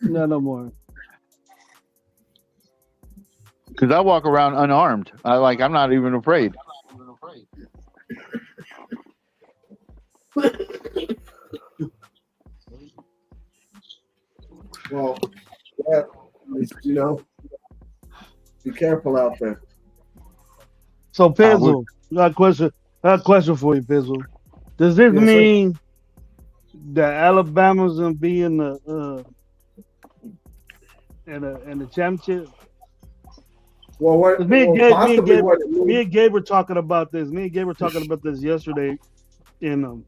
Not no more. because I walk around unarmed. I'm not even afraid. Well, yeah, be careful out there. So Pizzle, I got a question for you, Pizzle. Does this Yes, sir. mean that Alabama's gonna be in the championship? Well, what? 'Cause Possibly what it me means. and Gabe were talking about this. Me and Gabe were talking about this yesterday, and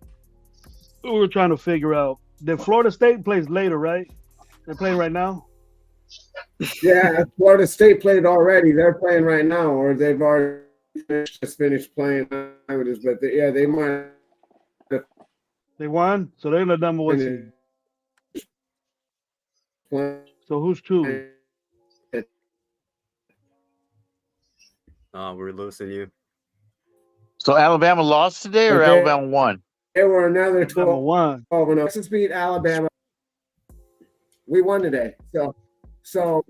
we were trying to figure out that Florida State plays later, right? They're playing right now. Yeah, Florida State played already. They're playing right now, or they've already finished playing. But they might have They won, so they're the number one seed. playing. So who's two? We're losing you. So Alabama lost today, or Alabama won? They were another Number 12. one. Texas beat Alabama. We won today. So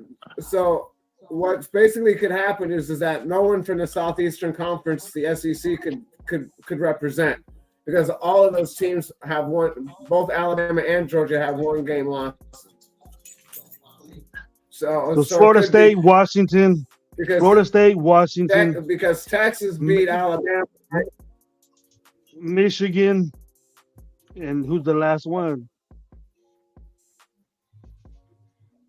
what basically could happen is that no one from the Southeastern Conference, the SEC, could represent, because all of those teams have won. Both Alabama and Georgia have one game lost. So Florida State, Washington. Florida State, Washington. Because Texas beat Alabama. Michigan, and who's the last one?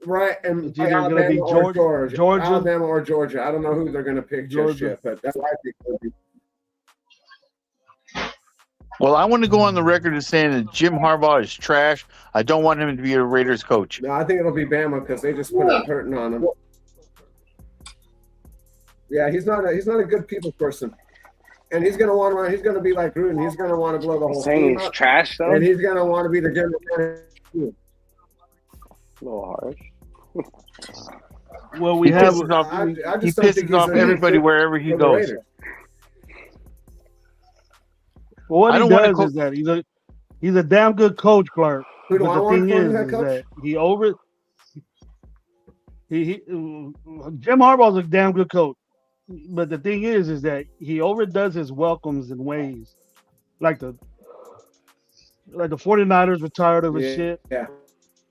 Right, and It's either going to be Georgia. Alabama or Georgia. I don't know who they're going to pick just yet, but that's what I think it would be. Well, I want to go on the record as saying that Jim Harbaugh is trash. I don't want him to be a Raiders coach. No, I think it'll be Bama because they just put a hurting on him. Yeah, he's not a good people person, and he's gonna be like Gruden. He's gonna want to blow the whole saying team he's up, trash though. and he's gonna want to be the general manager. A little harsh. Well, He we have. pisses off, I he just don't think pisses off everybody wherever he for the goes. Raiders. Well, what I he don't wanna does is that he's a damn good coach, Clark. Who do But I the want thing for is head coach? that Jim Harbaugh's a damn good coach. But the thing is that he overdoes his welcomes and ways. Like the 49ers were tired of his shit. Yeah.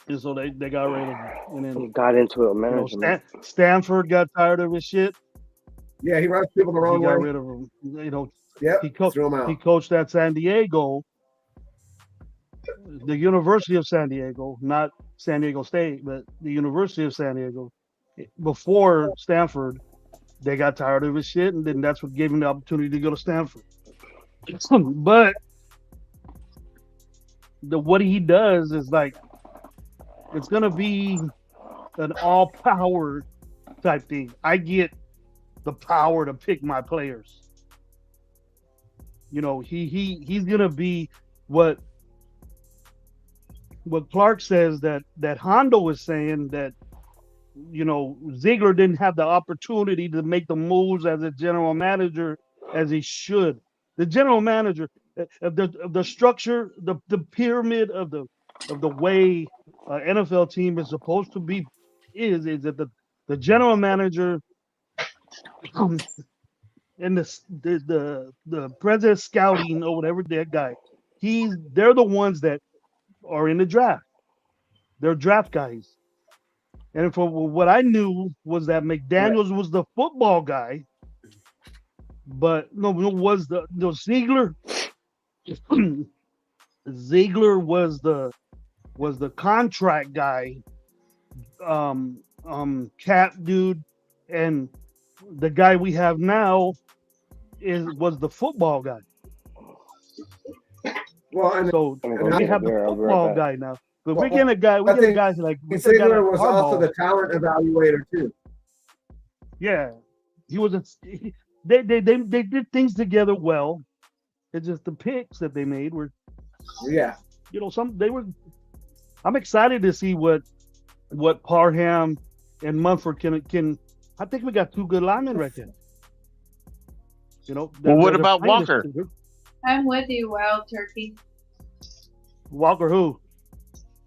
And so they got rid of him. And He then got into it, management. Stanford got tired of his shit. Yeah, he runs people the He wrong got way. rid of him. Yep, He threw him out. coached at San Diego, the University of San Diego, not San Diego State, but the University of San Diego. Before Stanford, they got tired of his shit, and then that's what gave him the opportunity to go to Stanford. But what he does is like, it's gonna be an all-power type thing. I get the power to pick my players. He's gonna be what Clark says that Hondo was saying, that Ziegler didn't have the opportunity to make the moves as a general manager as he should. The general manager of the structure, the pyramid of the way NFL team is supposed to be is that the general manager and the president scouting or whatever, that guy, they're the ones that are in the draft. they're draft guys. And for what I knew was that McDaniels was the football guy, but no, Ziegler. Ziegler was the contract guy, cap dude, and the guy we have now was the football guy. Well, and So I'm gonna go we get have a the beer. I'll be right football back. guy now. But Well, we get a guy. We I get a think guy like we get a guy Ziegler like was also Harbaugh. the talent evaluator too. Yeah, he was. They did things together well. It's just the picks that they made were, Yeah. they were. I'm excited to see what Parham and Munford can. I think we got two good linemen right there. Well, what they're about playing this- Walker? I'm with you, Wild Turkey. Walker who?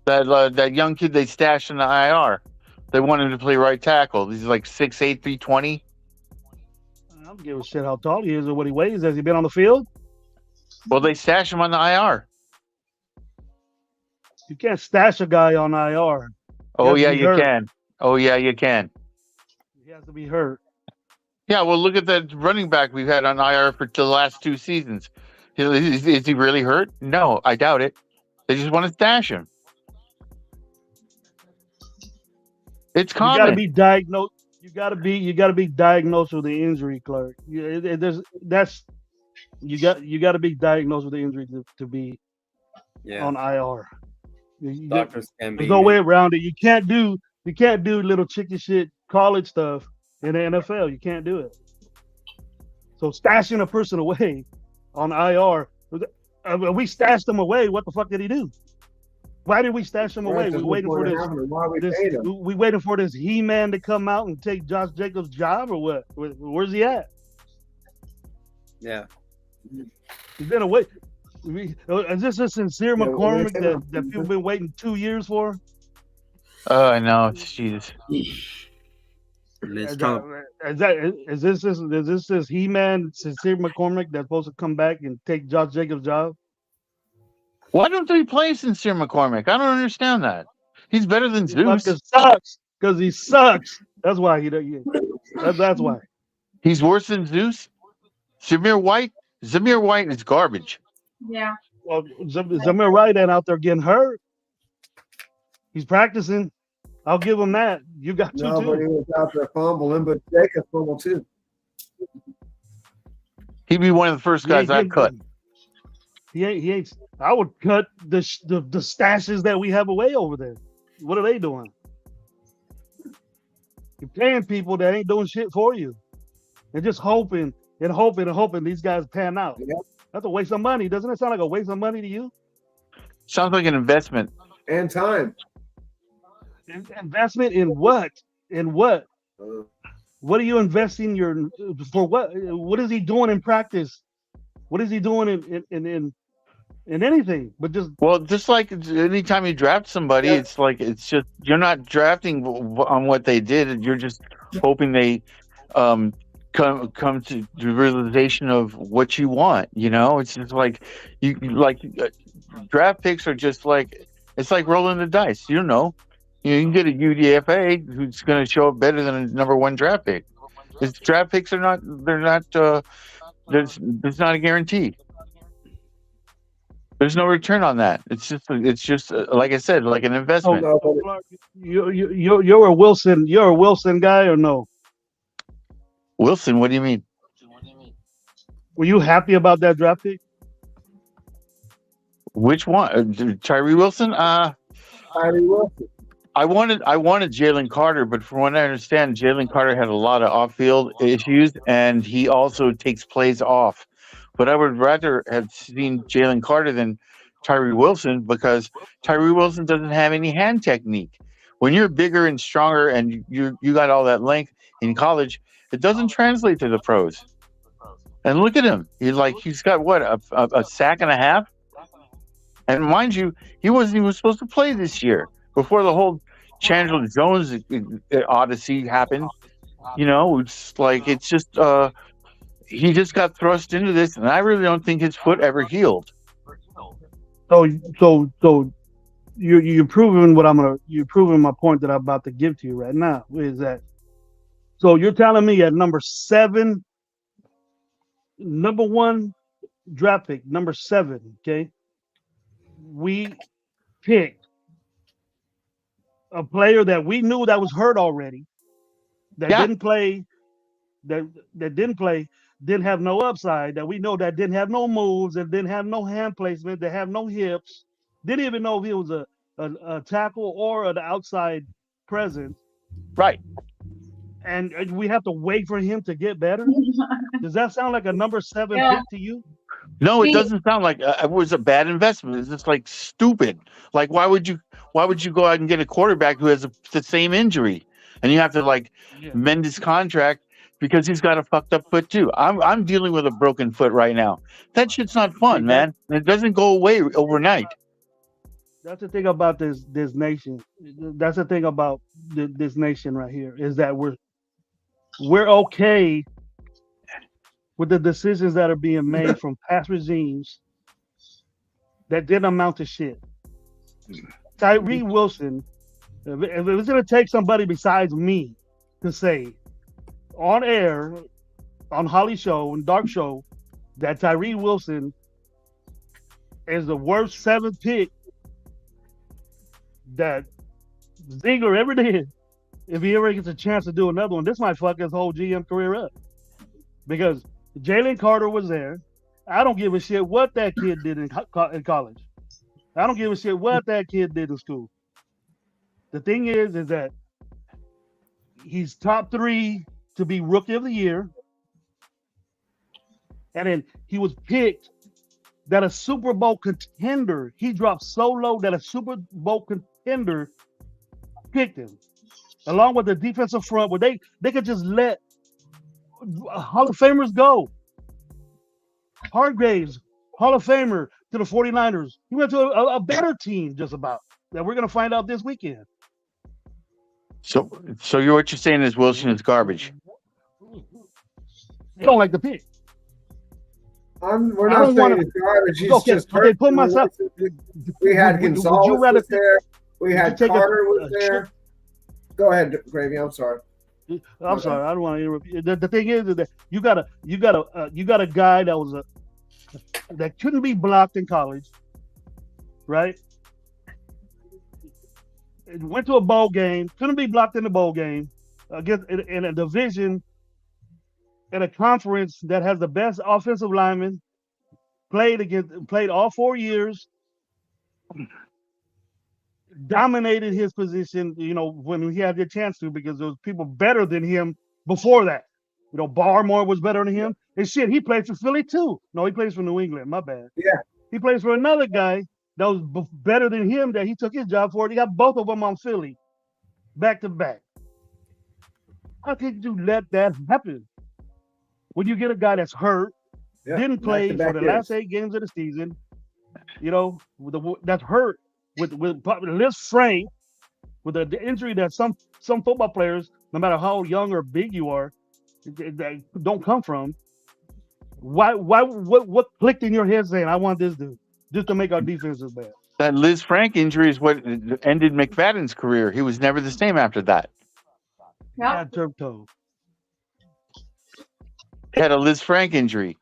That young kid they stashed in the IR. They wanted him to play right tackle. He's like 6'8", 320. I don't give a shit how tall he is or what he weighs. Has he been on the field? Well, they stashed him on the IR. You can't stash a guy on IR. Oh has to yeah, be you hurt. can. Oh yeah, you can. He has to be hurt. Yeah, well, look at that running back we've had on IR for the last 2 seasons. Is he really hurt? No, I doubt it. They just want to stash him. It's You got to common. be diagnosed. You got to be diagnosed with the injury, Clark. You got to be diagnosed with the injury to be Yeah. on IR. Doctors can be. There's no way around it. You can't do little chicken shit college stuff in the NFL. You can't do it. So stashing a person away on IR, we stashed him away. What the fuck did he do? Why did we stash him away? Right, We waiting for this. Why we paid him? We waiting for this He-Man to come out and take Josh Jacobs' job, or what? Where's he at? Yeah. He's been away. Is this a sincere Yeah, McCormick well, that people been waiting 2 years for? Oh, I know. Jesus. And it's Is Tom- this He-Man sincere McCormick that's supposed to come back and take Josh Jacobs' job? Why don't they play Sincere McCormick? I don't understand that. He's better than Zeus. Because he sucks. That's why that's why. He's worse than Zeus. Zamir White is garbage. Yeah. Well, Zamir White ain't out there getting hurt. He's practicing. I'll give him that. You got two No, but he too. was out there fumbling, but Jacobs fumbled too. He'd be one of the first guys I'd cut. He ain't. I would cut the stashes that we have away over there. What are they doing? You're paying people that ain't doing shit for you, and just hoping these guys pan out. Yep. That's a waste of money. Doesn't it sound like a waste of money to you? Sounds like an investment. And time. Investment in what? In what? Uh, What are you investing for? What is he doing in practice? What is he doing in anything? But just Well, just like anytime you draft somebody, Yeah. it's just you're not drafting on what they did. You're just hoping they come to the realization of what you want. It's just like you draft picks are just like it's like rolling the dice. You can get a UDFA who's going to show up better than a number 1 draft pick. His draft picks are not. They're not. There's not a guarantee. There's no return on that. It's just like I said, like an oh investment. no, but you're a Wilson. You're a Wilson guy or no? Wilson, what do you mean? Were you happy about that draft pick? Which one? Tyree Wilson? Tyree Wilson. I wanted Jalen Carter, but from what I understand, Jalen Carter had a lot of off-field issues, and he also takes plays off. But I would rather have seen Jalen Carter than Tyree Wilson because Tyree Wilson doesn't have any hand technique. When you're bigger and stronger and you got all that length in college, it doesn't translate to the pros. And look at him. He's got what a sack and a half. And mind you, he wasn't even supposed to play this year before the whole Chandler Jones odyssey happened. It's just he just got thrust into this, and I really don't think his foot ever healed. So you're proving you're proving my point that I'm about to give to you right now. Is that so? You're telling me at number 7, number 1 draft pick, number 7. Okay, we picked a player that we knew that was hurt already, that Yeah. didn't play, that didn't play, didn't have no upside, that we know that didn't have no moves, that didn't have no hand placement, that have no hips, didn't even know if he was a tackle or an outside presence, Right. and we have to wait for him to get better. Does that sound like a number 7 Yeah. pick to you? No, it See, doesn't sound like it was a bad investment. It's just like stupid. Like why would you go out and get a quarterback who has the same injury, and you have to like Yeah. mend his contract because he's got a fucked up foot too. I'm dealing with a broken foot right now. That shit's not fun, See, man. It doesn't go away overnight. that's the thing about this nation. That's the thing about this nation right here is that we're okay with the decisions that are being made from past regimes that didn't amount to shit. Tyree Wilson, if it's going to take somebody besides me to say on air, on Holly Show and Dark Show, that Tyree Wilson is the worst 7th pick that Ziegler ever did, if he ever gets a chance to do another one, this might fuck his whole GM career up. Because Jalen Carter was there. I don't give a shit what that kid did in college. I don't give a shit what that kid did in school. The thing is that he's top 3 to be rookie of the year. And then he was picked that a Super Bowl contender, he dropped so low that a Super Bowl contender picked him. Along with the defensive front, where they could just let Hall of Famers go. Hargraves, Hall of Famer to the 49ers. He went to a better team just about that we're going to find out this weekend. So what you're saying is Wilson is garbage. They don't like the pick. We're I not don't saying wanna- it's garbage. He's Okay, just okay, hurt. put myself. We had Would you Gonzalez rather was there. We would had you take a- Carter was a there. Go ahead, Gravy. I'm sorry. I'm sorry, I don't want to interrupt you. The thing is that you got a guy that was that couldn't be blocked in college, right? It went to a bowl game, couldn't be blocked in the bowl game against in a division, in a conference that has the best offensive lineman. Played all 4 years, dominated his position, when he had the chance to, because there was people better than him before that. Barmore was better than him. And shit, he played for Philly too. No, he plays for New England. My bad. Yeah. He plays for another guy that was better than him that he took his job for. He got both of them on Philly, back to back. How could you let that happen? When you get a guy that's hurt, Yeah, didn't play for back-to-back the years. last 8 games of the season, that's hurt with Liz Frank, with the injury that some football players, no matter how young or big you are, that don't come from. What clicked in your head saying I want this dude just to make our defenses bad? That Liz Frank injury is what ended McFadden's career. He was never the same after that. Yeah. Yeah, turf toe. He had a Liz Frank injury.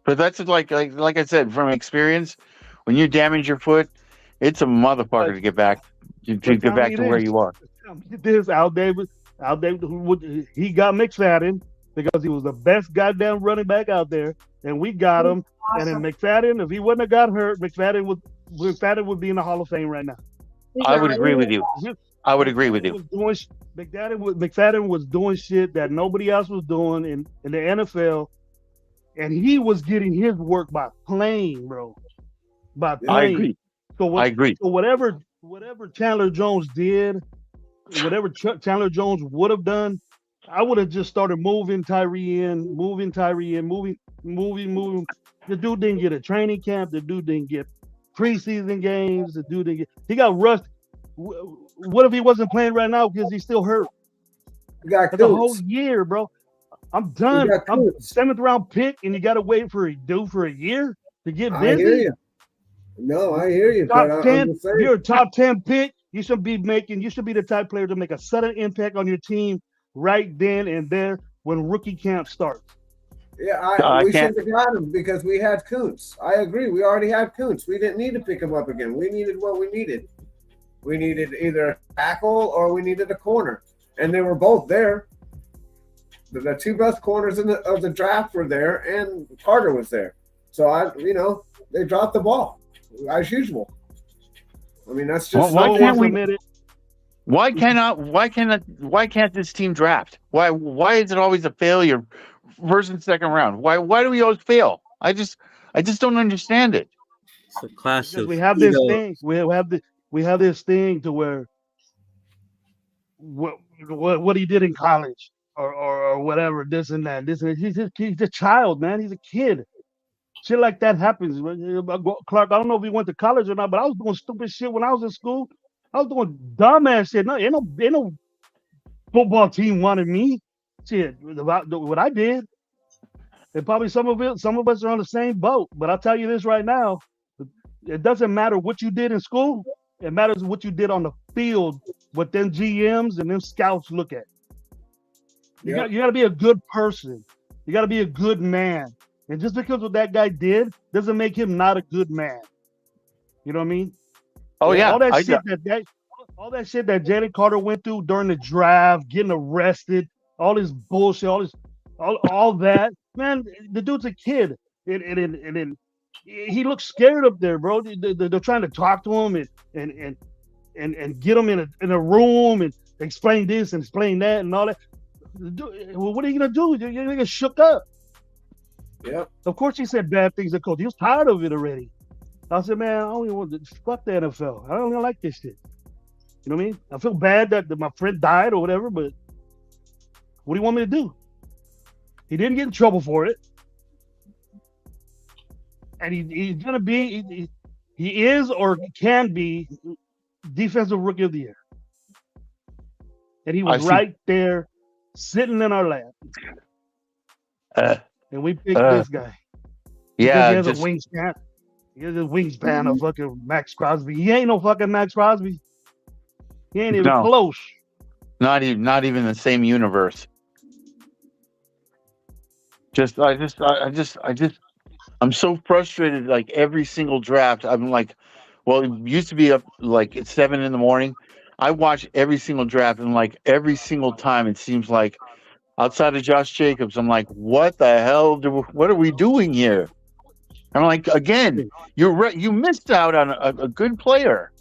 But that's like I said, from experience, when you damage your foot, it's a motherfucker to get back to get back to where you are. This Al Davis, he got McFadden because he was the best goddamn running back out there, and we got him. Awesome. And then McFadden, if he wouldn't have got hurt, McFadden would be in the Hall of Fame right now. I would agree with you. I would agree with you. McFadden was doing shit that nobody else was doing in the NFL, and he was getting his work by playing, bro. By playing. I agree. I agree. So whatever Chandler Jones did, whatever Chandler Jones would have done, I would have just started moving Tyree in. The dude didn't get a training camp. The dude didn't get preseason games. The dude didn't get. He got rushed. What if he wasn't playing right now because he's still hurt? You got That's a whole Coots. year, bro. I'm done. You got I'm Coots. 7th round pick, and you got to wait for a year to get I hear busy. you. No, I hear you, Top but I'm 10. just If saying. you're a top 10 pick, you should be the type player to make a sudden impact on your team right then and there when rookie camp starts. Yeah, I we can't. should have got him because we had Kuntz. I agree. We already had Kuntz. We didn't need to pick him up again. We needed what we needed. We needed either a tackle or we needed a corner, and they were both there. The two best corners of the draft were there, and Carter was there. So they dropped the ball as usual. I mean, that's just Why No can't one we? submitted. Why can't this team draft? Why is it always a failure, first and second round? Why do we always fail? I just don't understand it. It's a clash Because of we have this ego. thing. We have this thing to where what he did in college or whatever, this and that. He's a child, man. He's a kid. Shit like that happens. Clark, I don't know if he went to college or not, but I was doing stupid shit when I was in school. I was doing dumbass shit. No, ain't no football team wanted me. Shit, about what I did. And probably some of us are on the same boat. But I'll tell you this right now: it doesn't matter what you did in school. It matters what you did on the field. What them GMs and them scouts look at. You got to be a good person. You got to be a good man. And just because what that guy did doesn't make him not a good man. You know what I mean? Oh yeah, all that shit that Jalen Carter went through during the draft, getting arrested, all this bullshit, all that. Man, the dude's a kid, and he looks scared up there, bro. They're trying to talk to him and get him in a room and explain this and explain that and all that. Well, what are you gonna do? You're gonna get shook up. Yep. Of course, he said bad things to coach. He was tired of it already. I said, man, I don't even want to fuck the NFL. I don't even like this shit. You know what I mean? I feel bad that my friend died or whatever, but what do you want me to do? He didn't get in trouble for it, and he's gonna be. He is or can be defensive rookie of the year, and he was right there, sitting in our lap, and we picked this guy. Yeah, he has a wingspan. He has a wingspan of fucking Max Crosby. He ain't no fucking Max Crosby. He ain't even close. Not even the same universe. I'm so frustrated. Like every single draft, I'm like, well, it used to be up like at 7 a.m. I watch every single draft, and like every single time, it seems like outside of Josh Jacobs, I'm like, what the hell? What are we doing here? I'm like, again, you missed out on a good player.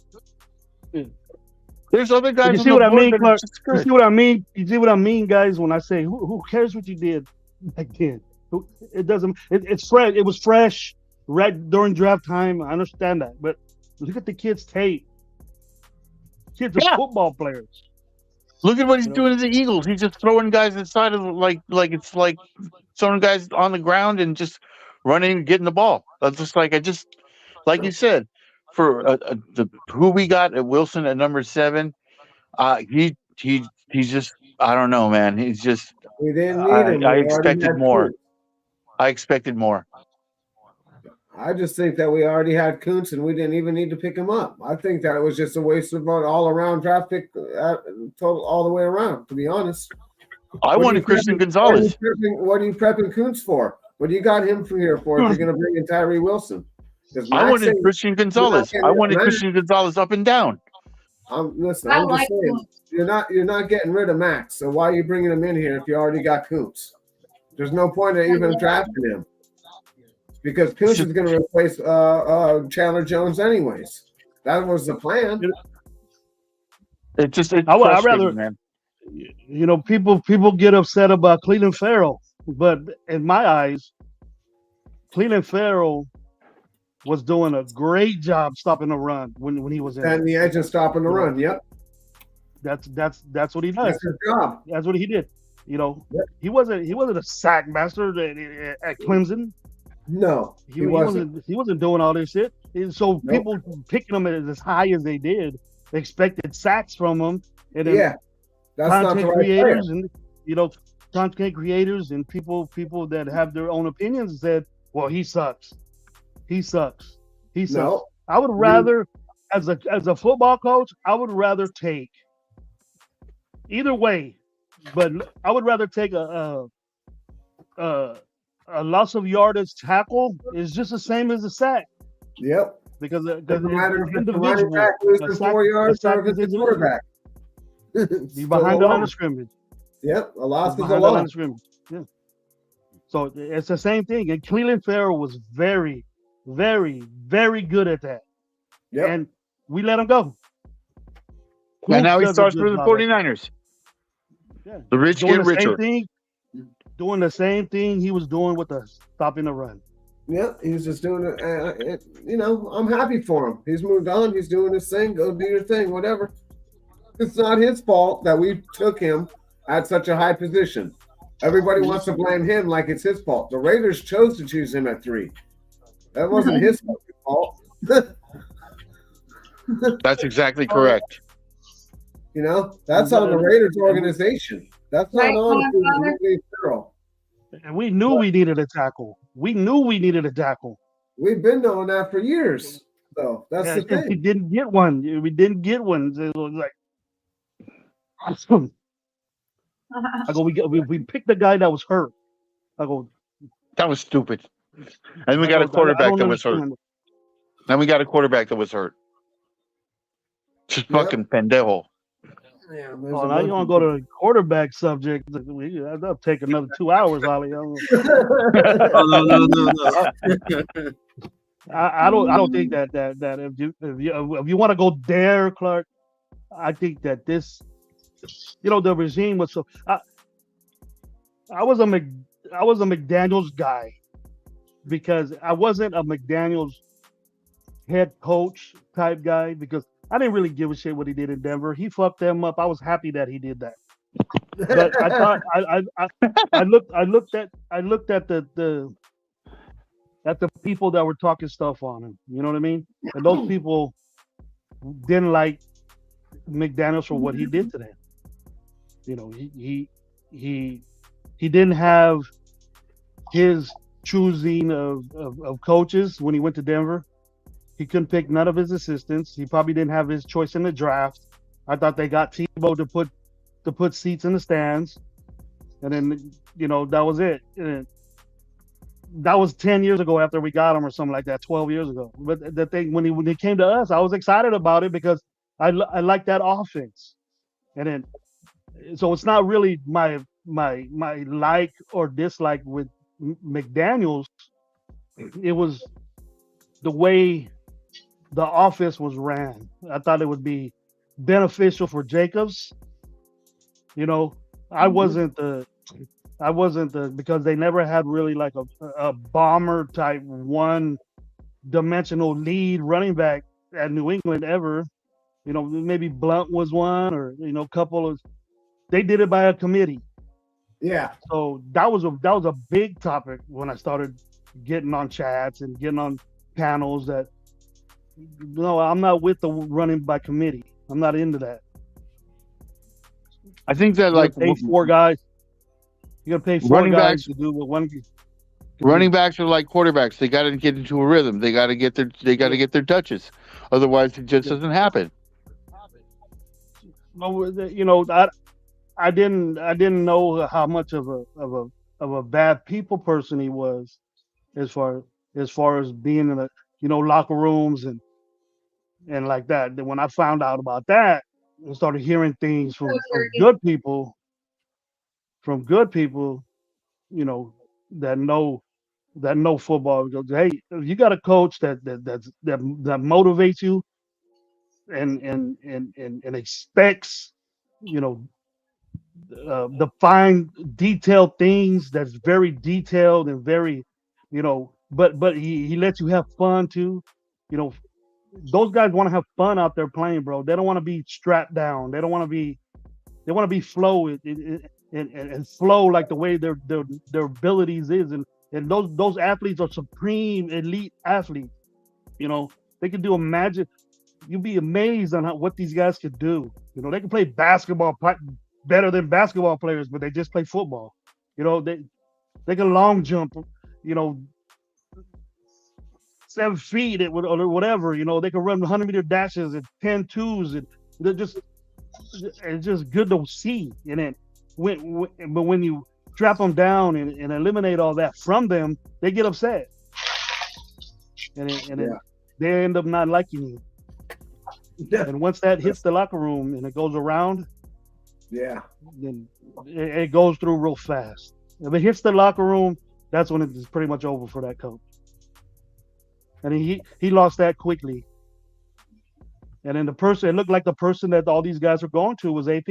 There's other guys. You see what I mean, Clark? You see what I mean? You see what I mean, guys? When I say, who cares what you did back then? It doesn't. It's fresh. It was fresh right during draft time. I understand that, but look at the kids' tape. Kids are football players. Look at what he's doing to the Eagles. He's just throwing guys inside of like it's like throwing guys on the ground and just running and getting the ball. That's just like you said, for who we got at Wilson at number 7. He's just, I don't know, man. He's just. We didn't need him. I expected more. I expected more. I just think that we already had Kuntz and we didn't even need to pick him up. I think that it was just a waste of an all-around draft pick, total all the way around. To be honest, I wanted Christian Gonzalez. What are you prepping Kuntz for? What do you got him from here for? If you're going to bring in Tyree Wilson, I wanted Christian Gonzalez. I wanted Christian Gonzalez up and down. Listen, I'm just saying, you're not getting rid of Max. So why are you bringing him in here if you already got Kuntz? There's no point in even drafting him because Kuntz is going to replace Chandler Jones anyways. That was the plan. I'd rather, man. People get upset about Cleveland Farrell, but in my eyes, Cleveland Farrell was doing a great job stopping the run when he was in. And the edge and stopping the run. Yep. That's what he does. That's his job. That's what he did. He wasn't a sack master at Clemson. No, he wasn't doing all this shit. And so people picking him as high as they did expected sacks from him. And then that's content not the creators and content creators and people that have their own opinions said, "Well, he sucks. He sucks. He sucks." No, I would rather, as a football coach, I would rather take either way, but I would rather take a, a loss of yardage tackle is just the same as a sack Yep. because Doesn't matter it's if it's the running back individual. losing 4 A yards sack or if is it's the individual. quarterback. It's Be still behind a the line of loss. scrimmage. Yep. A loss is a Behind the line loss. of scrimmage. Yeah. So it's the same thing. And Cleveland Farrell was very, very, very good at that. Yep. And we let him go. And now he does a starts good for the job at that. 49ers. Yeah. The rich Doing get the same richer. thing. Doing the same thing he was doing with us, stopping the run. Yep. He's just doing it. I'm happy for him. He's moved on. He's doing his thing. Go do your thing, whatever. It's not his fault that we took him at such a high position. Everybody wants to blame him like it's his fault. The Raiders chose to choose him at 3. That wasn't his fault. That's exactly correct. That's on the Raiders organization. That's not on Farrell. And we knew we needed a tackle. We knew we needed a tackle. We've been knowing that for years. So that's the And we thing. didn't get one. We didn't get one. It was like, I go, we picked the guy that was hurt. I go, That was stupid. And we got a quarterback that was hurt. Then we got a quarterback that was hurt. Just fucking pendejo. Yeah, oh, now you want to go to the quarterback subject? That'll take another 2 hours, Ollie. Oh, no. I don't think that if you want to go there, Clark, I think that this, the regime was so. I was a McDaniel's guy because I wasn't a McDaniel's head coach type guy because I didn't really give a shit what he did in Denver. He fucked them up. I was happy that he did that. But I thought I looked at the people that were talking stuff on him. You know what I mean? And those people didn't like McDaniels for what he did to them. He didn't have his choosing of coaches when he went to Denver. He couldn't pick none of his assistants. He probably didn't have his choice in the draft. I thought they got Tebow to put seats in the stands, and then that was it. And that was 10 years ago after we got him, or something like that, 12 years ago. But the thing when he came to us, I was excited about it because I like that offense, and then so it's not really my like or dislike with McDaniels. It was the way the offense was ran. I thought it would be beneficial for Jacobs. I wasn't the because they never had really like a bomber type one dimensional lead running back at New England ever. Maybe Blunt was one, or a couple of. They did it by a committee. Yeah. So that was a big topic when I started getting on chats and getting on panels that no, I'm not with the running by committee. I'm not into that. I think that You're gonna pay 4 guys. You're gonna pay 4 running guys backs to do what one. running backs are like quarterbacks. They got to get into a rhythm. They got to get their touches. Otherwise, it just doesn't happen. No, I didn't know how much of a bad people person he was, as far as being in locker rooms and like that. Then when I found out about that and started hearing things from good people, that know football, goes, hey, you got a coach that motivates you and expects the fine detailed things that's very detailed and very but he lets you have fun too. Those guys want to have fun out there playing, bro. They don't want to be strapped down. They want to be flow and flow like the way their abilities is, and those athletes are supreme elite athletes. They can do a magic. You'd be amazed on what these guys could do. They can play basketball better than basketball players, but they just play football. They can long jump, 7 feet or whatever. They can run 100-meter dashes and 10 twos, and they're just it's just good to see. And then but when you trap them down and eliminate all that from them, they get upset, and then they end up not liking you. And once that hits the locker room and it goes around, then it goes through real fast. If it hits the locker room, that's when it's pretty much over for that coach. And he lost that quickly. And then it looked like the person that all these guys were going to was AP.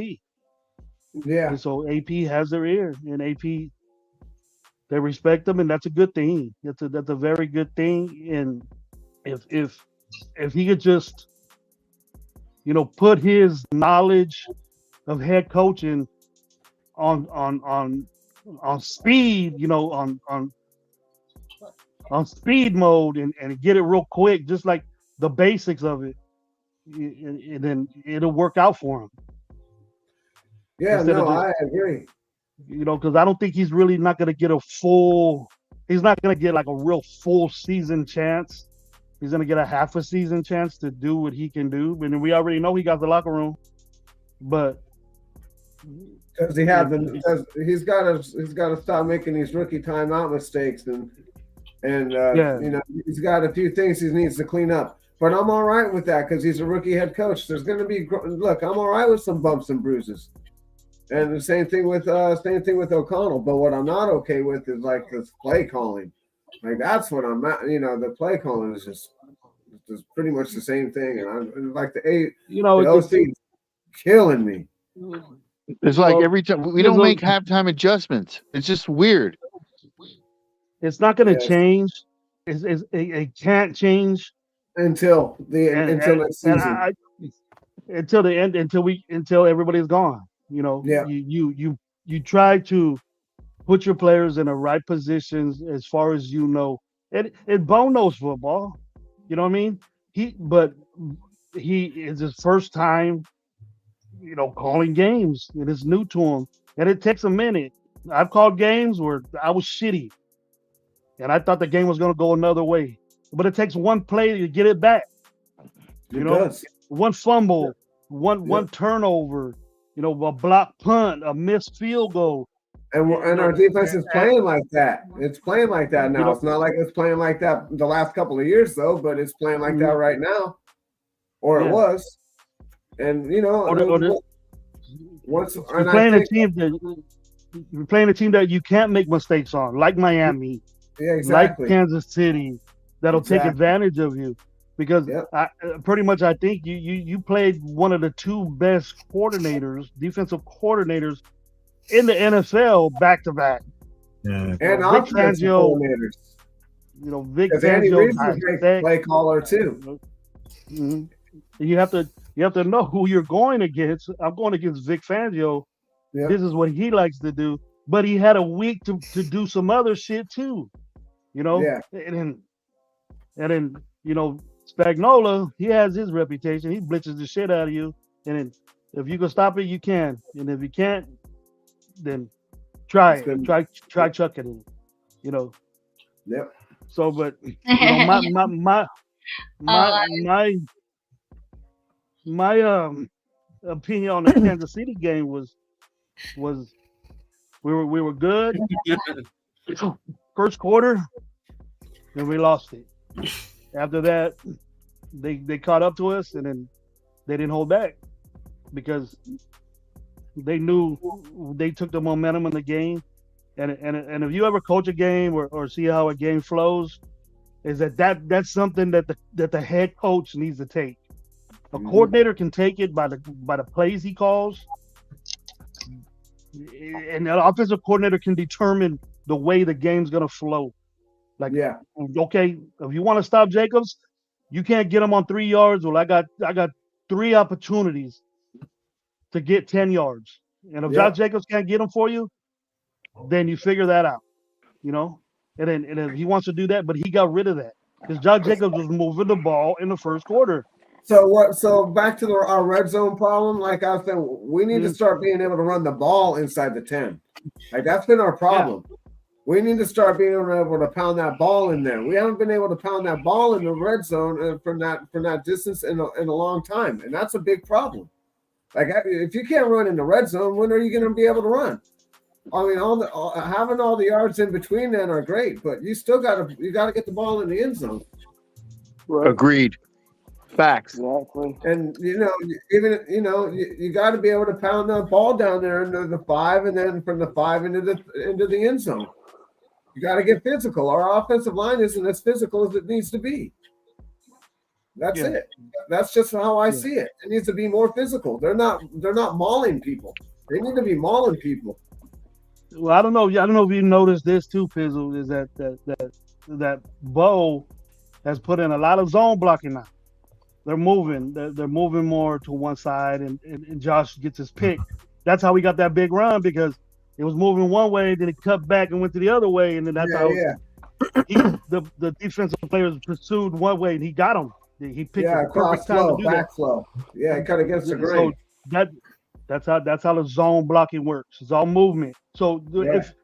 Yeah. And so AP has their ear, and AP, they respect him, and that's a good thing. That's a very good thing. And if he could just, put his knowledge of head coaching on speed, on speed mode and get it real quick, just like the basics of it, and then it'll work out for him. Yeah, I agree. Because I don't think he's really not going to get he's not going to get like a real full season chance. He's going to get a half a season chance to do what he can do. And we already know he got the locker room, but because he's got to stop making these rookie timeout mistakes, and he's got a few things he needs to clean up. But I'm all right with that because he's a rookie head coach. There's going to be I'm all right with some bumps and bruises, and the same thing with O'Connell. But what I'm not okay with is like this play calling. Like that's what I'm at. The play calling is just pretty much the same thing, and I'm like the OC is killing me. It's like every time we don't make halftime adjustments. It's just weird. It's not going to change. It can't change until next season. Until the end. Until everybody's gone. You try to put your players in the right positions as far as you know. And Bo knows football. You know what I mean? He is his first time, calling games, and it's new to him. And it takes a minute. I've called games where I was shitty, and I thought the game was going to go another way. But it takes one play to get it back. One fumble, one turnover, a block punt, a missed field goal. And our defense is playing like that. It's playing like that now. It's not like it's playing like that the last couple of years, though, but it's playing like that right now. Or it was. And, once you're playing a team that you can't make mistakes on, like Miami, like Kansas City, that'll take advantage of you. Because I think you played one of the two best defensive coordinators in the NFL back to back. Yeah. And offensive coordinators. Vic Fangio is a great play caller too. Mm-hmm. You have to know who you're going against. I'm going against Vic Fangio. Yep. This is what he likes to do. But he had a week to do some other shit too. Yeah. And then Spagnuolo, he has his reputation. He blitzes the shit out of you. And then if you can stop it, you can. And if you can't, then try it. Try chucking it. Yep. So, but my opinion on the Kansas City game was we were good first quarter, and we lost it. After that, they caught up to us, and then they didn't hold back because they knew they took the momentum in the game. And if you ever coach a game or see how a game flows, is that's something that the head coach needs to take. A coordinator can take it by the plays he calls, and the offensive coordinator can determine the way the game's gonna flow. Okay, if you want to stop Jacobs, you can't get him on 3 yards. Well, I got 3 opportunities to get 10 yards, and if Josh Jacobs can't get him for you, then you figure that out. And if he wants to do that, but he got rid of that because Josh Jacobs was moving the ball in the first quarter. So back to our red zone problem. Like I was saying, we need to start being able to run the ball inside the 10. Like that's been our problem. We need to start being able to pound that ball in there. We haven't been able to pound that ball in the red zone from that distance in a long time, and that's a big problem. Like if you can't run in the red zone, when are you going to be able to run? I mean, having all the yards in between then are great, but you still got to get the ball in the end zone. Right. Agreed. Facts. Exactly. And you got to be able to pound that ball down there into the 5, and then from the 5 into the end zone. You got to get physical. Our offensive line isn't as physical as it needs to be. That's it. That's just how I see it. It needs to be more physical. They're not mauling people. They need to be mauling people. Well, I don't know if you noticed this too, Pizzle, is that Bo has put in a lot of zone blocking now. They're moving. They're moving more to one side, and Josh gets his pick. That's how we got that big run, because it was moving one way, then it cut back and went to the other way, and then that's how the defensive players pursued one way, and he got him. He picked the perfect time to do back flow. Yeah, it cut against the grain. So that's how the zone blocking works. It's all movement. So if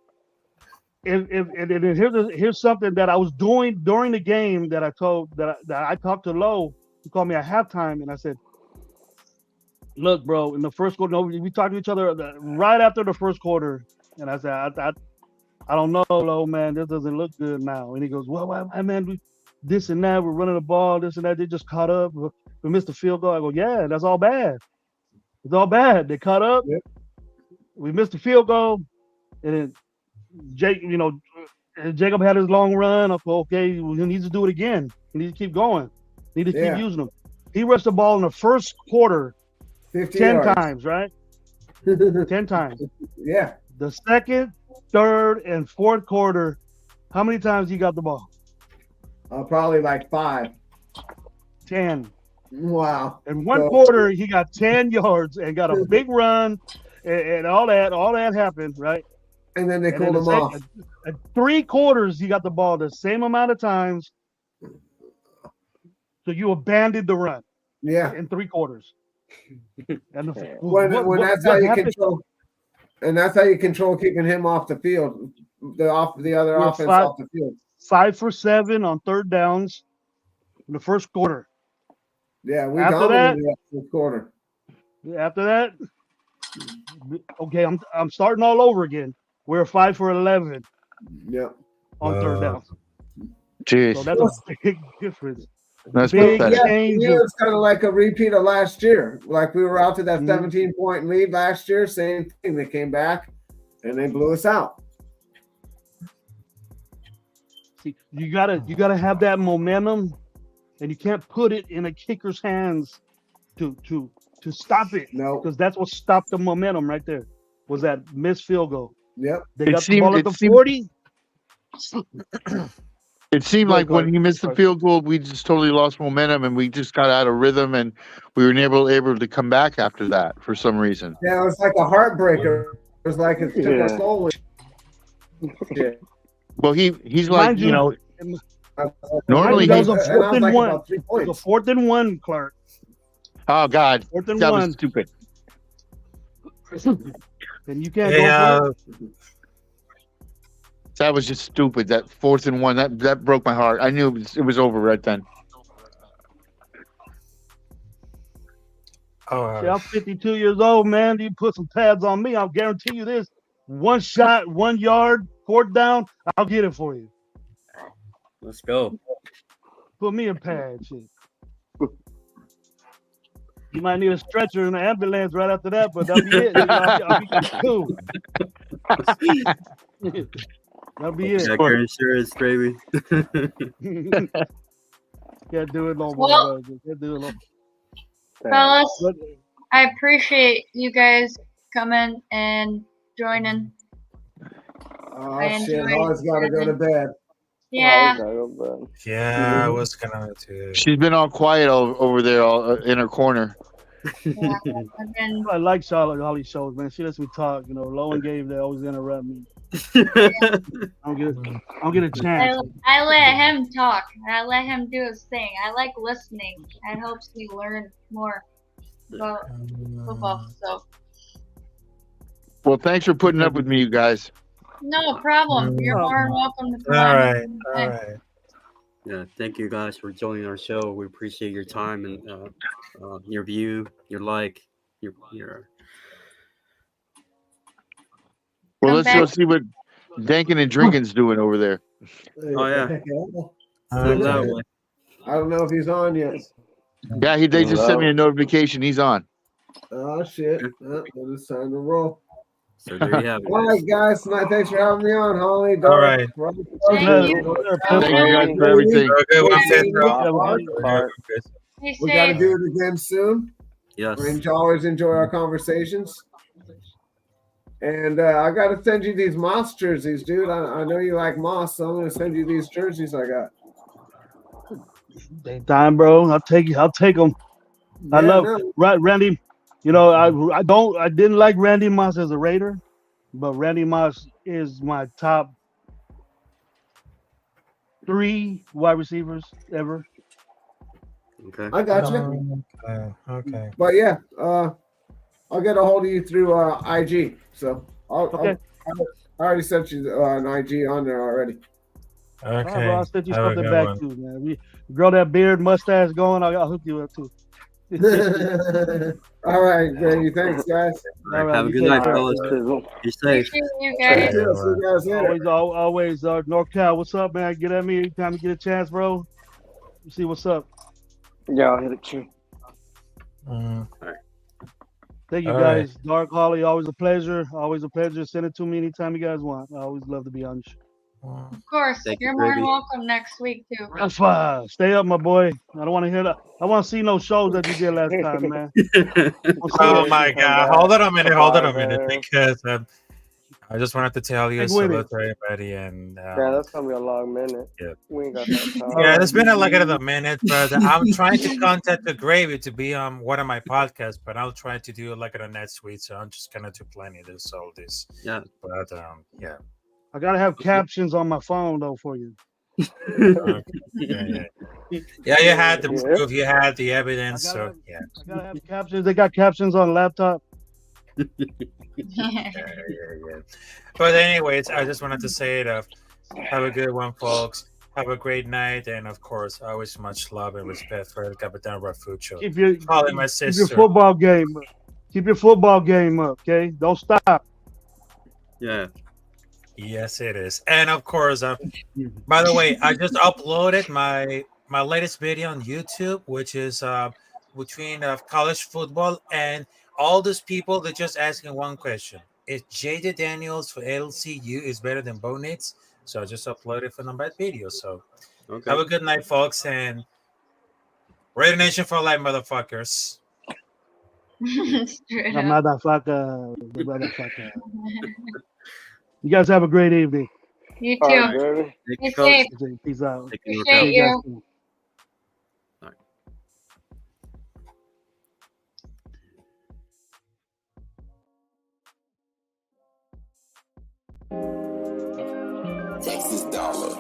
here's something that I was doing during the game that I talked to Lowe. He called me at halftime, and I said, "Look, bro, in the first quarter, we talked to each other right after the first quarter, and I said, I don't know, Lowe, man, this doesn't look good now." And he goes, "Well, man, this and that, we're running the ball, this and that. They just caught up. We missed the field goal." I go, "Yeah, that's all bad. It's all bad. They caught up. Yep. We missed the field goal, and then Jacob had his long run. I thought, okay, he needs to do it again. He needs to keep going. Need to keep using them." He rushed the ball in the first quarter 10 times, right? 10 times. Yeah. The second, third, and fourth quarter, how many times he got the ball? Probably like 5. 10. Wow. In one quarter, he got 10 yards and got a big run, and all that happened, right? And then they called him off. At 3 quarters, he got the ball the same amount of times. So you abandoned the run. Yeah. In 3 quarters. And that's how you control. And that's how you control keeping him off the field. The other offense off the field. 5 for 7 on third downs in the first quarter. Yeah, we dominated that first quarter. After that, okay, I'm starting all over again. We're 5 for 11. Yeah. On third down. Jeez. So that's a big difference. That's big change. It's kind of like a repeat of last year. Like we were out to that 17-point lead last year. Same thing. They came back and they blew us out. See, you gotta have that momentum, and you can't put it in a kicker's hands to stop it. No, because that's what stopped the momentum right there. Was that missed field goal? Yep. They got the ball at the 40. It seemed like when he missed the field goal, we just totally lost momentum, and we just got out of rhythm, and we were able to come back after that for some reason. Yeah, it was like a heartbreaker. It was like it took our soul. Yeah. Well, he's like, normally that was a 4th and 1. It was a 4th and 1, Clark. Oh God, 4th and that 1. was stupid. And you can't go for it. That was just stupid. That 4th and 1, that broke my heart. I knew it was over right then. See, I'm 52 years old, man. You put some pads on me, I'll guarantee you this. 1 shot, 1 yard, 4th down, I'll get it for you. Let's go. Put me in pads. You might need a stretcher and an ambulance right after that, but that'll be it. I'll be cool. That'll be it. Check your insurance, baby. Can't do it no more. Can't do it no more. Fellas, I appreciate you guys coming and joining. Oh shit! I always gotta go to bed. Yeah. Yeah, I was gonna too. She's been all quiet over there, all in her corner. Yeah, I like Charlotte Holly shows, man. She lets me talk. Low and Gabe, they always interrupt me. Yeah. I don't get a chance. I let him talk. I let him do his thing. I like listening. It helps me learn more about football. So. Well, thanks for putting up with me, you guys. No problem. You're Oh, more than welcome to come All on. right, all anytime. right. Yeah, thank you guys for joining our show. We appreciate your time and your view, your like, your. Well, Come let's back. go see what Dankin and Drinkin's doing over there. Oh yeah, Heck yeah. send that Okay. way. I don't know if he's on yet. Yeah, they just sent me a notification. He's on. Oh shit! Well, it's time to roll. So there you have it, All right, guys. guys. Tonight, thanks for having me on, Holly. All Dark, right. Robert, Thank pleasure, you. pleasure, Thank you guys for everything. Have a good one, Yeah. Pedro. Yeah, Bart, we- Bart. Be we got to safe. do it again soon. Yes. We always enjoy our conversations. And I got to send you these Moss jerseys, dude. I know you like Moss, so I'm going to send you these jerseys I got. Daytime, bro. I'll take you. I'll take them. I Yeah, love no. Randy. You know, I didn't like Randy Moss as a Raider, but Randy Moss is my top 3 wide receivers ever. Okay. I got you. Okay. But yeah, I'll get a hold of you through IG. So Okay. I already sent you an IG on there already. All right, bro. Okay. I'll send you Have a something good back one. too, man. We grow that beard, mustache going. I'll hook you up too. All right, Grady. Thanks, guys. All right, have a you good take night, care. fellas. Sizzle. Be safe. Appreciate you You guys. too. See you guys later. Always, NorCal. What's up, man? Get at me anytime you get a chance, bro. See what's up. Yeah, I'll hit it you. Mm. Thank you All right. guys. Dark Holly, always a pleasure. Always a pleasure. Send it to me anytime you guys want. I always love to be on the show. Mm. Of course. Thank you, You're more than Gravy. welcome next week too. That's fine. Stay up, my boy. I don't want to hear that. I want to see no shows that you did last time, man. We'll see Oh it. my Come God! back. Hold on a minute. Hold on a minute, Survivor. because I just wanted to tell you Take with salute it. to everybody, and Yeah, that's gonna be a long minute. Yeah. We ain't got that time. yeah, it's been like a minute, but I'm trying to contact the Gravy to be on one of my podcasts, but I'll try to do it like in the next week. So I'm just gonna do plenty of this, all this. Yeah. But yeah. I gotta have captions on my phone though for you. Okay. Yeah, you had the Yeah. proof, you had the I evidence, gotta so have, yeah. I gotta have captions. They got captions on laptop. Yeah. But anyways, I just wanted to say it. Have a good one, folks. Have a great night, and of course, always much love and respect for El Capitan Rafucho. Keep your Calling my keep your sister. football game up. Keep your football game up, okay? Don't stop. Yeah. Yes, it is. And of course, by the way, I just uploaded my latest video on YouTube, which is between college football, and all those people that just asking one question: Is JJ Daniels for LCU is better than Bo Nix? So I just uploaded for that video. So Okay. have a good night, folks, and Raider Nation for life, motherfuckers. Straight The up. motherfucker. The motherfucker. You guys have a great evening. You All too. right, baby. Thank Be you, fellas. safe. Peace out. Take care. Appreciate See you guys you. soon. Texas dollar.